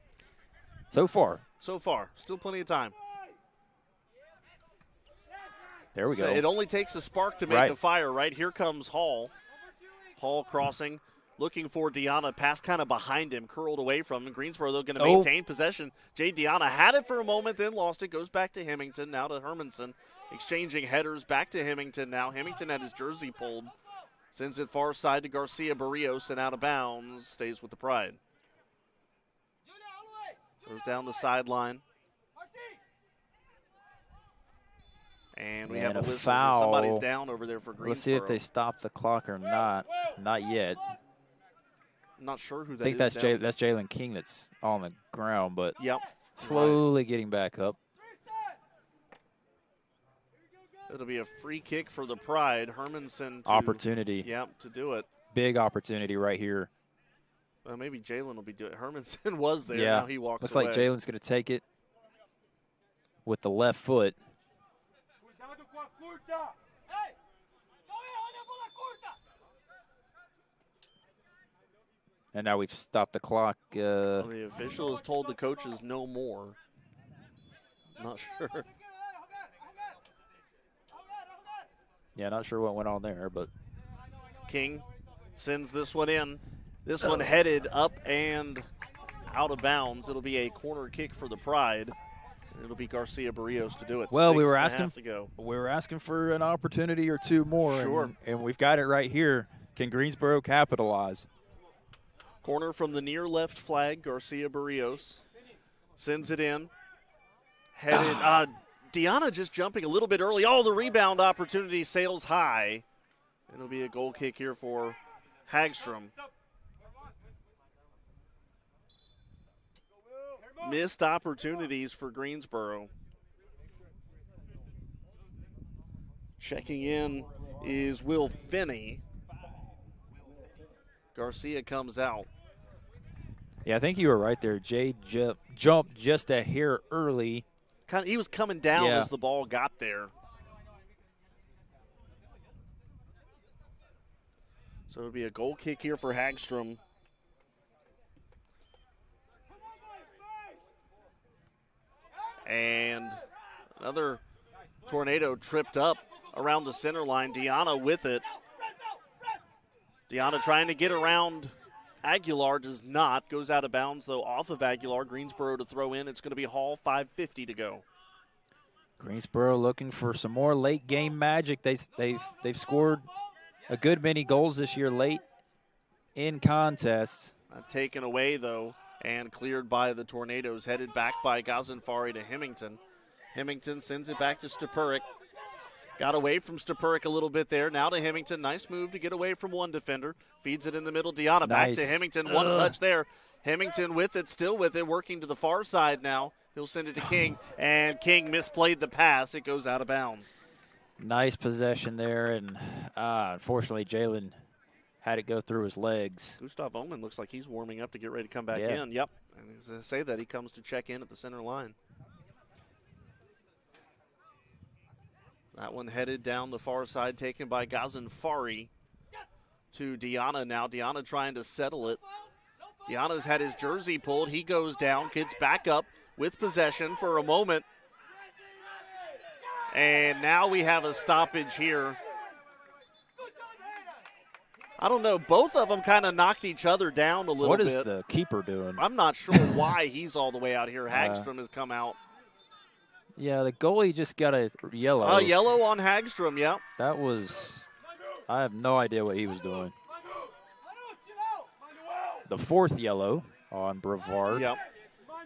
So far. So far, still plenty of time. There we So go. it only takes a spark to make Right. a fire, right? Here comes Hall. Hall crossing, looking for Deanna. Pass kind of behind him, curled away from him. Greensboro, though, going to maintain possession. Jay Deanna had it for a moment, then lost it. Goes back to Hemington, now to Hermanson. Exchanging headers, back to Hemington now. Hemington had his jersey pulled. Sends it far side to Garcia Barrios and out of bounds. Stays with the Pride. Goes down the sideline. And we have a whistle. foul. Somebody's down over there for Greensboro. Let's see if they stop the clock or not. Not yet. I'm not sure who that is. I think that's down. that's Jalen King that's on the ground, but Yep. slowly getting back up. It'll be a free kick for the Pride. Hermanson Opportunity. Yep, to do it. Big opportunity right here. Well, maybe Jalen will be doing it. Hermanson was there. Yeah. Now he walks Looks away. like Jalen's going to take it with the left foot. And now we've stopped the clock. Well, the official has told the coaches no more. Not sure. Yeah, not sure what went on there, but King sends this one in. This one headed up and out of bounds. It'll be a corner kick for the Pride. It'll be Garcia Barrios to do it. well, 6 we were and a asking half to go. for an opportunity or two more, Sure. and we've got it right here. Can Greensboro capitalize? Corner from the near left flag. Garcia Barrios sends it in. Headed. Deanna just jumping a little bit early. Oh, the rebound opportunity sails high. It'll be a goal kick here for Hagstrom. Missed opportunities for Greensboro. Checking in is Will Finney. Garcia comes out. Yeah, I think you were right there. Jay jumped just a hair early. He was coming down Yeah. as the ball got there. So it'll be a goal kick here for Hagstrom. And another tornado tripped up around the center line. Deanna with it. Deanna trying to get around Aguilar, does not. Goes out of bounds, though, off of Aguilar. Greensboro to throw in. It's going to be Hall, 5:50 to go. Greensboro looking for some more late game magic. They've scored a good many goals this year late in contests. Taken away, though, and cleared by the Tornadoes. Headed back by Gazanfari to Hemington. Hemington sends it back to Stepuric. Got away from Stepuric a little bit there. Now to Hemington. Nice move to get away from one defender. Feeds it in the middle. Deanna back to Nice. Hemington. One touch there. Hemington with it, still with it, working to the far side now. He'll send it to King, and King misplayed the pass. It goes out of bounds. Nice possession there, and unfortunately Jalen had it go through his legs. Gustav Oman looks like he's warming up to get ready to come back Yeah. in. Yep. And as I say that, he comes to check in at the center line. That one headed down the far side, taken by Gazanfari to Deanna now. Deanna trying to settle it. Deanna's had his jersey pulled. He goes down, gets back up with possession for a moment. And now we have a stoppage here. I don't know. Both of them kind of knocked each other down a little bit. What is the keeper doing? I'm not sure why he's all the way out here. Hagstrom has come out. Yeah, the goalie just got a yellow. Yellow on Hagstrom, yep. That was, I have no idea what he was doing. The fourth yellow on Brevard. Yep.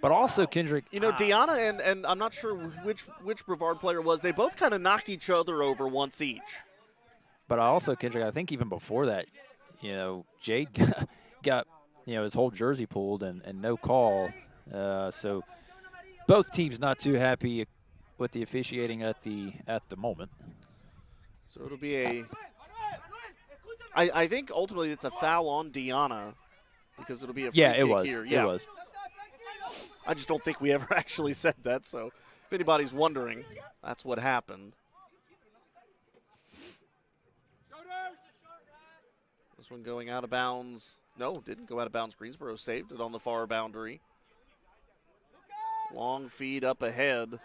But also Kendrick. You know, Deanna and I'm not sure which Brevard player it was. They both kind of knocked each other over once each. But also Kendrick, I think even before that, you know, Jade got you know, his whole jersey pulled and no call. So both teams not too happy with the officiating at the moment. So it'll be a – I think ultimately it's a foul on Deanna because it'll be a free kick here. Yeah, it was. I just don't think we ever actually said that. So if anybody's wondering, that's what happened. This one going out of bounds. No, didn't go out of bounds. Greensboro saved it on the far boundary. Long feed up ahead.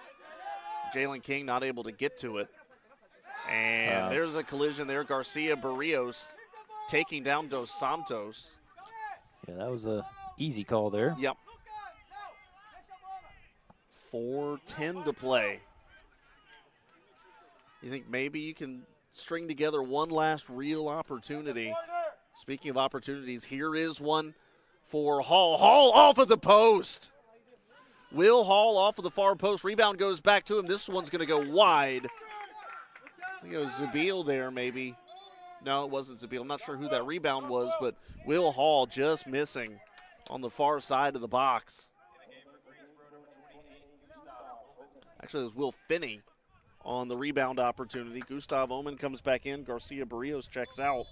Jalen King not able to get to it. And there's a collision there. Garcia Barrios taking down Dos Santos. Yeah, that was a easy call there. Yep. 4:10 to play. You think maybe you can string together one last real opportunity? Speaking of opportunities, here is one for Hall. Hall off of the post. Will Hall off of the far post. Rebound goes back to him. This one's going to go wide. I think it was Zabil there maybe. No, it wasn't Zabil. I'm not sure who that rebound was, but Will Hall just missing on the far side of the box. Actually, it was Will Finney on the rebound opportunity. Gustav Omen comes back in. Garcia Barrios checks out.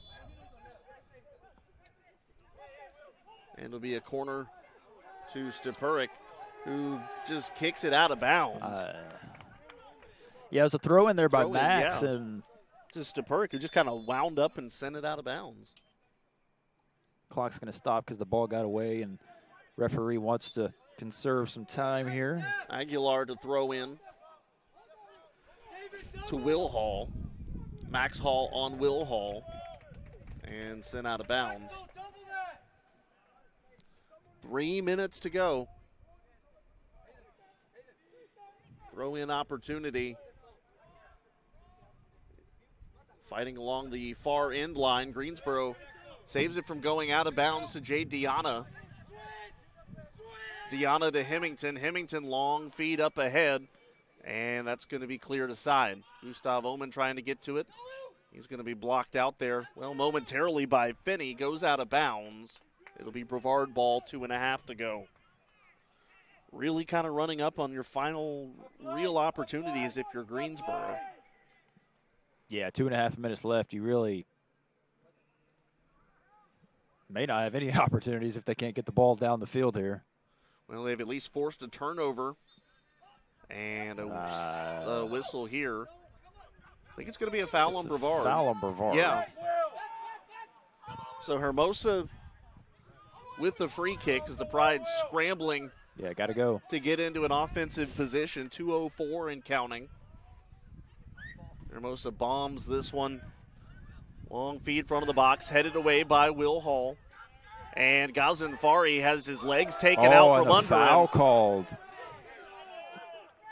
And it'll be a corner to Stepurik, who just kicks it out of bounds. Yeah, it was a throw in there by Throw in, Max. yeah. And Just Stepurik, who just kind of wound up and sent it out of bounds. clock's going to stop because the ball got away, and referee wants to conserve some time here. Aguilar to throw in to Will Hall. Max Hall on Will Hall and sent out of bounds. 3 minutes to go. Throw in opportunity. Fighting along the far end line. Greensboro saves it from going out of bounds to Jade Diana. Diana to Hemington. Hemington long feed up ahead. And that's going to be cleared aside. Gustav Omen trying to get to it. He's going to be blocked out there, well, momentarily by Finney. Goes out of bounds. It'll be Brevard ball, 2.5 to go. Really kind of running up on your final real opportunities if you're Greensboro. Yeah, 2.5 minutes left. You really may not have any opportunities if they can't get the ball down the field here. Well, they've at least forced a turnover and a whistle here. I think it's going to be a foul on Brevard. Foul on Brevard. Yeah. So Hermosa with the free kick as the Pride scrambling. Yeah, got to go. To get into an offensive position, 2:04 and counting. Hermosa bombs this one. Long feed front of the box, headed away by Will Hall. And Ghazenfari has his legs taken out from under foul him. Called.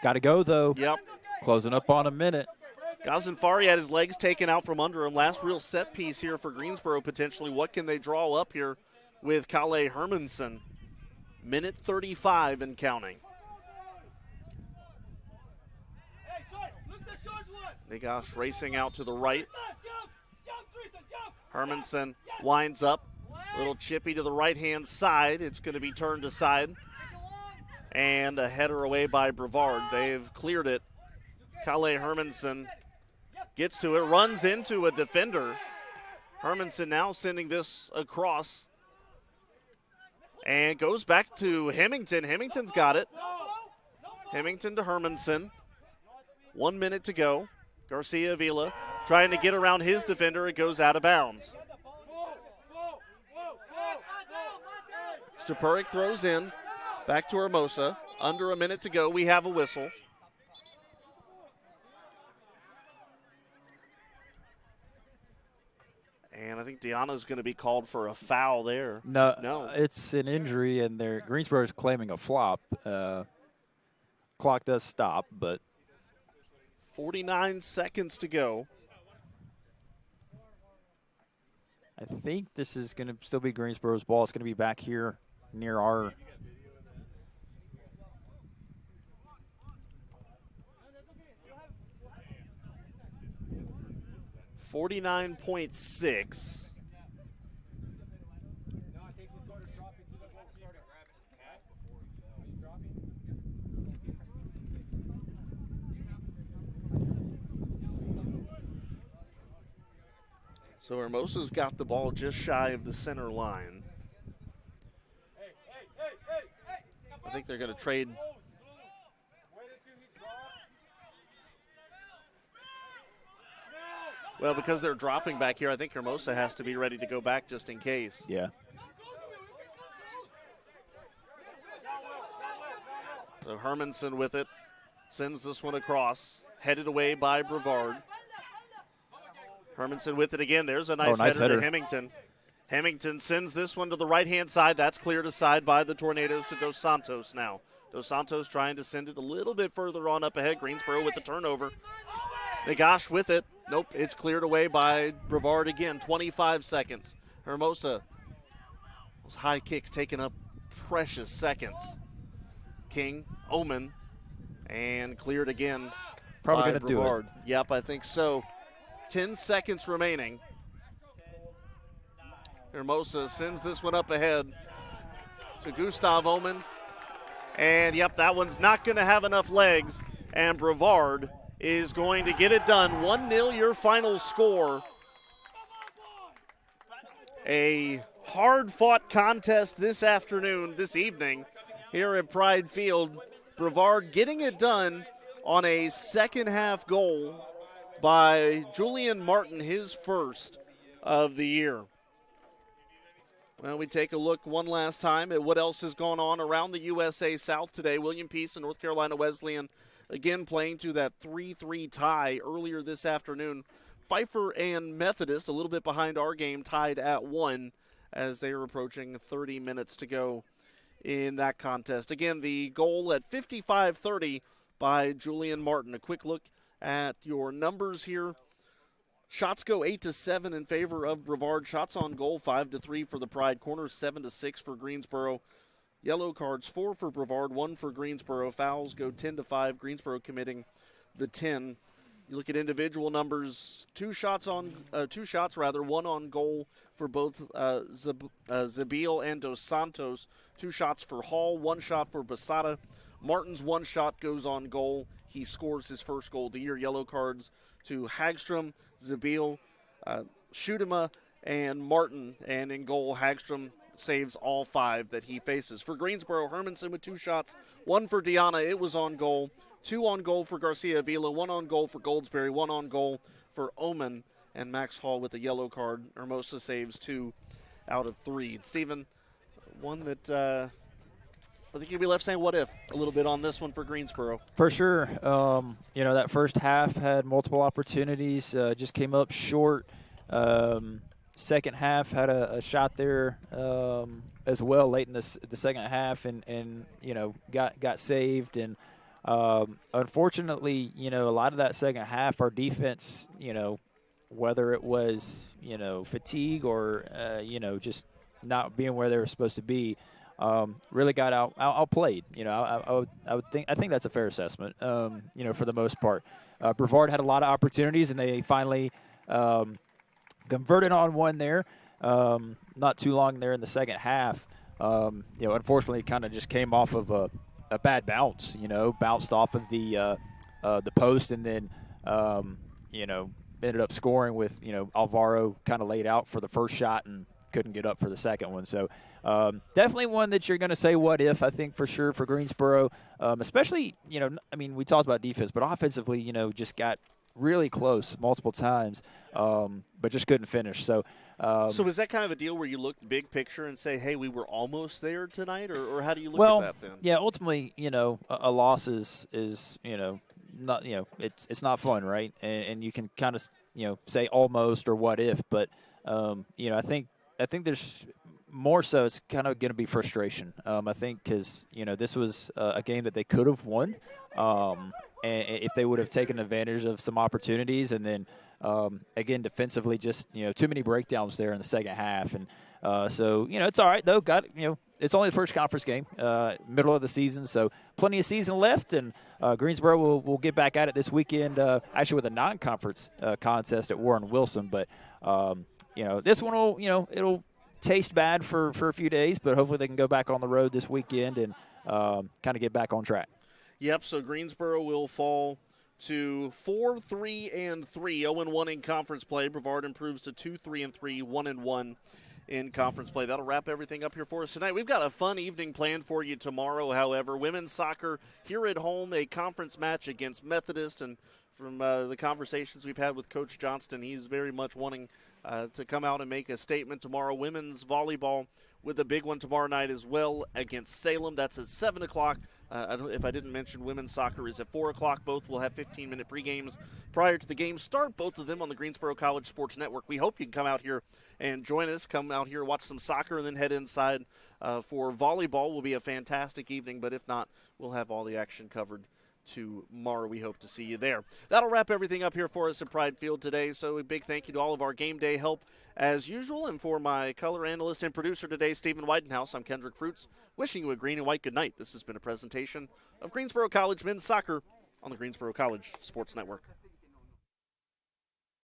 Got to go, though. Yep. Closing up on a minute. Ghazenfari had his legs taken out from under him. Last real set piece here for Greensboro potentially. What can they draw up here with Kalle Hermanson? Minute 35 and counting. Negash racing out to the right. Hermanson winds up. Little chippy to the right-hand side. It's going to be turned aside. And a header away by Brevard. They've cleared it. Kalle Hermanson gets to it, runs into a defender. Hermanson now sending this across. And goes back to Hemington. Hemington's got it. Hemington to Hermanson. 1 minute to go. Garcia Avila trying to get around his defender. It goes out of bounds. Stepurik throws in. Back to Hermosa. Under a minute to go. We have a whistle. And I think Diana's going to be called for a foul there. No. It's an injury, and Greensboro's claiming a flop. Clock does stop, but 49 seconds to go. I think this is going to still be Greensboro's ball. It's going to be back here near our 49.6. So Hermosa's got the ball just shy of the center line. I think they're going to trade. Well, because they're dropping back here, I think Hermosa has to be ready to go back just in case. Yeah. So Hermanson with it, sends this one across, headed away by Brevard. Hermanson with it again. There's a nice header to Hemington. Hemington sends this one to the right-hand side. That's cleared aside by the Tornadoes to Dos Santos now. Dos Santos trying to send it a little bit further on up ahead. Greensboro with the turnover. Negash with it. Nope, it's cleared away by Brevard again. 25 seconds. Hermosa. Those high kicks taking up precious seconds. King, Omen, and cleared again. Probably going to do it. Yep, I think so. 10 seconds remaining. Hermosa sends this one up ahead to Gustav Omen. And, yep, that one's not going to have enough legs. And Brevard is going to get it done. 1-0 your final score. A hard-fought contest this evening here at Pride Field. Brevard getting it done on a second-half goal by Julian Martin, his first of the year. Well, we take a look one last time at what else has gone on around the USA South today. William Peace and North Carolina Wesleyan again playing to that 3-3 tie earlier this afternoon. Pfeiffer and Methodist, a little bit behind our game, tied at 1 as they are approaching 30 minutes to go in that contest. Again, the goal at 55-30 by Julian Martin. A quick look at your numbers here. Shots go 8-7 in favor of Brevard. Shots on goal 5-3 for the Pride. Corners 7-6 for Greensboro. Yellow cards 4 for Brevard, 1 for Greensboro. Fouls go 10-5. Greensboro committing the 10. You look at individual numbers. Two shots, one on goal for both Zabil and Dos Santos. 2 shots for Hall, 1 shot for Basada. Martin's 1 shot goes on goal. He scores his first goal of the year. Yellow cards to Hagstrom, Zabil, Schutema, and Martin. And in goal, Hagstrom saves all 5 that he faces. For Greensboro, Hermanson with 2 shots, 1 for Deanna. It was on goal. 2 on goal for Garcia Avila, 1 on goal for Goldsberry, 1 on goal for Oman, and Max Hall with a yellow card. Hermosa saves 2 out of 3. Stephen, one that I think you'd be left saying what if a little bit on this one for Greensboro. For sure. That first half had multiple opportunities, just came up short. Second half had a shot there as well late in the second half and got saved. And unfortunately, a lot of that second half, our defense, whether it was, fatigue or, just not being where they were supposed to be, really got outplayed. I think that's a fair assessment, for the most part. Brevard had a lot of opportunities, and they finally converted on one there not too long there in the second half. Unfortunately, kind of just came off of a bad bounce, bounced off of the post and then, ended up scoring with, Alvaro kind of laid out for the first shot and couldn't get up for the second one. So definitely one that you're going to say what if, I think, for sure for Greensboro, especially, we talked about defense, but offensively, just got really close multiple times, but just couldn't finish. So is that kind of a deal where you look big picture and say, hey, we were almost there tonight, or how do you look at that then? Yeah, ultimately, a loss is not, it's not fun, right? And you can kind of, say almost or what if, but I think there's more so it's kind of going to be frustration. I think because, this was a game that they could have won and if they would have taken advantage of some opportunities. And then, again, defensively, just, too many breakdowns there in the second half. And so, it's all right, though. It's only the first conference game, middle of the season, so plenty of season left. And Greensboro will get back at it this weekend, actually with a non-conference contest at Warren Wilson. But, this one will, it'll taste bad for a few days, but hopefully they can go back on the road this weekend and kind of get back on track. Yep, so Greensboro will fall to 4-3-3, 0-1 in conference play. Brevard improves to 2-3-3, 1-1 in conference play. That'll wrap everything up here for us tonight. We've got a fun evening planned for you tomorrow, however. Women's soccer here at home, a conference match against Methodist. And from the conversations we've had with Coach Johnston, he's very much wanting to come out and make a statement tomorrow. Women's volleyball with a big one tomorrow night as well against Salem. That's at 7 o'clock. If I didn't mention, women's soccer is at 4 o'clock. Both will have 15-minute pregames prior to the game start, both of them on the Greensboro College Sports Network. We hope you can come out here and join us, come out here, watch some soccer, and then head inside for volleyball. Will be a fantastic evening, but if not, we'll have all the action covered tomorrow. We hope to see you there. That'll wrap everything up here for us at Pride Field today. So a big thank you to all of our game day help as usual. And for my color analyst and producer today, Stephen Whitenhouse, I'm Kendrick Fruits, wishing you a green and white good night. This has been a presentation of Greensboro College men's soccer on the Greensboro College Sports Network.